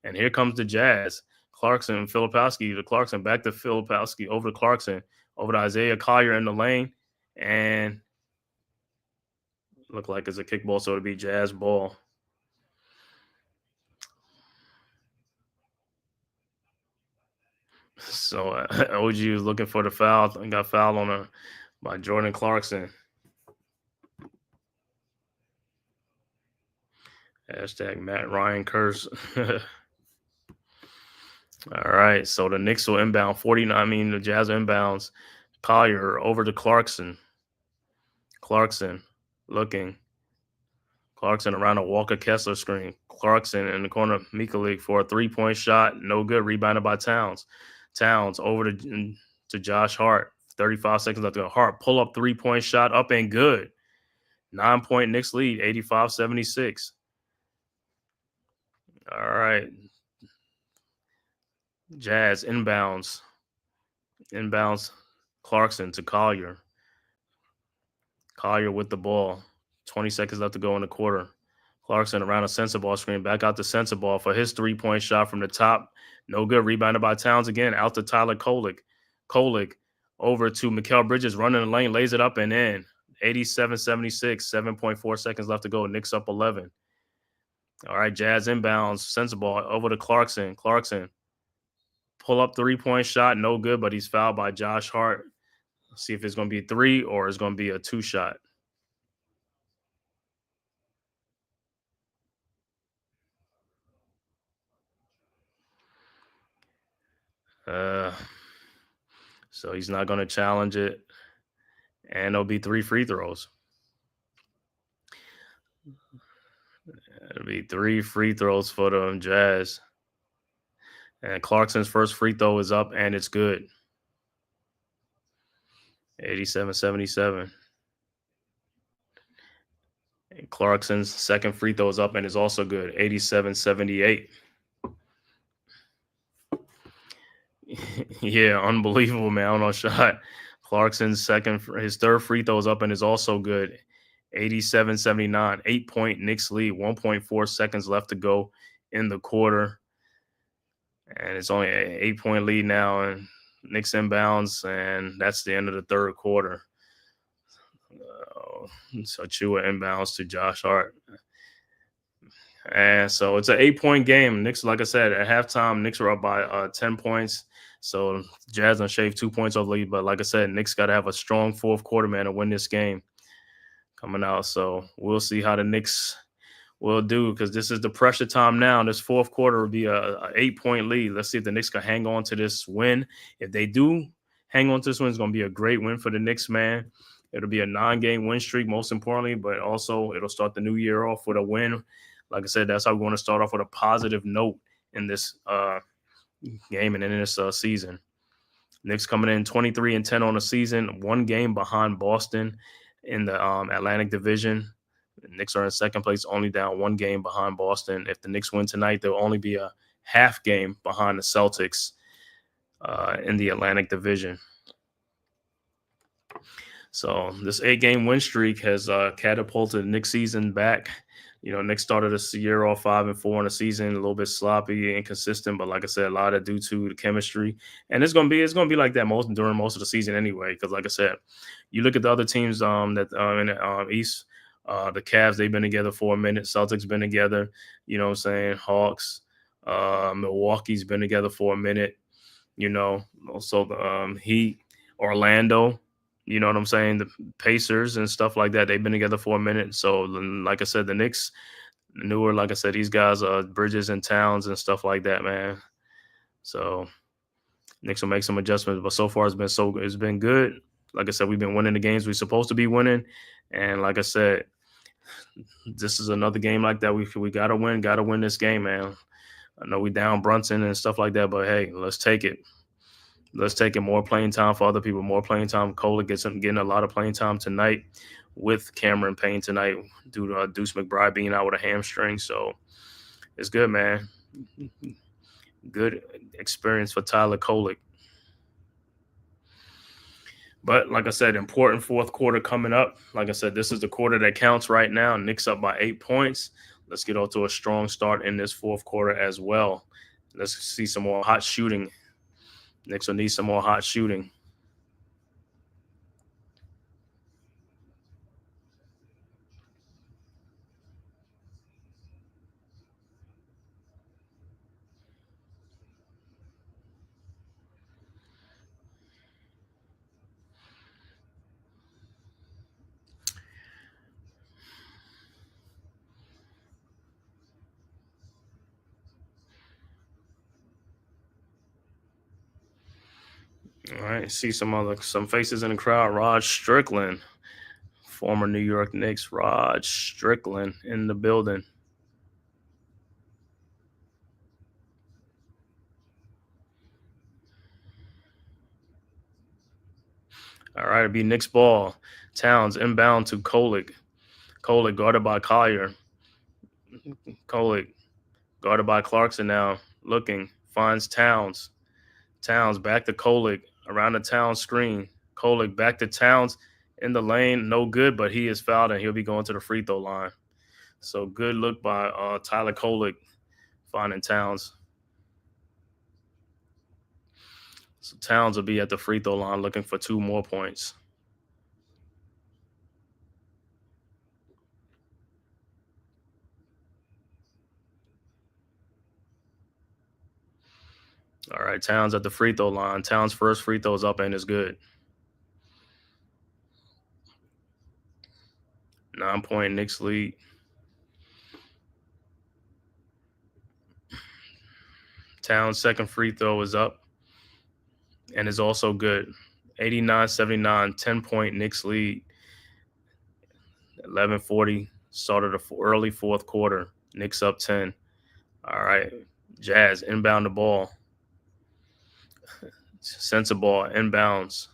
And here comes the Jazz. Clarkson, Filipowski to Clarkson, back to Filipowski, over to Clarkson, over to Isaiah Collier in the lane. And look like it's a kickball, so it'll be Jazz ball. So OG was looking for the foul and got fouled on by Jordan Clarkson. Hashtag Matt Ryan curse. All right, so the Knicks will inbound 49. I mean, the Jazz inbounds. Collier over to Clarkson. Clarkson looking. Clarkson around a Walker Kessler screen. Clarkson in the corner of Mikalik for a 3-point shot. No good. Rebounded by Towns. Towns over to Josh Hart. 35 seconds left to go. Hart pull up 3-point shot up and good. 9-point Knicks lead, 85-76. All right. Jazz inbounds. Inbounds Clarkson to Collier. Collier with the ball. 20 seconds left to go in the quarter. Clarkson around a sensor ball screen. Back out to sensor ball for his 3-point shot from the top. No good. Rebounded by Towns again. Out to Tyler Kolek. Kolek over to Mikal Bridges. Running the lane. Lays it up and in. 87-76. 7.4 seconds left to go. Knicks up 11. All right. Jazz inbounds. Sensor ball over to Clarkson. Clarkson. Pull up 3-point shot. No good, but he's fouled by Josh Hart. Let's see if it's going to be a 3 or it's going to be a 2 shot. So he's not going to challenge it. And there'll be 3 free throws. It'll be 3 free throws for the Jazz. And Clarkson's first free throw is up, and it's good. 87-77. And Clarkson's second free throw is up, and is also good. 87-78. Yeah, unbelievable, man. I don't know shot. Clarkson's his third free throw is up and is also good. 87-79. 8-point Knicks lead. 1.4 seconds left to go in the quarter. And it's only an 8-point lead now. And Knicks inbounds, and that's the end of the third quarter. So Chua inbounds to Josh Hart. And so it's an 8-point game. Knicks, like I said, at halftime, Knicks were up by 10 points. So Jazz done shaved 2 points off the lead. But like I said, Knicks got to have a strong fourth quarter, man, to win this game coming out. So we'll see how the Knicks will do, because this is the pressure time now. This fourth quarter will be a 8-point lead. Let's see if the Knicks can hang on to this win. If they do hang on to this win, it's going to be a great win for the Knicks, man. It'll be a 9-game win streak, most importantly, but also it'll start the new year off with a win. Like I said, that's how we're going to start off with a positive note in this game and in this season. Knicks coming in 23-10 on the season, 1 game behind Boston in the Atlantic Division. The Knicks are in second place, only down 1 game behind Boston. If the Knicks win tonight, they'll only be a half game behind the Celtics in the Atlantic Division. So this 8-game win streak has catapulted the Knicks season back. You know, Knicks started this year off 5-4 in the season, a little bit sloppy, inconsistent, but like I said, a lot of due to the chemistry. And it's gonna be like that during most of the season anyway. Because like I said, you look at the other teams that in the East, the Cavs, they've been together for a minute. Celtics been together. You know what I'm saying? Hawks, Milwaukee's been together for a minute. You know, also the Heat, Orlando. You know what I'm saying? The Pacers and stuff like that, they've been together for a minute. So, like I said, the Knicks, newer, like I said, these guys are Bridges and Towns and stuff like that, man. So, Knicks will make some adjustments. But so far, it's been good. Like I said, we've been winning the games we're supposed to be winning. And like I said, this is another game like that. We got to win this game, man. I know we down Brunson and stuff like that, but hey, let's take it. Let's take it. More playing time for other people. More playing time. Kohler getting a lot of playing time tonight with Cameron Payne tonight due to Deuce McBride being out with a hamstring. So it's good, man. Good experience for Tyler Kolek. But like I said, important fourth quarter coming up. Like I said, this is the quarter that counts right now. Knicks up by 8 points. Let's get off to a strong start in this fourth quarter as well. Let's see some more hot shooting. Knicks will need some more hot shooting. All right, see some faces in the crowd. Rod Strickland, former New York Knicks. Rod Strickland in the building. All right, it'll be Knicks ball. Towns inbound to Kolig. Kolig guarded by Collier. Kolig guarded by Clarkson now. Looking, finds Towns. Towns back to Kolig around the Towns screen. Kolig back to Towns in the lane. No good, but he is fouled and he'll be going to the free throw line. So good look by Tyler Kolig finding Towns. So Towns will be at the free throw line looking for 2 more points. All right, Towns at the free throw line. Towns' first free throw is up and is good. 9-point Knicks lead. Towns' second free throw is up and is also good. 89-79, 10-point Knicks lead. 11:40, started the early fourth quarter. Knicks up 10. All right, Jazz inbound the ball. Sense ball inbounds.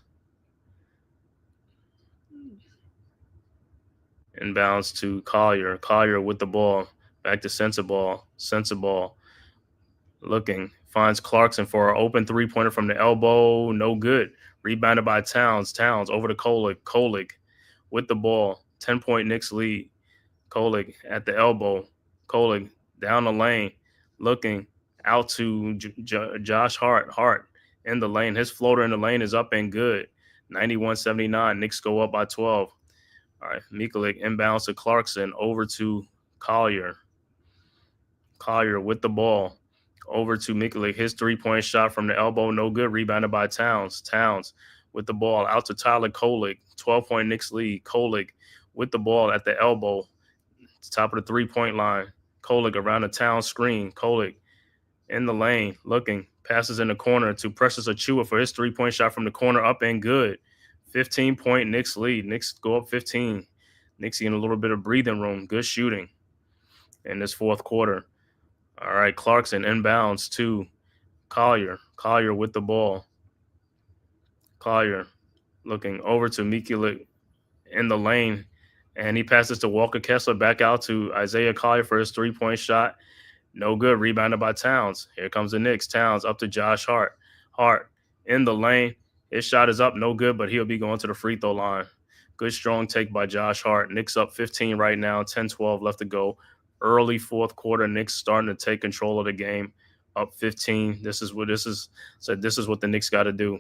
Inbounds to Collier. Collier with the ball. Back to Sensabaugh. Sensabaugh looking. Finds Clarkson for an open three-pointer from the elbow. No good. Rebounded by Towns. Towns over to Kolig. Kolig with the ball. 10-point Knicks lead. Kolig at the elbow. Kolig down the lane. Looking out to Josh Hart. Hart in the lane. His floater in the lane is up and good. 91-79. Knicks go up by 12. All right, Mikulik inbounds to Clarkson over to Collier. Collier with the ball over to Mikulik. His three-point shot from the elbow, no good. Rebounded by Towns. Towns with the ball out to Tyler Kolig. 12-point Knicks lead. Kolig with the ball at the elbow, top of the three-point line. Kolig around the Towns screen. Kolig in the lane, looking, passes in the corner to Precious Achiuwa for his three-point shot from the corner, up and good. 15-point Knicks lead. Knicks go up 15. Knicks getting a little bit of breathing room. Good shooting in this fourth quarter. All right, Clarkson inbounds to Collier. Collier with the ball. Collier looking over to Mikulik in the lane, and he passes to Walker Kessler back out to Isaiah Collier for his three-point shot. No good. Rebounded by Towns. Here comes the Knicks. Towns up to Josh Hart. Hart in the lane. His shot is up, no good, but he'll be going to the free throw line. Good, strong take by Josh Hart. Knicks up 15 right now, 10-12 left to go. Early fourth quarter, Knicks starting to take control of the game, up 15. This is what the Knicks got to do.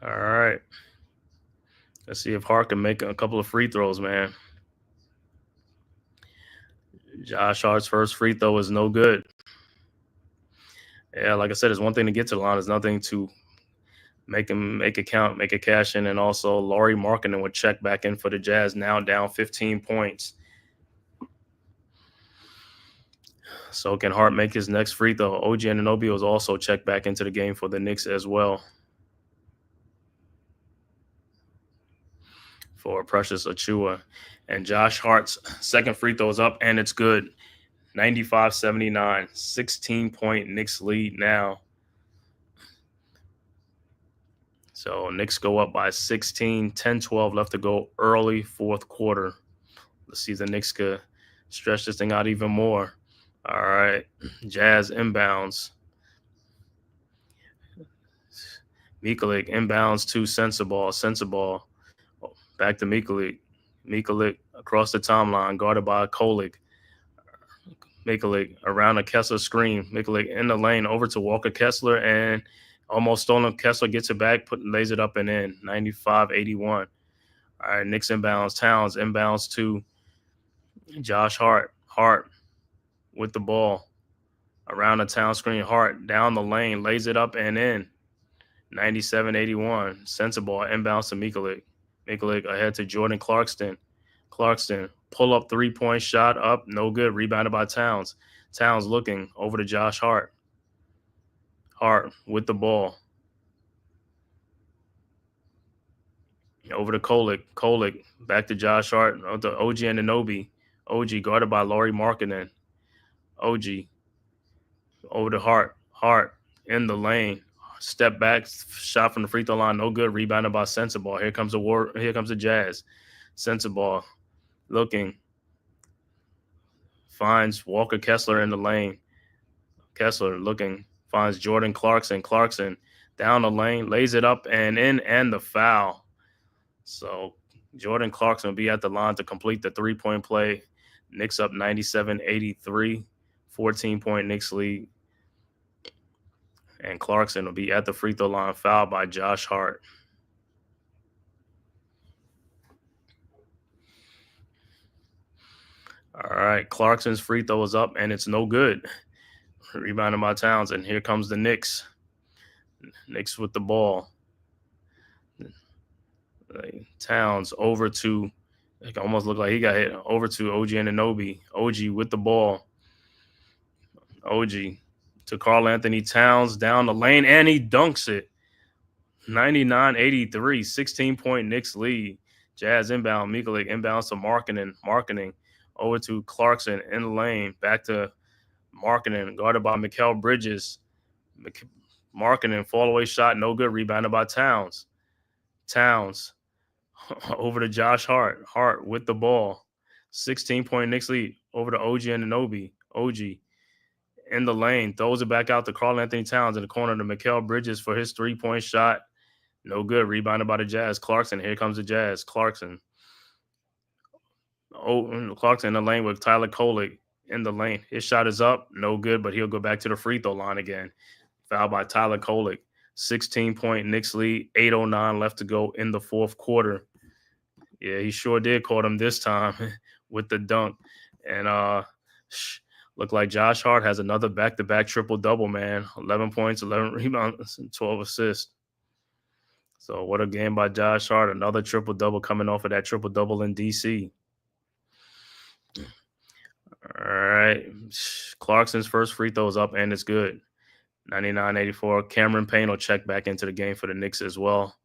All right. Let's see if Hart can make a couple of free throws, man. Josh Hart's first free throw is no good. Yeah, like I said, it's one thing to get to the line. It's nothing to make it count, make it cash in. And also, Lauri Markkanen would check back in for the Jazz, now down 15 points. So can Hart make his next free throw? OG Anunoby was also checked back into the game for the Knicks as well. For Precious Achiuwa. And Josh Hart's second free throw is up, and it's good. 95-79, 16-point Knicks lead now. So Knicks go up by 16, 10-12 left to go, early fourth quarter. Let's see if the Knicks could Stretch this thing out even more. All right. Jazz inbounds. Mikalik inbounds to Sensabaugh. Sensabaugh back to Mikalik. Mikalik across the timeline, guarded by Kolik. Mikalik around a Kessler screen. Mikalik in the lane over to Walker Kessler and almost stolen. Kessler gets it back, lays it up and in. 95-81. All right, Knicks inbounds. Towns inbounds to Josh Hart. Hart with the ball around the town screen. Hart down the lane, lays it up and in. 97-81. Sensabaugh inbounds to Mikalik. Mikalik ahead to Jordan Clarkson. Clarkson pull up 3-point shot up, no good. Rebounded by Towns. Towns looking over to Josh Hart. Hart with the ball. Over to Kolik. Kolik back to Josh Hart. To OG Anunoby. OG guarded by Lauri Markkanen. OG over to Hart. Hart in the lane. Step back, shot from the free throw line, no good. Rebounded by Sensabaugh. Here comes the Jazz. Sensabaugh looking. Finds Walker Kessler in the lane. Kessler looking. Finds Jordan Clarkson. Clarkson down the lane, lays it up and in, and the foul. So Jordan Clarkson will be at the line to complete the 3-point play. Knicks up 97-83. 14-point Knicks lead. And Clarkson will be at the free throw line, fouled by Josh Hart. All right, Clarkson's free throw is up, and it's no good. Rebounded by Towns, and here comes the Knicks. Knicks with the ball. Towns over to, it almost looked like he got hit, over to OG Anunoby. OG with the ball. OG to Karl Anthony Towns down the lane, and he dunks it. 99-83, 16-point Knicks lead. Jazz inbound. Mikalik inbounds to Markkanen over to Clarkson in the lane. Back to Markkanen, guarded by Mikal Bridges. Markkanen, fall-away shot, no good. Rebounded by Towns. Towns over to Josh Hart. Hart with the ball. 16-point Knicks lead over to OG Anunoby. OG in the lane, throws it back out to Karl Anthony Towns in the corner to Mikal Bridges for his 3-point shot. No good. Rebounded by the Jazz. Clarkson. Here comes the Jazz. Clarkson. Clarkson in the lane with Tyler Kolik in the lane. His shot is up. No good, but he'll go back to the free throw line again. Fouled by Tyler Kolik. 16-point Knicks lead. 8:09 left to go in the fourth quarter. Yeah, he sure did caught him this time with the dunk. And look like Josh Hart has another back-to-back triple-double, man. 11 points, 11 rebounds, and 12 assists. So what a game by Josh Hart. Another triple-double coming off of that triple-double in D.C. All right. Clarkson's first free throw is up, and it's good. 99-84. Cameron Payne will check back into the game for the Knicks as well.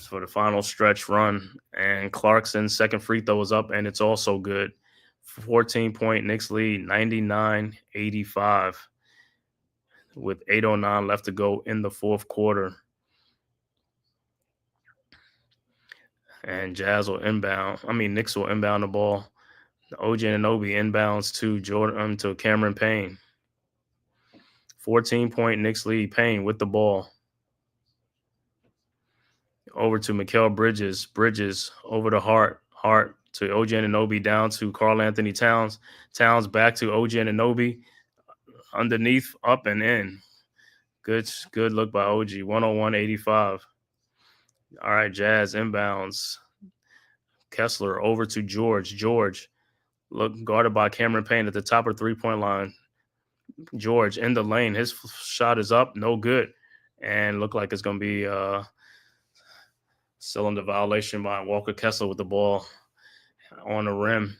For the final stretch run. And Clarkson's second free throw is up, and it's also good. 14-point Knicks lead, 99-85. With 8:09 left to go in the fourth quarter. And Knicks will inbound the ball. OG Anunoby inbounds to Cameron Payne. 14-point Knicks lead. Payne with the ball. Over to Mikal Bridges. Bridges over to Hart. Hart to OG Anunoby, down to Karl Anthony Towns. Towns back to OG Anunoby. Underneath, up and in. Good look by OG. 101-85. All right, Jazz inbounds. Kessler over to George. George, guarded by Cameron Payne at the top of the 3-point line. George in the lane. His shot is up, no good. And look like it's going to be still under violation by Walker Kessler with the ball on the rim.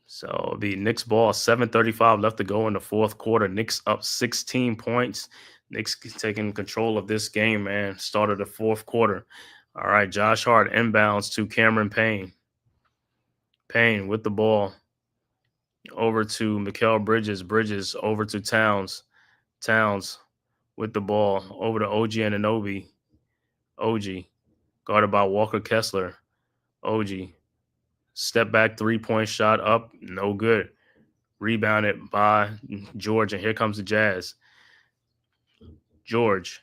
So it'll be Knicks ball, 7:35 left to go in the fourth quarter. Knicks up 16 points. Knicks taking control of this game, man. Start of the fourth quarter. All right, Josh Hart inbounds to Cameron Payne. Payne with the ball. Over to Mikal Bridges. Bridges over to Towns. Towns with the ball. Over to OG Anunoby. OG guarded by Walker Kessler. OG. Step back 3-point shot up, no good. Rebounded by George, and here comes the Jazz. George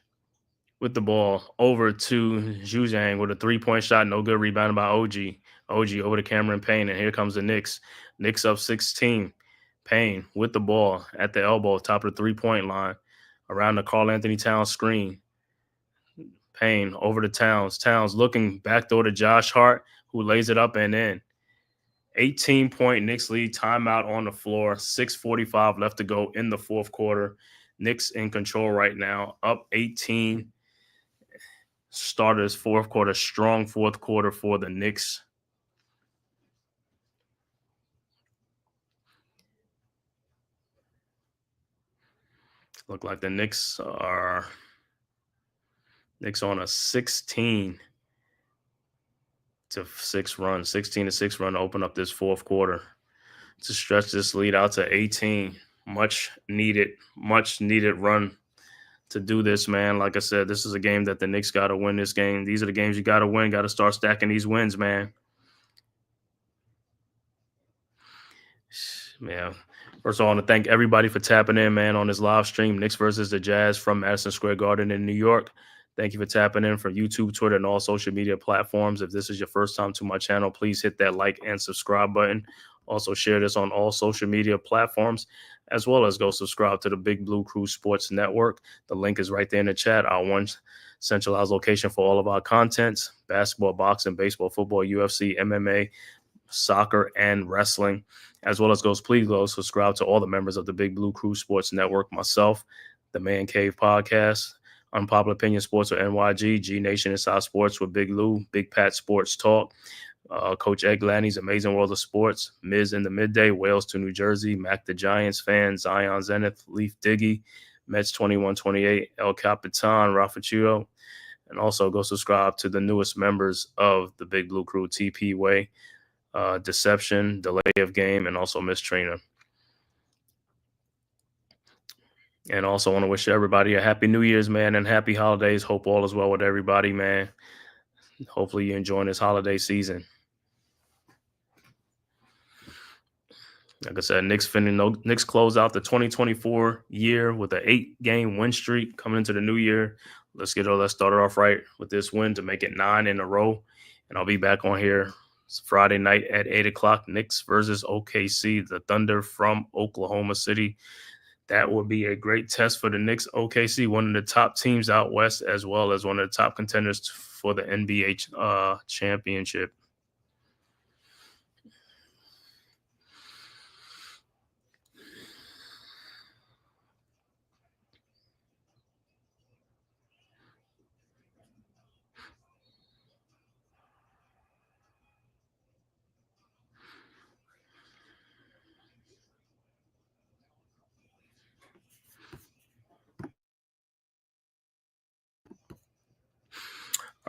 with the ball over to Zhuzhang with a 3-point shot, no good. Rebounded by OG. OG over to Cameron Payne, and here comes the Knicks. Knicks up 16. Payne with the ball at the elbow, top of the 3-point line, around the Karl-Anthony Towns screen. Payne over to Towns. Towns looking backdoor to Josh Hart, who lays it up and in. 18-point Knicks lead, timeout on the floor, 6:45 left to go in the fourth quarter. Knicks in control right now, up 18. Starters fourth quarter, strong fourth quarter for the Knicks. Look like the Knicks are on a 16 to 6 run to open up this fourth quarter to stretch this lead out to 18. Much needed run to do this, man. Like I said, this is a game that the Knicks got to win this game. These are the games you got to win. Got to start stacking these wins, man. Yeah. First of all, I want to thank everybody for tapping in, man, on this live stream, Knicks versus the Jazz from Madison Square Garden in New York. Thank you for tapping in from YouTube, Twitter, and all social media platforms. If this is your first time to my channel, please hit that like and subscribe button. Also share this on all social media platforms, as well as go subscribe to the Big Blue Crew Sports Network. The link is right there in the chat. Our one centralized location for all of our contents: basketball, boxing, baseball, football, UFC, MMA, soccer, and wrestling, as well as please go subscribe to all the members of the Big Blue Crew Sports Network, myself, the Man Cave Podcast, Unpopular Opinion Sports with NYG, G Nation Inside Sports with Big Lou, Big Pat Sports Talk, Coach Ed Gladney's Amazing World of Sports, Miz in the Midday, Wales to New Jersey, Mac the Giants fan, Zion Zenith, Leaf Diggy, Mets 2128, El Capitan, Rafachudo, and also go subscribe to the newest members of the Big Blue Crew, TP Way, Deception, Delay of Game, and also Miss Trina. And also want to wish everybody a happy New Year's, man, and happy holidays. Hope all is well with everybody, man. Hopefully you're enjoying this holiday season. Like I said, Knicks close out the 2024 year with an 8-game win streak coming into the new year. Let's start it off right with this win to make it 9 in a row. And I'll be back on here Friday night at 8 o'clock. Knicks versus OKC, the Thunder from Oklahoma City. That would be a great test for the Knicks. OKC, one of the top teams out west, as well as one of the top contenders for the NBA championship.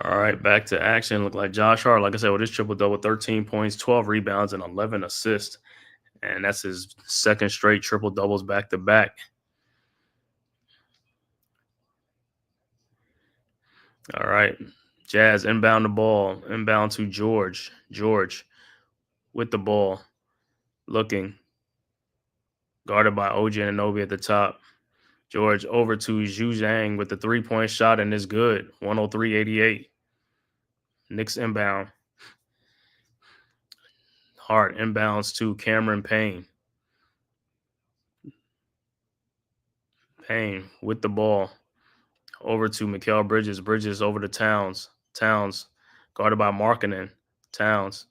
All right, back to action. Look like Josh Hart, like I said, with his triple-double, 13 points, 12 rebounds, and 11 assists. And that's his second straight triple-doubles back-to-back. All right, Jazz inbound the ball. Inbound to George. George with the ball. Looking. Guarded by OG Anunoby at the top. George over to Zhu Zhang with the 3-point shot, and it's good. 103-88. Knicks inbound. Hart inbounds to Cameron Payne. Payne with the ball. Over to Mikal Bridges. Bridges over to Towns. Towns guarded by Markkanen. Towns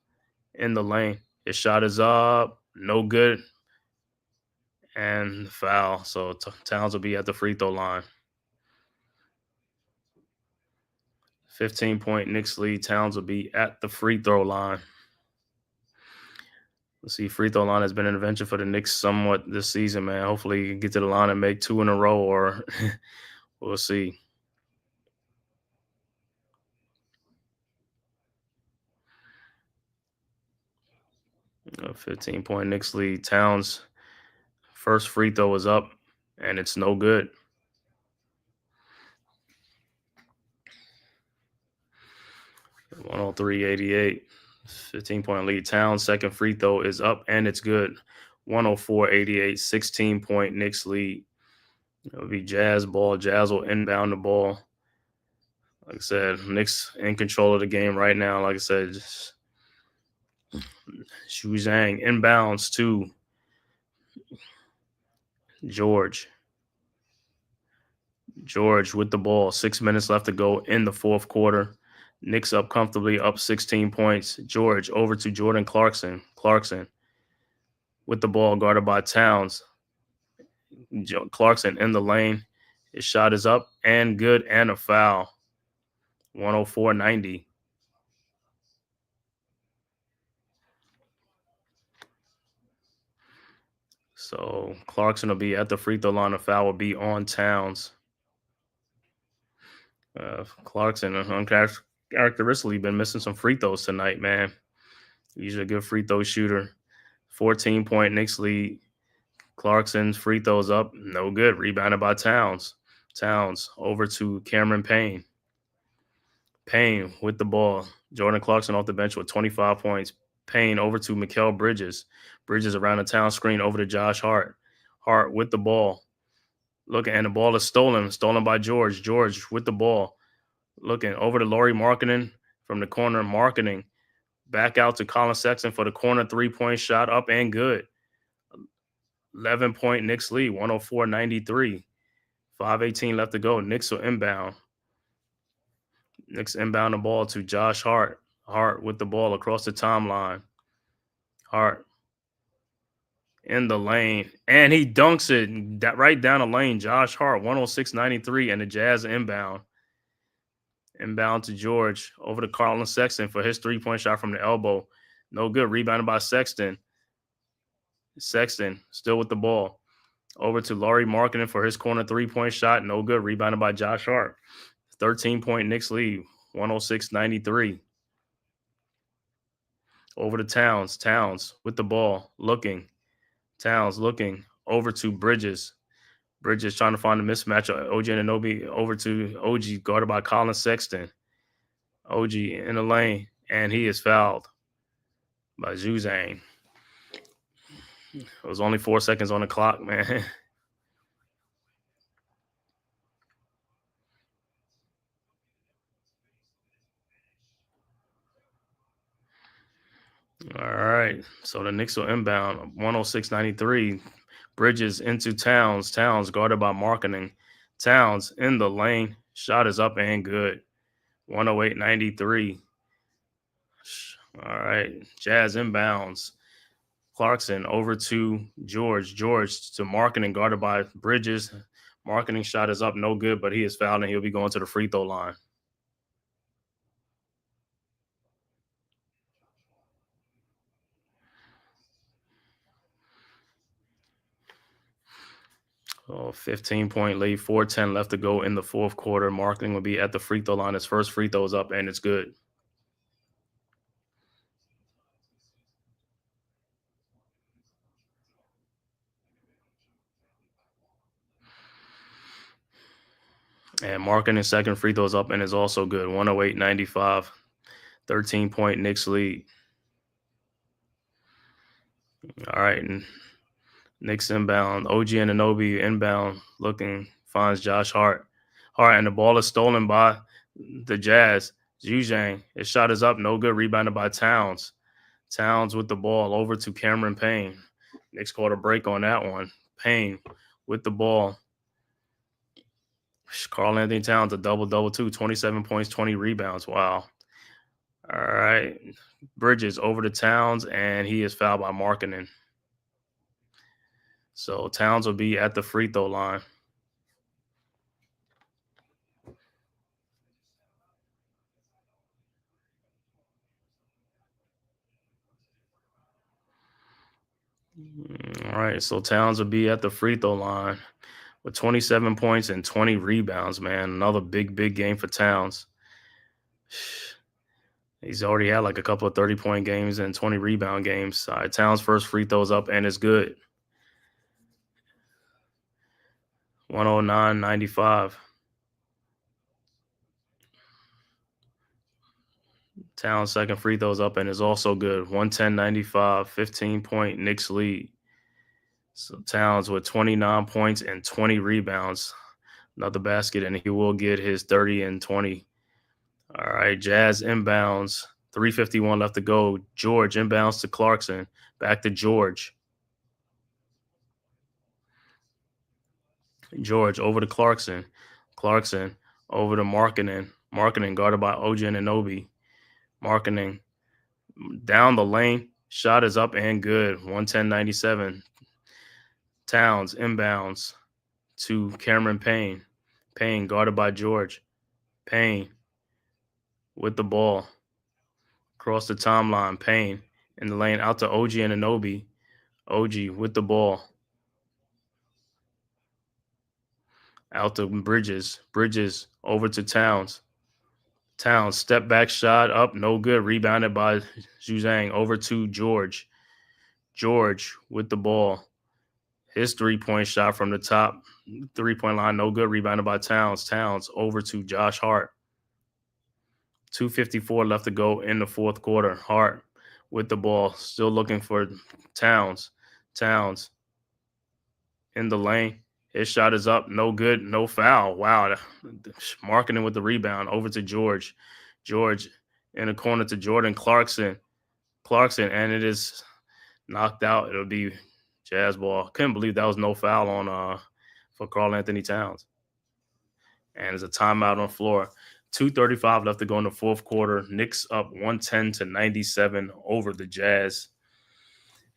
in the lane. His shot is up. No good. And foul. So Towns will be at the free throw line. 15-point Knicks lead. Towns will be at the free throw line. Let's see, free throw line has been an invention for the Knicks somewhat this season, man. Hopefully you can get to the line and make 2 in a row, or we'll see. A 15-point Knicks lead. Towns' first free throw is up, and it's no good. 103-88. 15-point lead. Towns' second free throw is up, and it's good. 104-88. 16-point Knicks lead. It'll be Jazz ball. Jazz will inbound the ball. Like I said, Knicks in control of the game right now. Like I said, Xu Zhang inbounds to George. George with the ball. 6 minutes left to go in the fourth quarter. Knicks up comfortably, up 16 points. George over to Jordan Clarkson. Clarkson with the ball, guarded by Towns. Clarkson in the lane. His shot is up and good, and a foul. 104-90. So Clarkson will be at the free throw line. The foul will be on Towns. Clarkson uncharacteristically been missing some free throws tonight, man. He's a good free throw shooter. 14-point Knicks lead. Clarkson's free throws up, no good. Rebounded by Towns. Towns over to Cameron Payne. Payne with the ball. Jordan Clarkson off the bench with 25 points. Payne over to Mikal Bridges. Bridges around the town screen over to Josh Hart. Hart with the ball. Looking, and the ball is stolen. Stolen by George. George with the ball. Looking over to Laurie Marketing from the corner. Marketing back out to Colin Sexton for the corner three-point shot, up and good. 11-point Knicks lead, 104-93. 5:18 left to go. Knicks will inbound. Knicks inbound the ball to Josh Hart. Hart with the ball across the timeline. Hart in the lane, and he dunks it right down the lane. Josh Hart, 106-93, and the Jazz inbound. Inbound to George, over to Colin Sexton for his three-point shot from the elbow. No good. Rebounded by Sexton. Sexton still with the ball. Over to Laurie Marketing for his corner three-point shot. No good. Rebounded by Josh Hart. 13-point Knicks lead, 106-93. Over to Towns. Towns with the ball. Looking. Towns looking. Over to Bridges. Bridges trying to find a mismatch. OG Anunoby over to OG, guarded by Colin Sexton. OG in the lane, and he is fouled by Xu Zhang. It was only 4 seconds on the clock, man. All right. So the Knicks will inbound 106-93. Bridges into Towns. Towns guarded by Marketing. Towns in the lane. Shot is up and good. 108-93. All right. Jazz inbounds. Clarkson over to George. George to Marketing, guarded by Bridges. Marketing shot is up, no good, but he is fouled and he'll be going to the free throw line. Oh, 15-point lead, 4:10 left to go in the fourth quarter. Marketing will be at the free throw line. His first free throw is up, and it's good. And Marketing's second free throw is up and is also good. 108-95. 13-point Knicks lead. All right. And Knicks inbound. OG Anunoby inbound, looking, finds Josh Hart. Hart, and the ball is stolen by the Jazz. Xu Zhang, his shot is up, no good. Rebounded by Towns. Towns with the ball over to Cameron Payne. Knicks caught a break on that one. Payne with the ball. Karl-Anthony Towns, a double-double too. 27 points, 20 rebounds. Wow. All right. Bridges over to Towns, and he is fouled by Marketing. So Towns will be at the free throw line. All right, so Towns will be at the free throw line with 27 points and 20 rebounds, man. Another big game for Towns. He's already had like a couple of 30-point games and 20 rebound games. All right, Towns' first free throw's up, and it's good. 109-95. Towns' second free throws up and is also good. 110-95, 15-point Knicks lead. So Towns with 29 points and 20 rebounds. Another basket, and he will get his 30 and 20. All right, Jazz inbounds. 3:51 left to go. George inbounds to Clarkson. Back to George. George over to Clarkson. Clarkson over to Markkanen. Markkanen guarded by OG Anunoby. Markkanen down the lane. Shot is up and good. 110-97. Towns inbounds to Cameron Payne. Payne guarded by George. Payne with the ball. Across the timeline. Payne in the lane out to OG Anunoby. OG with the ball. Out to Bridges. Bridges over to Towns. Towns step back shot up. No good. Rebounded by Zhuzang. Over to George. George with the ball. His 3-point shot from the top 3-point line. No good. Rebounded by Towns. Towns over to Josh Hart. 2:54 left to go in the fourth quarter. Hart with the ball. Still looking for Towns. Towns in the lane. His shot is up. No good. No foul. Wow. Markkanen with the rebound. Over to George. George in the corner to Jordan Clarkson. Clarkson, and it is knocked out. It'll be Jazz ball. Couldn't believe that was no foul on for Karl Anthony Towns. And there's a timeout on the floor. 2:35 left to go in the fourth quarter. Knicks up 110-97 over the Jazz.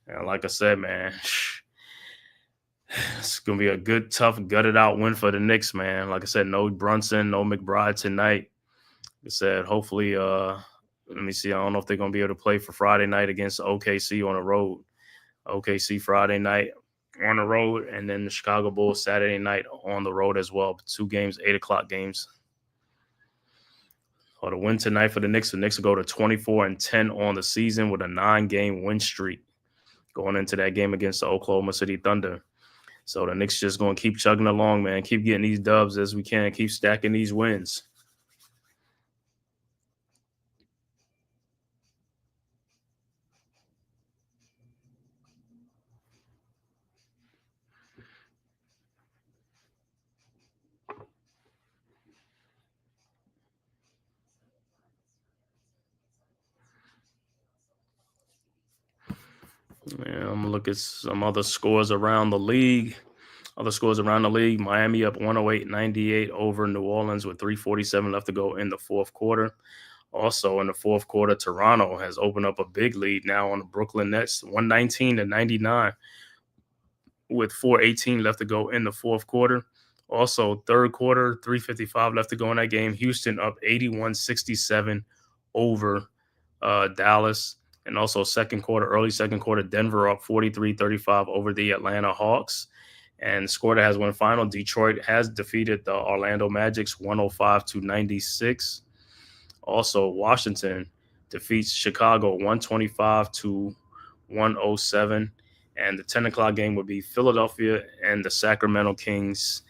And like I said, man, it's going to be a good, tough, gutted-out win for the Knicks, man. Like I said, no Brunson, no McBride tonight. Like I said, hopefully, let me see. I don't know if they're going to be able to play for Friday night against OKC on the road. OKC Friday night on the road, and then the Chicago Bulls Saturday night on the road as well. 2 games, 8 o'clock games. Or the win tonight for the Knicks will go to 24-10 on the season with a 9-game win streak going into that game against the Oklahoma City Thunder. So the Knicks just going to keep chugging along, man. Keep getting these dubs as we can. Keep stacking these wins. Yeah, I'm going to look at some other scores around the league. Miami up 108-98 over New Orleans with 3:47 left to go in the fourth quarter. Also in the fourth quarter, Toronto has opened up a big lead now on the Brooklyn Nets, 119-99 with 4:18 left to go in the fourth quarter. Also, third quarter, 3:55 left to go in that game. Houston up 81-67 over Dallas. And also early second quarter, Denver up 43-35 over the Atlanta Hawks. And score that has won final, Detroit has defeated the Orlando Magic's 105-96. Also, Washington defeats Chicago 125-107. And the 10 o'clock game would be Philadelphia and the Sacramento Kings.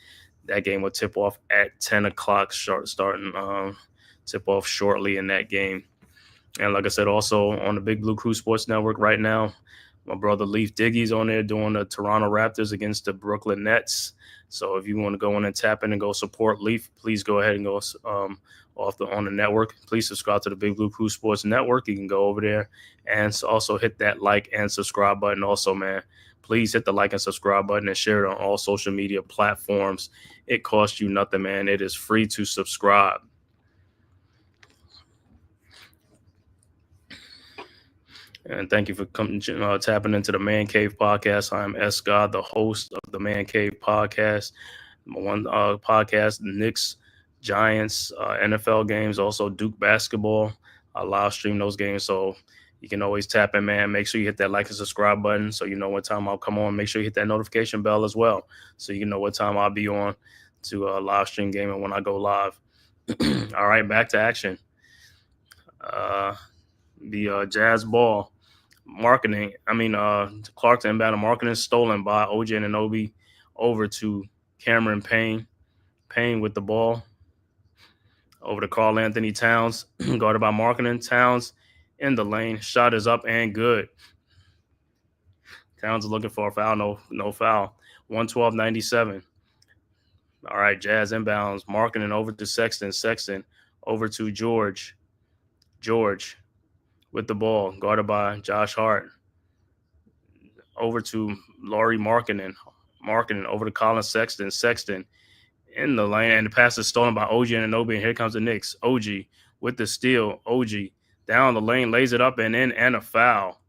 That game will tip off at 10 o'clock, starting tip off shortly in that game. And like I said, also on the Big Blue Crew Sports Network right now, my brother Leaf Diggy's on there doing the Toronto Raptors against the Brooklyn Nets. So if you want to go in and tap in and go support Leaf, please go ahead and go on the network. Please subscribe to the Big Blue Crew Sports Network. You can go over there and also hit that like and subscribe button. Also, man, please hit the like and subscribe button and share it on all social media platforms. It costs you nothing, man. It is free to subscribe. And thank you for coming, tapping into the Man Cave Podcast. I'm S. God, the host of the Man Cave Podcast. One podcast, Knicks, Giants, NFL games, also Duke basketball. I live stream those games, so you can always tap in, man. Make sure you hit that like and subscribe button so you know what time I'll come on. Make sure you hit that notification bell as well so you know what time I'll be on to live stream gaming when I go live. All right, back to action. The Jazz ball. Clarkson inbound Markkanen stolen by OG Anunoby over to Cameron Payne. Payne with the ball over to Karl Anthony Towns, guarded by Marketing. Towns in the lane. Shot is up and good. Towns is looking for a foul. No foul. 112-97. All right, Jazz inbounds. Marketing over to Sexton. Sexton over to George. George with the ball, guarded by Josh Hart. Over to Laurie Marketing. Marketing over to Colin Sexton. Sexton in the lane, and the pass is stolen by OG Anunoby, and here comes the Knicks. OG with the steal. OG down the lane, lays it up and in, and a foul.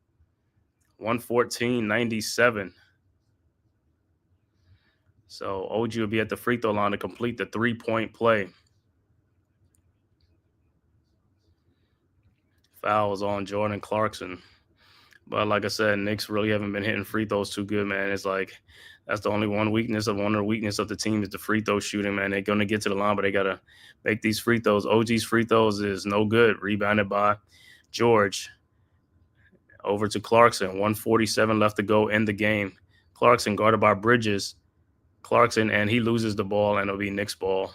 114-97. So OG will be at the free throw line to complete the 3-point play. Foul was on Jordan Clarkson. But like I said, Knicks really haven't been hitting free throws too good, man. It's like that's the only one of the weakness of the team is the free throw shooting, man. They're going to get to the line, but they got to make these free throws. OG's free throws is no good. Rebounded by George. Over to Clarkson. 1:47 left to go in the game. Clarkson guarded by Bridges. Clarkson, and he loses the ball, and it'll be Knicks ball.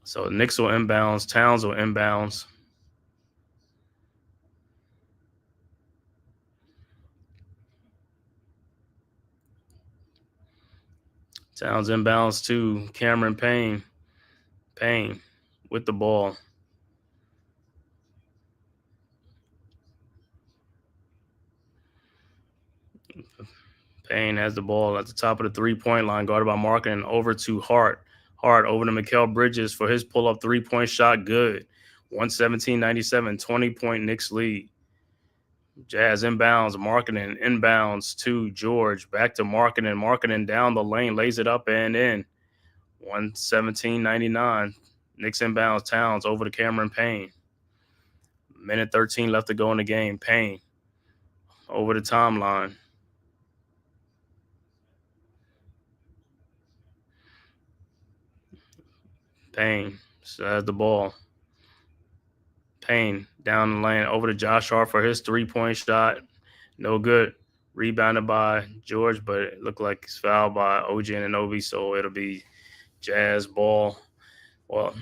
So Knicks will inbounds. Towns will inbounds. Towns inbounds to Cameron Payne. Payne with the ball. Payne has the ball at the top of the 3-point line, guarded by Marketing. Over to Hart. Hart over to Mikal Bridges for his pull-up 3-point shot. Good. 117-97, 20-point Knicks lead. Jazz inbounds, Marketing inbounds to George. Back to Marketing. Marketing down the lane, lays it up and in. 117-99. Knicks inbounds, Towns over to Cameron Payne. Minute 13 left to go in the game. Payne over the timeline. Payne has the ball. Payne down the lane over to Josh Hart for his 3-point shot. No good. Rebounded by George, but it looked like it's fouled by OG Anunoby, so it'll be Jazz ball. Well,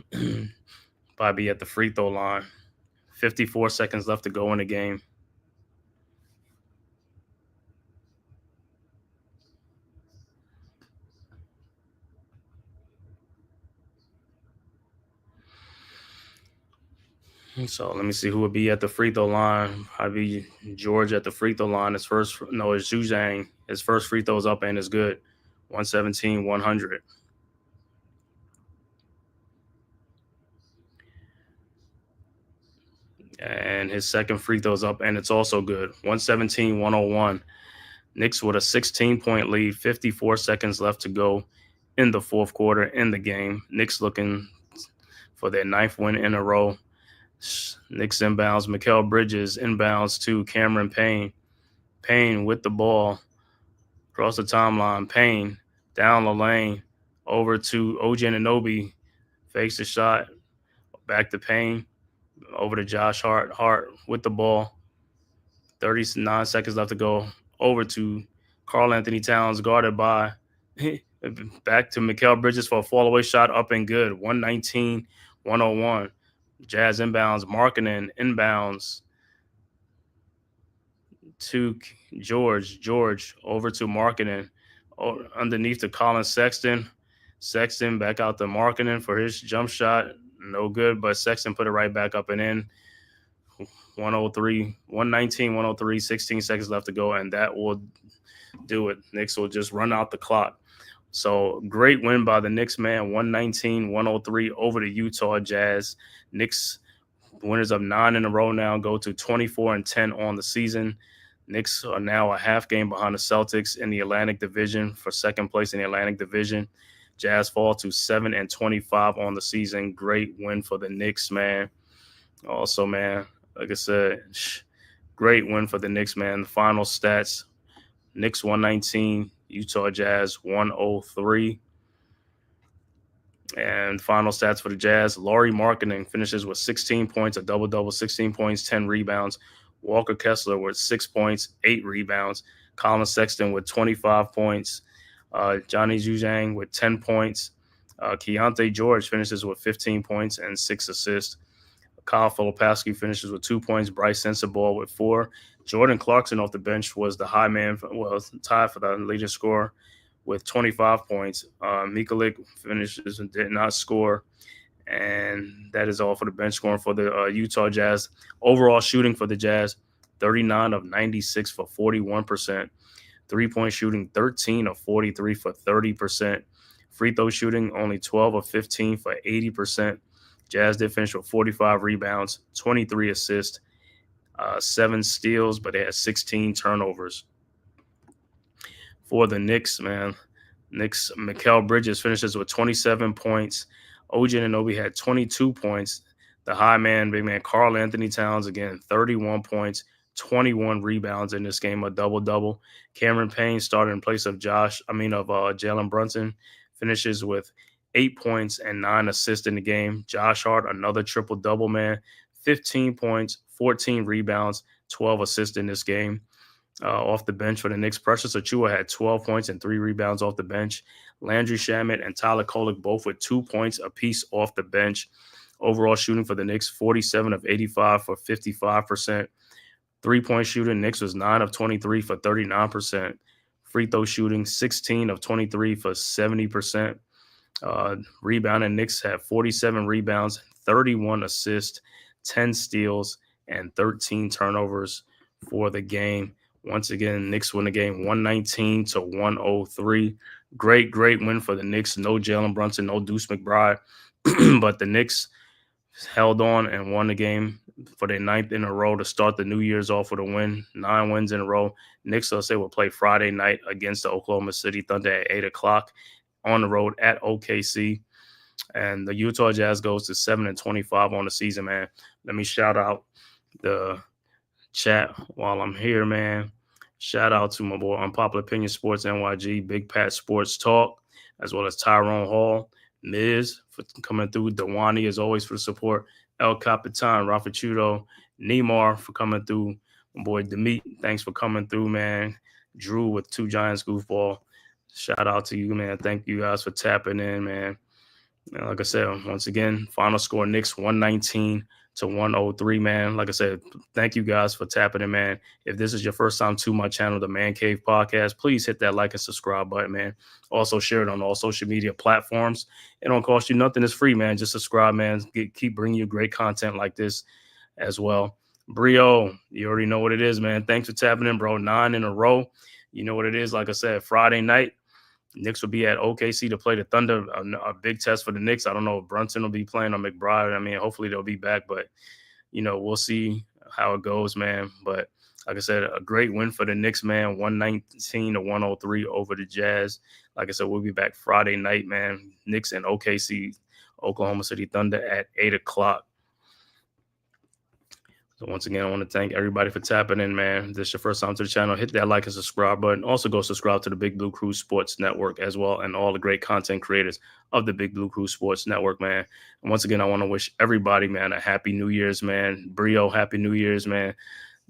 probably be at the free throw line. 54 seconds left to go in the game. So let me see who would be at the free throw line. Probably George at the free throw line. It's Zhuzhang. His first free throw is up and is good. 117-100. And his second free throw is up and it's also good. 117-101. Knicks with a 16-point lead. 54 seconds left to go in the fourth quarter in the game. Knicks looking for their 9th win in a row. Knicks inbounds. Mikal Bridges inbounds to Cameron Payne. Payne with the ball across the timeline. Payne down the lane over to OG Anunoby. Fakes the shot. Back to Payne. Over to Josh Hart. Hart with the ball. 39 seconds left to go. Over to Karl Anthony Towns, guarded by back to Mikal Bridges for a fall-away shot, up and good. 119-101. Jazz inbounds. Marketing inbounds to George. George over to Marketing. Underneath to Colin Sexton. Sexton back out to Marketing for his jump shot. No good, but Sexton put it right back up and in. 119-103, 16 seconds left to go, and that will do it. Knicks will just run out the clock. So great win by the Knicks, man. 119-103 over the Utah Jazz. Knicks winners of 9 in a row now, go to 24-10 on the season. Knicks are now a half game behind the Celtics in the Atlantic Division for second place in the Atlantic Division. Jazz fall to 7-25 on the season. Great win for the Knicks, man. Also, man, like I said, great win for the Knicks, man. The final stats, Knicks 119, Utah Jazz 103. And final stats for the Jazz, Laurie Marketing finishes with 16 points, a double-double, 16 points, 10 rebounds. Walker Kessler with 6 points, 8 rebounds. Colin Sexton with 25 points. Johnny Zhuzhang with 10 points. Keontae George finishes with 15 points and 6 assists. Kyle Filipowski finishes with 2 points. Bryce Sensabaugh with 4. Jordan Clarkson off the bench was the high man, tied for the leading scorer with 25 points. Mikulik finishes and did not score. And that is all for the bench scoring for the Utah Jazz. Overall shooting for the Jazz, 39 of 96 for 41%. Three-point shooting, 13 of 43 for 30%. Free throw shooting, only 12 of 15 for 80%. Jazz did finish with 45 rebounds, 23 assists, 7 steals, but they had 16 turnovers. For the Knicks, Mikal Bridges finishes with 27 points. OG Anunoby had 22 points. The high man, big man, Karl Anthony Towns, again, 31 points, 21 rebounds in this game, a double-double. Cameron Payne started in place of Jalen Brunson, finishes with 8 points and 9 assists in the game. Josh Hart, another triple-double, man, 15 points, 14 rebounds, 12 assists in this game. Off the bench for the Knicks, Precious Achiuwa had 12 points and 3 rebounds off the bench. Landry Shamet and Tyler Kolek both with 2 points apiece off the bench. Overall shooting for the Knicks, 47 of 85 for 55%. Three-point shooting, Knicks was 9 of 23 for 39%. Free throw shooting, 16 of 23 for 70%. Rebounding, Knicks had 47 rebounds, 31 assists, 10 steals, and 13 turnovers for the game. Once again, Knicks win the game 119-103. Great win for the Knicks. No Jalen Brunson, no Deuce McBride. But the Knicks held on and won the game for their 9th in a row to start the New Year's off with a win. 9 wins in a row. Knicks, I'll say, will play Friday night against the Oklahoma City Thunder at 8 o'clock on the road at OKC. And the Utah Jazz goes to 7-25 on the season, man. Let me shout out the chat while I'm here, man. Shout out to my boy Unpopular Opinion Sports NYG, Big Pat Sports Talk, as well as Tyrone Hall, Miz for coming through, Dewani as always for the support, El Capitan, Rafa Chudo, Neymar for coming through, my boy Demeet, thanks for coming through, man. Drew with 2 Giants goofball. Shout out to you, man. Thank you guys for tapping in, man. And like I said, once again, final score Knicks 119-103, man. Like I said, thank you guys for tapping in, man. If this is your first time to my channel, the Man Cave Podcast, please hit that like and subscribe button, man. Also share it on all social media platforms. It don't cost you nothing. It's free, man. Just subscribe, man. Keep bringing you great content like this as well. Brio, you already know what it is, man. Thanks for tapping in, bro. 9 in a row. You know what it is. Like I said, Friday night, Knicks will be at OKC to play the Thunder, a big test for the Knicks. I don't know if Brunson will be playing or McBride. I mean, hopefully they'll be back, but, we'll see how it goes, man. But like I said, a great win for the Knicks, man, 119-103 over the Jazz. Like I said, we'll be back Friday night, man. Knicks and OKC, Oklahoma City Thunder at 8 o'clock. So once again, I want to thank everybody for tapping in, man. If this is your first time to the channel, hit that like and subscribe button. Also go subscribe to the Big Blue Crew Sports Network as well, and all the great content creators of the Big Blue Crew Sports Network, man. And once again, I want to wish everybody, man, a happy New Year's, man. Brio, happy New Year's, man,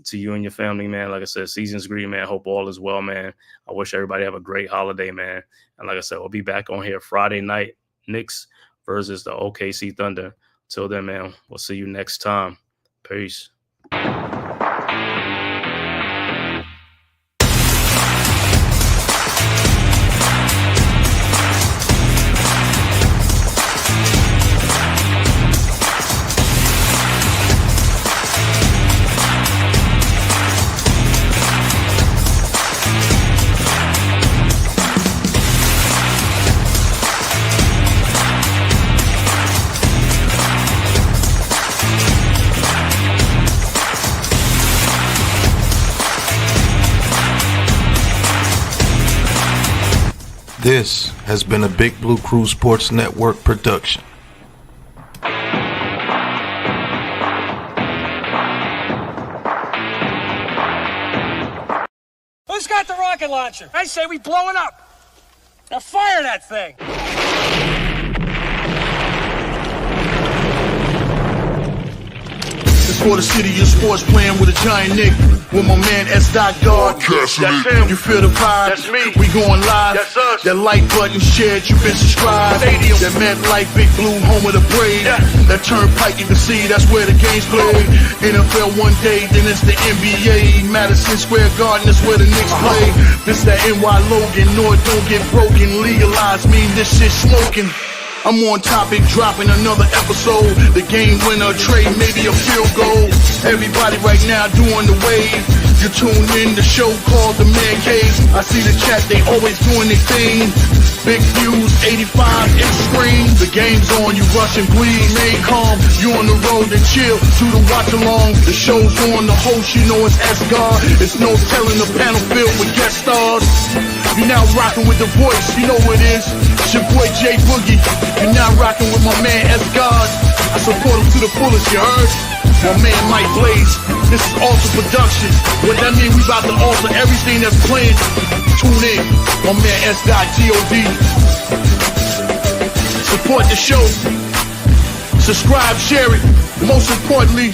to you and your family, man. Like I said, season's greeting, man. Hope all is well, man. I wish everybody have a great holiday, man. And like I said, we'll be back on here Friday night, Knicks versus the OKC Thunder. Till then, man, we'll see you next time. Peace. This has been a Big Blue Crew Sports Network production. Who's got the rocket launcher? I say we blow it up. Now fire that thing. It's for the city of sports, playing with a giant Nick. with my man S. God. That's him. You feel the vibe? That's me. We going live. That's us. That like button shared, you been subscribed. Stadium. That MetLife Big Blue, home of the Braves. Yeah. That turnpike, you can see that's where the game's played. NFL one day, then it's the NBA. Madison Square Garden, that's where the Knicks play. This that NY Logan, North don't get broken. Legalized mean this shit smoking. I'm on topic, dropping another episode. The game winner, trade, maybe a field goal. Everybody right now doing the wave. You tune in, the show called The Man Cave. I see the chat, they always doing their thing. Big views, 85 inch screen. The game's on, you rushing, please. Stay calm, you on the road and chill. Do the watch along. The show's on, the host, you know it's S-God. It's no telling the panel filled with guest stars. You now rocking with the voice, you know what it is. It's your boy J Boogie. You're now rocking with my man S-God. I support him to the fullest, you heard? My man Mike Blaze. This is Alter Production. What that mean? We about to alter everything that's playing. Tune in. My man S-God G-O-D. Support the show. Subscribe, share it. Most importantly,